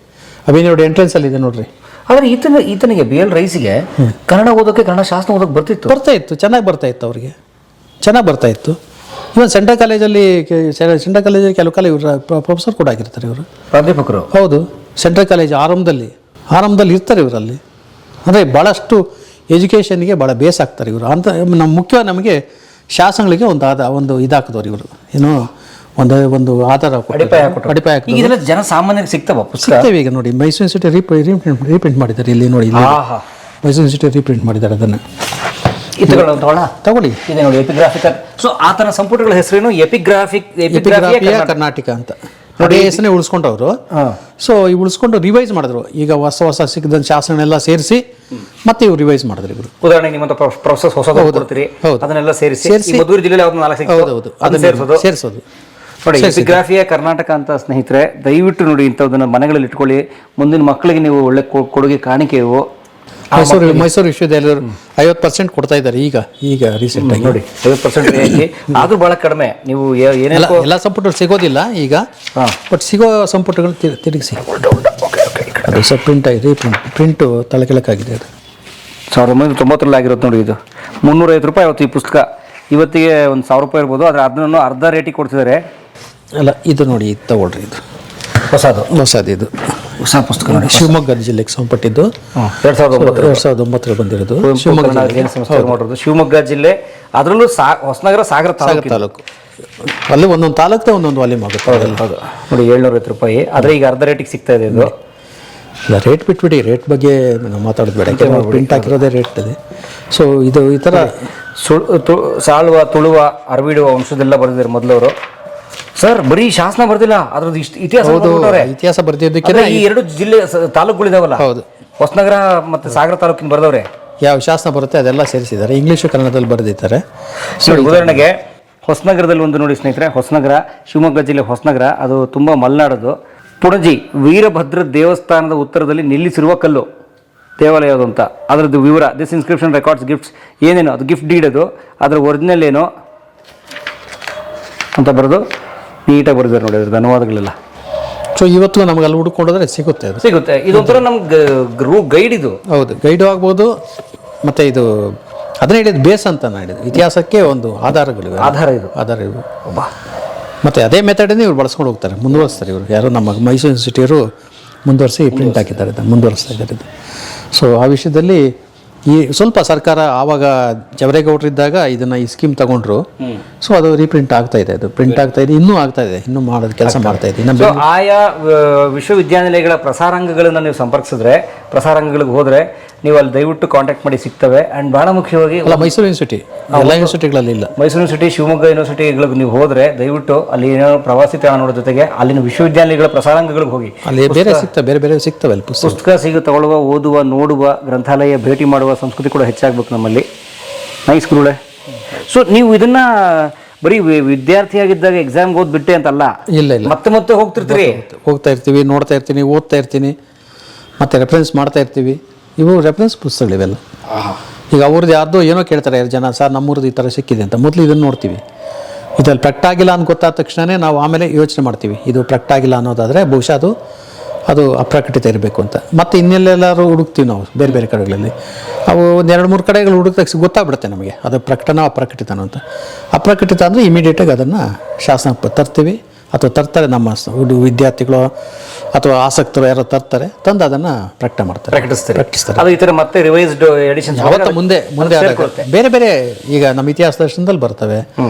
ಗೋವಿಂದ ರೋಡ್ ಎಂಟ್ರೆನ್ಸಲ್ಲಿ ಇದೆ ನೋಡ್ರಿ. ಆದರೆ ಈತನಿಗೆ BL ರೈಸ್ಗೆ ಕನ್ನಡ ಓದೋಕ್ಕೆ, ಕನ್ನಡ ಶಾಸನ ಓದೋಕ್ಕೆ ಬರ್ತಾ ಇತ್ತು, ಚೆನ್ನಾಗಿ ಬರ್ತಾ ಇತ್ತು ಅವ್ರಿಗೆ, ಚೆನ್ನಾಗಿ ಬರ್ತಾ ಇತ್ತು. ಇವನ್ ಸೆಂಟ್ರಲ್ ಕಾಲೇಜಲ್ಲಿ ಕೆಲವು ಕಾಲ ಇವರು ಪ್ರೊಫೆಸರ್ ಕೂಡ ಆಗಿರ್ತಾರೆ, ಇವರು ಪ್ರಾಧ್ಯಾಪಕರು. ಹೌದು, ಸೆಂಟ್ರಲ್ ಕಾಲೇಜ್ ಆರಂಭದಲ್ಲಿ ಇರ್ತಾರೆ ಇವರಲ್ಲಿ. ಅಂದರೆ ಭಾಳಷ್ಟು ಎಜುಕೇಷನ್ಗೆ ಭಾಳ ಬೇಸ್ ಆಗ್ತಾರೆ ಇವರು ಅಂತ. ನಮ್ಮ ಮುಖ್ಯ ನಮಗೆ ಶಾಸನಗಳಿಗೆ ಒಂದು ಇದಾಕಿದವ್ರು ಇವರು, ಏನೋ ಒಂದು ಆಧಾರ ಅಡಿಪಾಯ ಜನಸಾಮಾನ್ಯರಿಗೆ ಸಿಗ್ತೇವೆ. ಈಗ ನೋಡಿ, ಮೈಸೂರು ಯೂನಿವರ್ಸಿಟಿ ರೀಪ್ರಿಂಟ್ ಮಾಡಿದ್ದಾರೆ ಇಲ್ಲಿ ನೋಡಿ, ಮೈಸೂರು ಯೂನಿವರ್ಸಿಟಿ ರೀಪ್ರಿಂಟ್ ಮಾಡಿದ್ದಾರೆ ಅದನ್ನು. ತಗೊಳ್ಳಿ, ಇದೆ ನೋಡಿ, ಎಪಿಗ್ರಾಫಿಕಲ್. ಸೊ ಆತನ ಸಂಪುಟಗಳ ಹೆಸರೇನು? ಎಪಿಗ್ರಾಫಿಯಾ ಕರ್ನಾಟಕ ಅಂತ ನೋಡಿ, ಹೆಸರೇ ಉಳಿಸ್ಕೊಂಡವರು. ಸೊ ಈ ಉಳಿಸ್ಕೊಂಡು ರಿವೈಸ್ ಮಾಡಿದ್ರು. ಈಗ ಹೊಸ ಸಿಕ್ಕಿದ ಶಾಸನ ಎಲ್ಲ ಸೇರಿಸಿ ಮತ್ತೆ ಇವ್ರು ರಿವೈಸ್ ಮಾಡಿದ್ರು ಇವರು. ಉದಾಹರಣೆಗೆ ನಿಮ್ಮಂತ ಪ್ರೊಸೆಸ್ ಹೊಸ ಕೊಡ್ತೀರಿ, ಅದನ್ನೆಲ್ಲ ಸೇರಿಸಿ ಮಧುರ ಜಿಲ್ಲೆಯಲ್ಲಿ ಹೌದು ಸೇರಿಸೋದು ನೋಡಿ. ಎಪಿಗ್ರಾಫಿಯಾ ಕರ್ನಾಟಕ ಅಂತ ಸ್ನೇಹಿತರೆ, ದಯವಿಟ್ಟು ನೋಡಿ, ಇಂಥದನ್ನ ಮನೆಗಳಲ್ಲಿ ಇಟ್ಕೊಳ್ಳಿ. ಮುಂದಿನ ಮಕ್ಕಳಿಗೆ ನೀವು ಒಳ್ಳೆ ಕೊಡುಗೆ ಕಾಣಿಕೆಯು. ಮೈಸೂರು ವಿಶ್ವವಿದ್ಯಾಲಯರು 50% ಕೊಡ್ತಾ ಇದ್ದಾರೆ ಈಗ ರೀಸೆಂಟ್ ಆಗಿ ನೋಡಿ, 50% ಆದ್ರೂ ಬಹಳ ಕಡಿಮೆ. ನೀವು ಎಲ್ಲ ಸಂಪುಟಗಳು ಸಿಗೋದಿಲ್ಲ ಈಗ, ಬಟ್ ಸಿಗೋ ಸಂಪುಟಗಳು ತಿರುಗಿಸಿ. ಪ್ರಿಂಟು ತಲೆಕೆಳಕಾಗಿದೆ. ಅದು 1990ರಲ್ಲಿ ಆಗಿರೋದು ನೋಡಿ. ಇದು ₹350 ಅವತ್ತು ಈ ಪುಸ್ತಕ. ಇವತ್ತಿಗೆ ಒಂದು ₹1000 ಇರ್ಬೋದು, ಆದರೆ ಅದನ್ನು ಅರ್ಧ ರೇಟಿಗೆ ಕೊಡ್ತಿದ್ದಾರೆ. ಅಲ್ಲ, ಇದು ನೋಡಿ, ಇದು ತಗೊಳ್ರಿ, ಇದು ಹೊಸದು, ಇದು ಹೊಸ ಪುಸ್ತಕ ನೋಡಿ. ಶಿವಮೊಗ್ಗ ಜಿಲ್ಲೆಗೆ ಸಂಪಟ್ಟಿದ್ದು 2009 ಬಂದಿರೋದು. ಶಿವಮೊಗ್ಗ ಜಿಲ್ಲೆ, ಅದರಲ್ಲೂ ಹೊಸನಗರ ಸಾಗರ ತಾಲೂಕು. ಅಲ್ಲಿ ಒಂದೊಂದು ತಾಲೂಕು ಒಂದೊಂದು ವಾಲ್ಯೂಮ್ ಆಗುತ್ತೆ. ಹೌದು ನೋಡಿ, ₹750. ಆದರೆ ಈಗ ಅರ್ಧ ರೇಟಿಗೆ ಸಿಗ್ತಾ ಇದೆ ಇದು. ಇಲ್ಲ, ರೇಟ್ ಬಿಟ್ಬಿಡಿ, ರೇಟ್ ಬಗ್ಗೆ ನಾವು ಮಾತಾಡೋದು ಬೇಡ, ಪ್ರಿಂಟ್ ಹಾಕಿರೋದೇ ರೇಟ್ ಇದೆ. ಸೊ ಇದು ಈ ಥರ ಸಾಳುವ, ತುಳುವ, ಅರವಿಡುವ ವಂಶದೆಲ್ಲ ಬರೆದಿದ್ದಾರೆ ಮೊದಲವರು. ಸರ್, ಬರೀ ಶಾಸನ ಬರ್ದಿಲ್ಲ, ಅದ್ರದ್ದು ಇತಿಹಾಸ ಬರ್ದಿದ್ದಕ್ಕೆ ಈ 2 ಜಿಲ್ಲೆ ತಾಲೂಕುಗಳಿದಾವಲ್ಲ, ಹೌದು, ಹೊಸನಗರ ಮತ್ತೆ ಸಾಗರ ತಾಲೂಕಿನ ಬರೆದವ್ರೆ. ಯಾವ ಶಾಸನ ಬರುತ್ತೆ ಅದೆಲ್ಲ ಸೇರಿಸಿದ್ದಾರೆ, ಇಂಗ್ಲೀಷು ಕನ್ನಡದಲ್ಲಿ ಬರೆದಿದ್ದಾರೆ. ಉದಾಹರಣೆಗೆ ಹೊಸನಗರದಲ್ಲಿ ಒಂದು ನೋಡಿ ಸ್ನೇಹಿತರೆ, ಹೊಸನಗರ, ಶಿವಮೊಗ್ಗ ಜಿಲ್ಲೆ ಹೊಸನಗರ, ಅದು ತುಂಬ ಮಲೆನಾಡದು. ಪುಣಜಿ ವೀರಭದ್ರ ದೇವಸ್ಥಾನದ ಉತ್ತರದಲ್ಲಿ ನಿಲ್ಲಿಸಿರುವ ಕಲ್ಲು ದೇವಾಲಯ ಯಾವುದು ಅಂತ, ಅದರದ್ದು ವಿವರ, ದಿಸ್ ಇನ್ಸ್ಕ್ರಿಪ್ಷನ್ ರೆಕಾರ್ಡ್ಸ್ ಗಿಫ್ಟ್ಸ್, ಏನೇನು ಅದು ಗಿಫ್ಟ್ ಡೀಡ್, ಅದು ಅದರ ಒರಿಜಿನಲ್ ಏನು ಅಂತ ಬರೆದು ನೀಟಾಗಿ ಬರೆದಿದ್ದಾರೆ ನೋಡಿ, ಅದ್ರ ಧನ್ಯವಾದಗಳೆಲ್ಲ. ಸೊ ಇವತ್ತು ನಮ್ಗೆ ಅಲ್ಲಿ ಹುಡುಕೊಂಡ್ರೆ ಸಿಗುತ್ತೆ, ಅದು ಸಿಗುತ್ತೆ. ಇದೊಂಥರ ನಮ್ಗೆ ಗೈಡ್, ಇದು ಹೌದು, ಗೈಡು ಆಗ್ಬೋದು. ಮತ್ತು ಇದು ಅದನ್ನ ಹೇಳಿದ್ದು ಬೇಸ್ ಅಂತ ಹೇಳಿದ್ದು, ಇತಿಹಾಸಕ್ಕೆ ಒಂದು ಆಧಾರಗಳಿವೆ, ಆಧಾರ ಇವು. ಮತ್ತು ಅದೇ ಮೆಥಡನ್ನೇ ಇವ್ರು ಬಳಸ್ಕೊಂಡು ಹೋಗ್ತಾರೆ, ಮುಂದುವರಿಸ್ತಾರೆ ಇವರು. ಯಾರು ನಮ್ಮ ಮೈಸೂರು ಯೂನಿವರ್ಸಿಟಿಯವರು ಮುಂದುವರಿಸಿ ಪ್ರಿಂಟ್ ಹಾಕಿದ್ದಾರೆ, ಮುಂದುವರಿಸ್ತಾ ಇದ್ದಾರೆ. ಸೊ ಆ ವಿಷಯದಲ್ಲಿ ಈ ಸ್ವಲ್ಪ ಸರ್ಕಾರ ಆವಾಗ ಜವರೇಗೌಡರಿದ್ದಾಗ ಇದನ್ನು ಈ ಸ್ಕೀಮ್ ತಗೊಂಡ್ರು. ಸೊ ಅದು ರೀಪ್ರಿಂಟ್ ಆಗ್ತಾ ಇದೆ, ಅದು ಪ್ರಿಂಟ್ ಆಗ್ತಾ ಇದೆ, ಇನ್ನೂ ಆಗ್ತಾ ಇದೆ, ಇನ್ನೂ ಮಾಡೋದು ಕೆಲಸ ಮಾಡ್ತಾ ಇದೆ. ಆಯಾ ವಿಶ್ವವಿದ್ಯಾನಿಲಯಗಳ ಪ್ರಸಾರಾಂಗಗಳನ್ನು ನೀವು ಸಂಪರ್ಕಿಸಿದ್ರೆ, ಪ್ರಸಾರಾಂಗಗಳಿಗೆ ಹೋದರೆ ನೀವು ಅಲ್ಲಿ ದಯವಿಟ್ಟು ಕಾಂಟ್ಯಾಕ್ಟ್ ಮಾಡಿ ಸಿಗ್ತವೆ. ಆ್ಯಂಡ್ ಭಾಳ ಮುಖ್ಯವಾಗಿ ಮೈಸೂರು ಯೂನಿವರ್ಸಿಟಿ, ಎಲ್ಲ ಯೂನಿವರ್ಸಿಟಿಗಳಲ್ಲಿ ಇಲ್ಲ, ಮೈಸೂರು ಯೂನಿವರ್ಸಿಟಿ, ಶಿವಮೊಗ್ಗ ಯೂನಿವರ್ಸಿಟಿಗಳಿಗೆ ನೀವು ಹೋದರೆ ದಯವಿಟ್ಟು ಅಲ್ಲಿ ಏನೋ ಪ್ರವಾಸಿ ತಾಣ ನೋಡೋ ಜೊತೆಗೆ ಅಲ್ಲಿನ ವಿಶ್ವವಿದ್ಯಾನಿಲಯಗಳ ಪ್ರಸಾರಾಂಗಗಳಿಗೆ ಹೋಗಿ. ಅಲ್ಲಿ ಬೇರೆ ಸಿಗ್ತವೆ, ಅಲ್ಲಿ ಪುಸ್ತಕ ತಗೊಳ್ಳುವ, ಓದುವ, ನೋಡುವ, ಗ್ರಂಥಾಲಯ ಭೇಟಿ ಮಾಡುವ ಸಂಸ್ಕೃತಿ ಕೂಡ ಹೆಚ್ಚಾಗಬೇಕು ನಮ್ಮಲ್ಲಿ. ನೈಸ್ ಗುರುಳೆ. ಸೊ ನೀವು ಇದನ್ನ ಬರೀ ವಿದ್ಯಾರ್ಥಿಯಾಗಿದ್ದಾಗ ಎಕ್ಸಾಮ್ಗೆ ಓದ್ಬಿಟ್ಟೆ ಅಂತಲ್ಲ, ಇಲ್ಲ, ಮತ್ತೆ ಹೋಗ್ತಾ ಇರ್ತೀವಿ, ನೋಡ್ತಾ ಇರ್ತೀನಿ, ಓದ್ತಾ ಇರ್ತೀನಿ, ಮತ್ತೆ ರೆಫರೆನ್ಸ್ ಮಾಡ್ತಾ ಇರ್ತೀವಿ. ಇವು ರೆಫರೆನ್ಸ್ ಪುಸ್ತಕಗಳಿವೆಲ್ಲ. ಈಗ ಅವ್ರದ್ದು ಯಾರ್ದೋ ಏನೋ ಕೇಳ್ತಾರೆ 2 ಜನ, ಸರ್ ನಮ್ಮೂರದ್ದು ಈ ಥರ ಸಿಕ್ಕಿದೆ ಅಂತ. ಮೊದಲು ಇದನ್ನು ನೋಡ್ತೀವಿ, ಇದ್ರಲ್ಲಿ ಪ್ರಕಟ ಆಗಿಲ್ಲ ಅಂತ ಗೊತ್ತಾದ ತಕ್ಷಣವೇ ನಾವು ಆಮೇಲೆ ಯೋಚನೆ ಮಾಡ್ತೀವಿ, ಇದು ಪ್ರಕಟ ಆಗಿಲ್ಲ ಅನ್ನೋದಾದರೆ ಬಹುಶಃ ಅದು ಅಪ್ರಕಟಿತ ಇರಬೇಕು ಅಂತ. ಮತ್ತು ಇನ್ನೆಲ್ಲೆಲ್ಲರೂ ಹುಡುಕ್ತೀವಿ ನಾವು ಬೇರೆ ಬೇರೆ ಕಡೆಗಳಲ್ಲಿ. ಅವು 2-3 ಕಡೆಗಳು ಹುಡುಕ್ದಾಗ ಗೊತ್ತಾಗ್ಬಿಡುತ್ತೆ ನಮಗೆ, ಅದು ಪ್ರಕಟನೋ ಅಪ್ರಕಟಿತನೋ ಅಂತ. ಅಪ್ರಕಟಿತ ಅಂದರೆ ಇಮಿಡಿಯೇಟಾಗಿ ಅದನ್ನು ಶಾಸನ ತರ್ತೀವಿ, ಅಥವಾ ತರ್ತಾರೆ ನಮ್ಮ ವಿದ್ಯಾರ್ಥಿಗಳು ಅಥವಾ ಆಸಕ್ತರು ಯಾರೋ ತರ್ತಾರೆ, ತಂದು ಅದನ್ನು ಪ್ರಕಟ ಮಾಡ್ತಾರೆ, ಪ್ರಕಟಿಸ್ತಾರೆ. ಅದು ಈ ಥರ ಮತ್ತೆ ರಿವೈಸ್ಡ್ ಎಡಿಷನ್ ಯಾವತ್ತು ಮುಂದೆ ಬೇರೆ ಬೇರೆ ಈಗ ನಮ್ಮ ಇತಿಹಾಸ ದರ್ಶನದಲ್ಲಿ ಬರ್ತವೆ,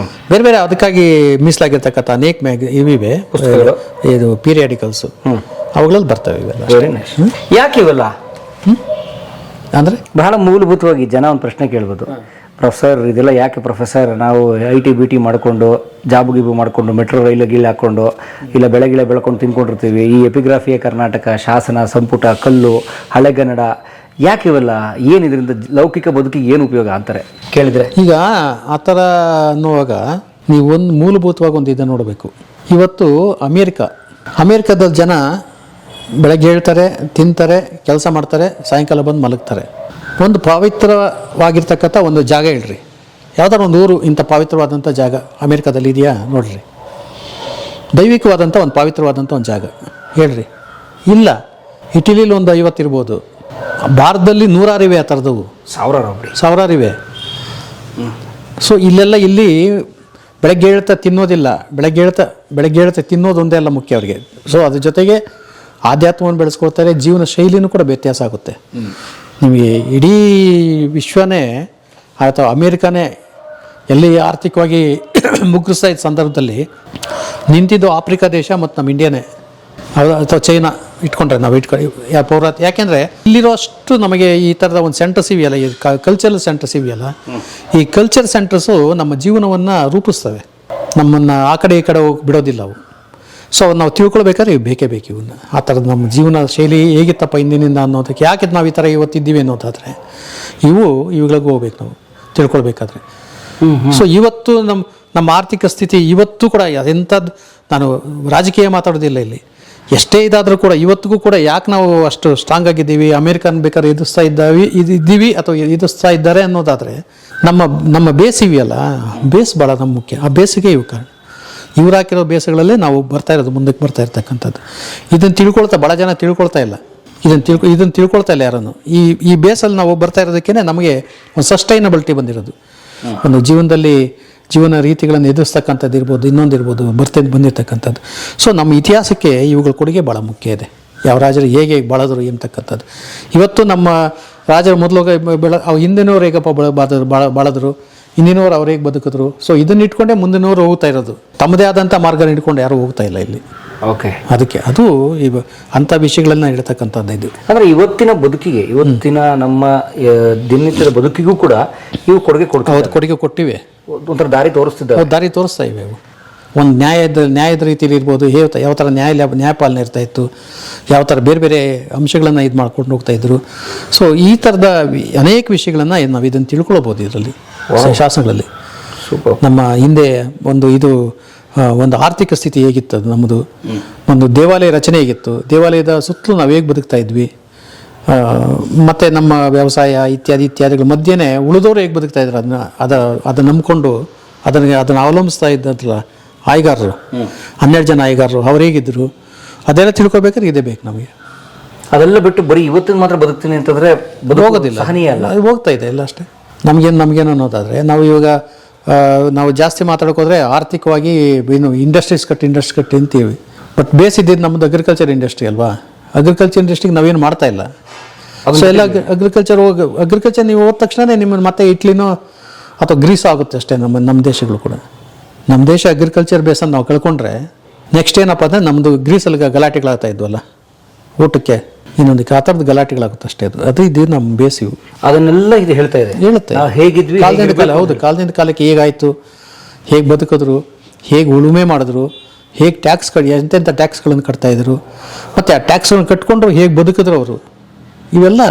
ಬೇರೆ ಬೇರೆ ಅದಕ್ಕಾಗಿ ಮೀಸಲಾಗಿರ್ತಕ್ಕಂಥ ಅನೇಕ ಇವಿವೆ, ಇದು ಪೀರಿಯಾಡಿಕಲ್ಸು, ಅವುಗಳಲ್ಲಿ ಬರ್ತವೆ ಇವೆಲ್ಲ. ಯಾಕೆ ಇವೆಲ್ಲ ಅಂದರೆ ಬಹಳ ಮೂಲಭೂತವಾಗಿ ಜನ ಒಂದು ಪ್ರಶ್ನೆ ಕೇಳ್ಬೋದು, ಪ್ರೊಫೆಸರ್ ಇದೆಲ್ಲ ಯಾಕೆ ಪ್ರೊಫೆಸರ್, ನಾವು IT-BT ಮಾಡಿಕೊಂಡು ಜಾಬು ಗೀಬು ಮಾಡಿಕೊಂಡು ಮೆಟ್ರೋ ರೈಲು ಗೀಲ್ ಹಾಕ್ಕೊಂಡು ಇಲ್ಲ ಬೆಳಗಿಳೆ ಬೆಳ್ಕೊಂಡು ತಿನ್ಕೊಂಡಿರ್ತೀವಿ, ಈ ಎಪಿಗ್ರಾಫಿಯ ಕರ್ನಾಟಕ, ಶಾಸನ, ಸಂಪುಟ, ಕಲ್ಲು, ಹಳೆಗನ್ನಡ, ಯಾಕೆ ಇವೆಲ್ಲ, ಏನು ಇದರಿಂದ ಲೌಕಿಕ ಬದುಕಿಗೆ ಏನು ಉಪಯೋಗ ಅಂತಾರೆ ಕೇಳಿದರೆ? ಈಗ ಆ ಥರ ಅನ್ನುವಾಗ ನೀವು ಒಂದು ಮೂಲಭೂತವಾಗಿ ಒಂದು ಇದನ್ನು ನೋಡಬೇಕು. ಇವತ್ತು ಅಮೇರಿಕಾದ ಜನ ಬೆಳಗ್ಗೆ ಹೇಳ್ತಾರೆ, ತಿಂತಾರೆ, ಕೆಲಸ ಮಾಡ್ತಾರೆ, ಸಾಯಂಕಾಲ ಬಂದು ಮಲಗ್ತಾರೆ. ಒಂದು ಪವಿತ್ರವಾಗಿರ್ತಕ್ಕಂಥ ಒಂದು ಜಾಗ ಹೇಳ್ರಿ, ಯಾವ್ದಾರು ಒಂದು ಊರು ಇಂಥ ಪವಿತ್ರವಾದಂಥ ಜಾಗ ಅಮೇರಿಕಾದಲ್ಲಿ ಇದೆಯಾ ನೋಡ್ರಿ, ದೈವಿಕವಾದಂಥ ಒಂದು ಪವಿತ್ರವಾದಂಥ ಒಂದು ಜಾಗ ಹೇಳ್ರಿ. ಇಲ್ಲ, ಇಟಲಿಲಿ ಒಂದು 50 ಇರ್ಬೋದು, ಭಾರತದಲ್ಲಿ 100 ಇವೆ, ಆ ಥರದವು ಸಾವಿರಾರು ಇವೆ. ಸೊ ಇಲ್ಲಿ ಬೆಳಗ್ಗೆ ಹೇಳ್ತಾ ತಿನ್ನೋದಿಲ್ಲ, ಬೆಳಗ್ಗೆ ಹೇಳ್ತಾ ತಿನ್ನೋದು ಒಂದೇ ಅಲ್ಲ ಮುಖ್ಯ ಅವರಿಗೆ. ಸೊ ಅದ್ರ ಜೊತೆಗೆ ಆಧ್ಯಾತ್ಮವನ್ನು ಬೆಳೆಸ್ಕೊಳ್ತಾರೆ, ಜೀವನ ಶೈಲಿನೂ ಕೂಡ ವ್ಯತ್ಯಾಸ ಆಗುತ್ತೆ. ನಿಮಗೆ ಇಡೀ ವಿಶ್ವನೇ ಅಥವಾ ಅಮೇರಿಕಾನೇ ಎಲ್ಲಿ ಆರ್ಥಿಕವಾಗಿ ಮುಗ್ಗಿಸ್ತಾ ಇದ್ದ ಸಂದರ್ಭದಲ್ಲಿ ನಿಂತಿದ್ದು ಆಫ್ರಿಕಾ ದೇಶ ಮತ್ತು ನಮ್ಮ ಇಂಡಿಯಾನೇ, ಅಥವಾ ಚೈನಾ ಇಟ್ಕೊಂಡ್ರೆ ನಾವು ಯಾಕೆಂದರೆ ಇಲ್ಲಿರೋ ಅಷ್ಟು ನಮಗೆ ಈ ಥರದ ಒಂದು ಸೆಂಟರ್ಸ್ ಇವೆಯಲ್ಲ, ಈ ಕಲ್ಚರಲ್ ಸೆಂಟರ್ಸ್ ಇವೆಯಲ್ಲ, ಈ ಕಲ್ಚರ್ ಸೆಂಟರ್ಸು ನಮ್ಮ ಜೀವನವನ್ನು ರೂಪಿಸ್ತವೆ, ನಮ್ಮನ್ನು ಆ ಕಡೆ ಈ ಕಡೆ ಹೋಗಿ ಬಿಡೋದಿಲ್ಲ ಅವು. ಸೊ ನಾವು ತಿಳ್ಕೊಳ್ಬೇಕಾದ್ರೆ ಇವು ಬೇಕೇ ಬೇಕು. ಇವನ್ನ ಆ ಥರದ್ದು ನಮ್ಮ ಜೀವನ ಶೈಲಿ ಹೇಗಿತ್ತಪ್ಪ ಹಿಂದಿನಿಂದ ಅನ್ನೋದಕ್ಕೆ, ಯಾಕೆ ನಾವು ಈ ಥರ ಇವತ್ತಿದ್ದೀವಿ ಅನ್ನೋದಾದರೆ ಇವುಗಳಿಗೂ ಹೋಗ್ಬೇಕು ನಾವು ತಿಳ್ಕೊಳ್ಬೇಕಾದ್ರೆ. ಸೊ ಇವತ್ತು ನಮ್ಮ ಆರ್ಥಿಕ ಸ್ಥಿತಿ ಇವತ್ತು ಕೂಡ ಎಂಥದ್ದು, ನಾನು ರಾಜಕೀಯ ಮಾತಾಡೋದಿಲ್ಲ ಇಲ್ಲಿ, ಎಷ್ಟೇ ಇದಾದರೂ ಕೂಡ ಇವತ್ತಿಗೂ ಕೂಡ ಯಾಕೆ ನಾವು ಅಷ್ಟು ಸ್ಟ್ರಾಂಗ್ ಆಗಿದ್ದೀವಿ, ಅಮೇರಿಕನ್ ಬೇಕಾದ್ರೆ ಇದ್ದೀವಿ ಅಥವಾ ಎದುರಿಸ್ತಾ ಇದ್ದಾರೆ ಅನ್ನೋದಾದರೆ ನಮ್ಮ ಬೇಸ್ ಇವೆಯಲ್ಲ, ಬೇಸ್ ಭಾಳ ನಮ್ಮ ಮುಖ್ಯ. ಆ ಬೇಸಿಗೆ ಇವು ಕಾರಣ, ಇವ್ರು ಹಾಕಿರೋ ಬೇಸಗಳಲ್ಲೇ ನಾವು ಮುಂದಕ್ಕೆ ಬರ್ತಾ ಇರ್ತಕ್ಕಂಥದ್ದು. ಇದನ್ನು ಭಾಳ ಜನ ತಿಳ್ಕೊಳ್ತಾ ಇಲ್ಲ. ಇದನ್ನು ತಿಳ್ಕೊಳ್ತಾ ಇಲ್ಲ ಯಾರನ್ನು. ಈ ಬೇಸಲ್ಲಿ ನಾವು ಬರ್ತಾ ಇರೋದಕ್ಕೇ ನಮಗೆ ಒಂದು ಸಸ್ಟೈನಬಿಲಿಟಿ ಬಂದಿರೋದು. ಒಂದು ಜೀವನ ರೀತಿಗಳನ್ನು ಎದುರಿಸ್ತಕ್ಕಂಥದ್ದು ಇರ್ಬೋದು, ಇನ್ನೊಂದಿರ್ಬೋದು ಬಂದಿರತಕ್ಕಂಥದ್ದು. ಸೊ ನಮ್ಮ ಇತಿಹಾಸಕ್ಕೆ ಇವುಗಳ ಕೊಡುಗೆ ಭಾಳ ಮುಖ್ಯ ಇದೆ. ಯಾವ ರಾಜರು ಹೇಗೆ ಬಾಳದ್ರು ಎಂಬತಕ್ಕಂಥದ್ದು. ಇವತ್ತು ನಮ್ಮ ರಾಜರು ಮೊದಲು ಹಿಂದಿನವ್ರು ಹೇಗಪ್ಪ ಬಾಳದ್ರು, ಹಿಂದಿನವ್ರು ಅವ್ರು ಹೇಗೆ ಬದುಕಿದ್ರು. ಸೊ ಇದನ್ನ ಇಟ್ಕೊಂಡೇ ಮುಂದಿನವರು ಹೋಗ್ತಾ ಇರೋದು. ತಮ್ಮದೇ ಆದಂಥ ಮಾರ್ಗನ ಇಟ್ಕೊಂಡು ಯಾರೂ ಹೋಗ್ತಾ ಇಲ್ಲ ಇಲ್ಲಿ. ಓಕೆ, ಅದಕ್ಕೆ ಅದು ಅಂಥ ವಿಷಯಗಳನ್ನ ಹೇಳ್ತಕ್ಕಂಥದ್ದು ಇದು. ಅಂದರೆ ಇವತ್ತಿನ ಬದುಕಿಗೆ, ಇವತ್ತಿನ ನಮ್ಮ ದಿನನಿತ್ಯದ ಬದುಕಿಗೂ ಕೂಡ ಇವು ಕೊಡುಗೆ ಕೊಟ್ಟಿವೆ. ಒಂಥರ ದಾರಿ ತೋರಿಸ್ತಾ ಇವೆ ಅವು. ಒಂದು ನ್ಯಾಯದ ರೀತಿಯಲ್ಲಿ ಇರ್ಬೋದು, ಯಾವ ಥರ ನ್ಯಾಯಪಾಲನೆ ಇರ್ತಾ ಇತ್ತು, ಯಾವ ಥರ ಬೇರೆ ಬೇರೆ ಅಂಶಗಳನ್ನು ಇದು ಮಾಡ್ಕೊಂಡು ಹೋಗ್ತಾ ಇದ್ರು. ಸೊ ಈ ಥರದ ಅನೇಕ ವಿಷಯಗಳನ್ನು ನಾವು ಇದನ್ನು ತಿಳ್ಕೊಳ್ಬೋದು ಇದರಲ್ಲಿ ಶಾಸನಗಳಲ್ಲಿ. ನಮ್ಮ ಹಿಂದೆ ಒಂದು ಆರ್ಥಿಕ ಸ್ಥಿತಿ ಹೇಗಿತ್ತು, ಅದು ನಮ್ಮದು ಒಂದು ದೇವಾಲಯ ರಚನೆ ಹೇಗಿತ್ತು, ದೇವಾಲಯದ ಸುತ್ತಲೂ ನಾವು ಹೇಗೆ ಬದುಕ್ತಾ ಇದ್ವಿ, ಮತ್ತು ನಮ್ಮ ವ್ಯವಸಾಯ ಇತ್ಯಾದಿಗಳ ಮಧ್ಯೆನೇ ಉಳಿದವರು ಹೇಗೆ ಬದುಕ್ತಾ ಇದ್ರು, ಅದನ್ನು ನಂಬಿಕೊಂಡು ಅದನ್ನು ಅವಲಂಬಿಸ್ತಾ ಇದ್ದಂತಲ್ಲ ಆಯ್ಗಾರರು, 12 ಜನ ಆಯ್ಗಾರರು ಅವ್ರು ಹೇಗಿದ್ರು, ಅದೆಲ್ಲ ತಿಳ್ಕೊಬೇಕಾದ್ರೆ ಇದೇ ಬೇಕು ನಮಗೆ. ಅದೆಲ್ಲ ಬಿಟ್ಟು ಬರೀ ಇವತ್ತಿನ ಮಾತ್ರ ಬದುಕ್ತೀನಿ ಅಂತಂದರೆ ಹೋಗೋದಿಲ್ಲ, ಅದು ಹೋಗ್ತಾ ಇದೆ ಎಲ್ಲ ಅಷ್ಟೇ. ನಮಗೇನು ಅನ್ನೋದಾದರೆ ನಾವು ಜಾಸ್ತಿ ಮಾತಾಡೋಕೋದ್ರೆ ಆರ್ಥಿಕವಾಗಿ ಇಂಡಸ್ಟ್ರೀಸ್ ಕಟ್ಟಿ ಅಂತೀವಿ. ಬಟ್ ಬೇಸಿದ್ದು ನಮ್ಮದು ಅಗ್ರಿಕಲ್ಚರ್ ಇಂಡಸ್ಟ್ರಿ ಅಲ್ವಾ. ಅಗ್ರಿಕಲ್ಚರ್ ಇಂಡಸ್ಟ್ರಿಗೆ ನಾವೇನು ಮಾಡ್ತಾ ಇಲ್ಲ. ಸೊ ಎಲ್ಲ ಅಗ್ರಿಕಲ್ಚರ್ ನೀವು ಹೋದ ತಕ್ಷಣ ನಿಮ್ಮನ್ನು ಮತ್ತೆ ಇಟ್ಲಿನೋ ಅಥವಾ ಗ್ರೀಸ್ ಆಗುತ್ತೆ ಅಷ್ಟೇ. ನಮ್ಮ ದೇಶಗಳು ಕೂಡ, ನಮ್ಮ ದೇಶ ಅಗ್ರಿಕಲ್ಚರ್ ಬೇಸನ್ನು ನಾವು ಕಳ್ಕೊಂಡ್ರೆ ನೆಕ್ಸ್ಟ್ ಏನಪ್ಪ ಅಂದರೆ ನಮ್ಮದು ಗ್ರೀಸಲ್ಲಿ ಗಲಾಟೆಗಳಾಗ್ತಾ ಇದ್ವಲ್ಲ ಊಟಕ್ಕೆ, ಇನ್ನೊಂದಕ್ಕೆ ಆ ಥರದ್ದು ಗಲಾಟೆಗಳಾಗುತ್ತೆ ಅಷ್ಟೇ. ಅದು ಇದು ನಮ್ಮ ಬೇಸಿವು. ಅದನ್ನೆಲ್ಲ ಇದು ಹೇಳುತ್ತೆ ಹೇಗಿದ್ವಿ, ಕಾಲದಿಂದ ಕಾಲಕ್ಕೆ ಹೇಗಾಯಿತು, ಹೇಗೆ ಬದುಕಿದ್ರು, ಹೇಗೆ ಉಳುಮೆ ಮಾಡಿದ್ರು, ಹೇಗೆ ಎಂತೆಂಥ ಟ್ಯಾಕ್ಸ್ಗಳನ್ನು ಕಟ್ತಾಯಿದ್ರು, ಮತ್ತು ಆ ಟ್ಯಾಕ್ಸ್ಗಳನ್ನು ಕಟ್ಕೊಂಡ್ರು ಹೇಗೆ ಬದುಕಿದ್ರು ಅವರು, ಇವೆಲ್ಲ.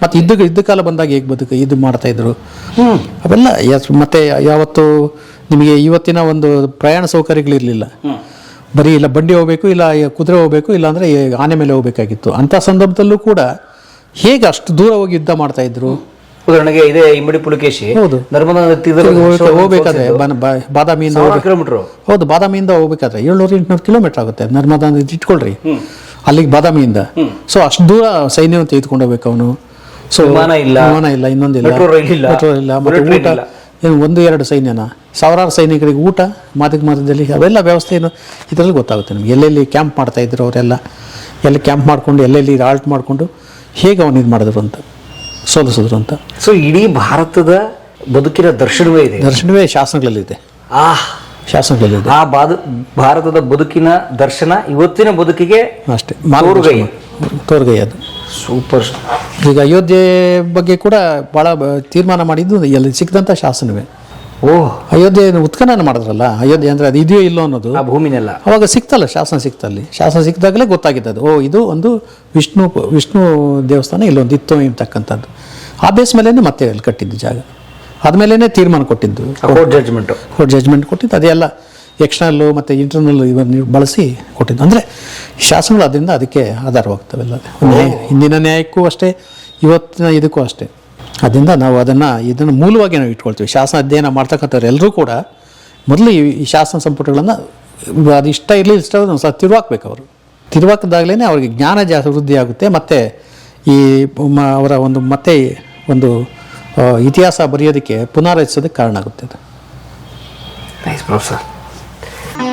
ಮತ್ತು ಇದ್ದ ಕಾಲ ಬಂದಾಗ ಹೇಗೆ ಇದು ಮಾಡ್ತಾಯಿದ್ರು ಅವೆಲ್ಲ. ಮತ್ತು ಯಾವತ್ತು ನಿಮಗೆ ಇವತ್ತಿನ ಒಂದು ಪ್ರಯಾಣ ಸೌಕರ್ಯಗಳಿರಲಿಲ್ಲ. ಬರೀ ಇಲ್ಲ ಬಂಡಿ ಹೋಗಬೇಕು, ಇಲ್ಲ ಕುದುರೆ ಹೋಗಬೇಕು, ಇಲ್ಲಾಂದರೆ ಆನೆ ಮೇಲೆ ಹೋಗಬೇಕಾಗಿತ್ತು. ಅಂಥ ಸಂದರ್ಭದಲ್ಲೂ ಕೂಡ ಹೇಗೆ ಅಷ್ಟು ದೂರ ಹೋಗಿ ಯುದ್ಧ ಮಾಡ್ತಾಯಿದ್ರು. ಉದಾಹರಣೆಗೆ ಇದೇ ಇಮ್ಮಡಿ ಪುಲಕೇಶಿ, ಹೌದು, ನರ್ಮದಾ ಹೋಗ್ಬೇಕಾದ್ರೆ ಬಾದಾಮಿಯಿಂದ ಹೌದು, ಬಾದಾಮಿಯಿಂದ ಹೋಗ್ಬೇಕಾದ್ರೆ 700-800 ಕಿಲೋಮೀಟರ್ ಆಗುತ್ತೆ. ನರ್ಮದಾ ಇಟ್ಕೊಳ್ರಿ ಅಲ್ಲಿಗೆ ಬಾದಾಮಿಯಿಂದ. ಸೊ ಅಷ್ಟು ದೂರ ಸೈನ್ಯವನ್ನು ತೆಗೆದುಕೊಂಡು ಹೋಗ್ಬೇಕು ಅವನು. ಸೊ ವಿಮಾನ ಇಲ್ಲ, ಇನ್ನೊಂದಿಲ್ಲ, ಮೆಟ್ರೋ ಇಲ್ಲ, ಮತ್ತು ಊಟ ಏನು 1-2 ಸೈನ್ಯನ, ಸಾವಿರಾರು ಸೈನಿಕರಿಗೆ ಊಟ ಮಾತದಲ್ಲಿ ಅವೆಲ್ಲ ವ್ಯವಸ್ಥೆಯನ್ನು ಇದರಲ್ಲಿ ಗೊತ್ತಾಗುತ್ತೆ ನಮಗೆ. ಎಲ್ಲೆಲ್ಲಿ ಕ್ಯಾಂಪ್ ಮಾಡ್ತಾಯಿದ್ರು ಅವರೆಲ್ಲ, ಎಲ್ಲಿ ಕ್ಯಾಂಪ್ ಮಾಡಿಕೊಂಡು ಎಲ್ಲೆಲ್ಲಿ ಆಲ್ಟ್ ಮಾಡಿಕೊಂಡು ಹೇಗೆ ಅವನು ಇದು ಮಾಡಿದ್ರು ಅಂತ, ಸೋಲಿಸಿದ್ರು ಅಂತ. ಸೊ ಇಡೀ ಭಾರತದ ಬದುಕಿನ ದರ್ಶನವೇ ಶಾಸನಗಳಲ್ಲಿದೆ. ಶಾಸನಗಳಲ್ಲಿದೆ. ಆ ಭಾರತದ ಬದುಕಿನ ದರ್ಶನ ಇವತ್ತಿನ ಬದುಕಿಗೆ ಅಷ್ಟೇ ತೋರ್ಗೈ. ಅದು ಸೂಪರ್. ಈಗ ಅಯೋಧ್ಯೆ ಬಗ್ಗೆ ಕೂಡ ಭಾಳ ತೀರ್ಮಾನ ಮಾಡಿದ್ದು ಎಲ್ಲಿ ಸಿಕ್ಕಿದಂಥ ಶಾಸನವೇ. ಅಯೋಧ್ಯೆ ಉತ್ಖನನ ಮಾಡಿದ್ರಲ್ಲ, ಅಯೋಧ್ಯೆ ಅಂದರೆ ಅದು ಇದೆಯೋ ಇಲ್ಲೋ ಅನ್ನೋದು ಆ ಭೂಮಿನೆಲ್ಲ ಅವಾಗ ಸಿಕ್ತಲ್ಲ, ಶಾಸನ ಸಿಕ್ಕಿದಾಗಲೇ ಗೊತ್ತಾಗಿದ್ದದು. ಇದು ಒಂದು ವಿಷ್ಣು ದೇವಸ್ಥಾನ ಇಲ್ಲೊಂದು ಇತ್ತು ಎಂಬತಕ್ಕಂಥದ್ದು. ಆ ಬೇಸ್ ಮೇಲೇ ಮತ್ತೆ ಅಲ್ಲಿ ಕಟ್ಟಿದ್ದು ಜಾಗ, ಆದಮೇಲೆ ತೀರ್ಮಾನ ಕೊಟ್ಟಿದ್ದು, ಕೋರ್ಟ್ ಜಡ್ಜ್ಮೆಂಟ್ ಕೊಟ್ಟಿದ್ದು. ಅದೆಲ್ಲ ಎಕ್ಸ್ಟರ್ನಲ್ಲು ಮತ್ತು ಇಂಟರ್ನಲ್ಲು ಇವನ್ನ ಬಳಸಿ ಕೊಟ್ಟಿದ್ದು. ಅಂದರೆ ಶಾಸನಗಳು ಅದರಿಂದ ಅದಕ್ಕೆ ಆಧಾರವಾಗ್ತವೆಲ್ಲ. ಹಿಂದಿನ ನ್ಯಾಯಕ್ಕೂ ಅಷ್ಟೇ, ಇವತ್ತಿನ ಇದಕ್ಕೂ ಅಷ್ಟೇ. ಅದರಿಂದ ನಾವು ಇದನ್ನು ಮೂಲವಾಗಿ ನಾವು ಇಟ್ಕೊಳ್ತೀವಿ. ಶಾಸನ ಅಧ್ಯಯನ ಮಾಡ್ತಕ್ಕಂಥವ್ರು ಎಲ್ಲರೂ ಕೂಡ ಮೊದಲು ಈ ಶಾಸನ ಸಂಪುಟಗಳನ್ನು ಅದು ಇಷ್ಟ ಇರಲಿ ಒಂದು ಸಹ ತಿರುವಾಕ್ಬೇಕು. ಅವರು ತಿರುವಾಕಿದಾಗಲೇ ಅವ್ರಿಗೆ ಜ್ಞಾನ ಜಾಸ್ತಿ ವೃದ್ಧಿ ಆಗುತ್ತೆ. ಮತ್ತು ಅವರ ಒಂದು ಇತಿಹಾಸ ಬರೆಯೋದಕ್ಕೆ ಪುನರಾರಚಿಸೋದಕ್ಕೆ ಕಾರಣ ಆಗುತ್ತೆ ಅದು.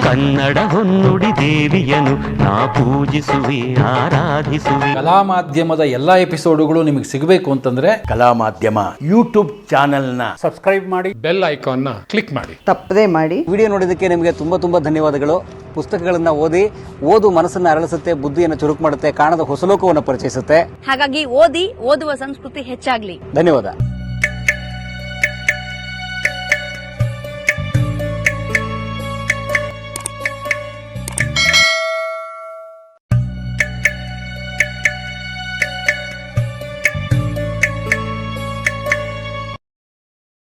ಕನ್ನಡ ಹೊನ್ನುಡಿ ದೇವಿಯನು ನಾ ಪೂಜಿಸುವೆ ಆರಾಧಿಸುವೆ. ಕಲಾ ಮಾಧ್ಯಮದ ಎಲ್ಲಾ ಎಪಿಸೋಡುಗಳು ನಿಮಗೆ ಸಿಗಬೇಕು ಅಂತಂದ್ರೆ ಕಲಾ ಮಾಧ್ಯಮ ಯೂಟ್ಯೂಬ್ ಚಾನೆಲ್ನ ಸಬ್ಸ್ಕ್ರೈಬ್ ಮಾಡಿ, ಬೆಲ್ ಐಕಾನ್ನ ಕ್ಲಿಕ್ ಮಾಡಿ, ತಪ್ಪದೇ ಮಾಡಿ. ವಿಡಿಯೋ ನೋಡಿದ್ದಕ್ಕೆ ನಿಮಗೆ ತುಂಬ ಧನ್ಯವಾದಗಳು. ಪುಸ್ತಕಗಳನ್ನು ಓದು ಮನಸ್ಸನ್ನು ಅರಳಿಸುತ್ತೆ, ಬುದ್ಧಿಯನ್ನು ಚುರುಕು ಮಾಡುತ್ತೆ, ಕಾಣದ ಹೊಸ ಲೋಕವನ್ನು ಪರಿಚಯಿಸುತ್ತೆ. ಹಾಗಾಗಿ ಓದುವ ಸಂಸ್ಕೃತಿ ಹೆಚ್ಚಾಗ್ಲಿ. ಧನ್ಯವಾದ.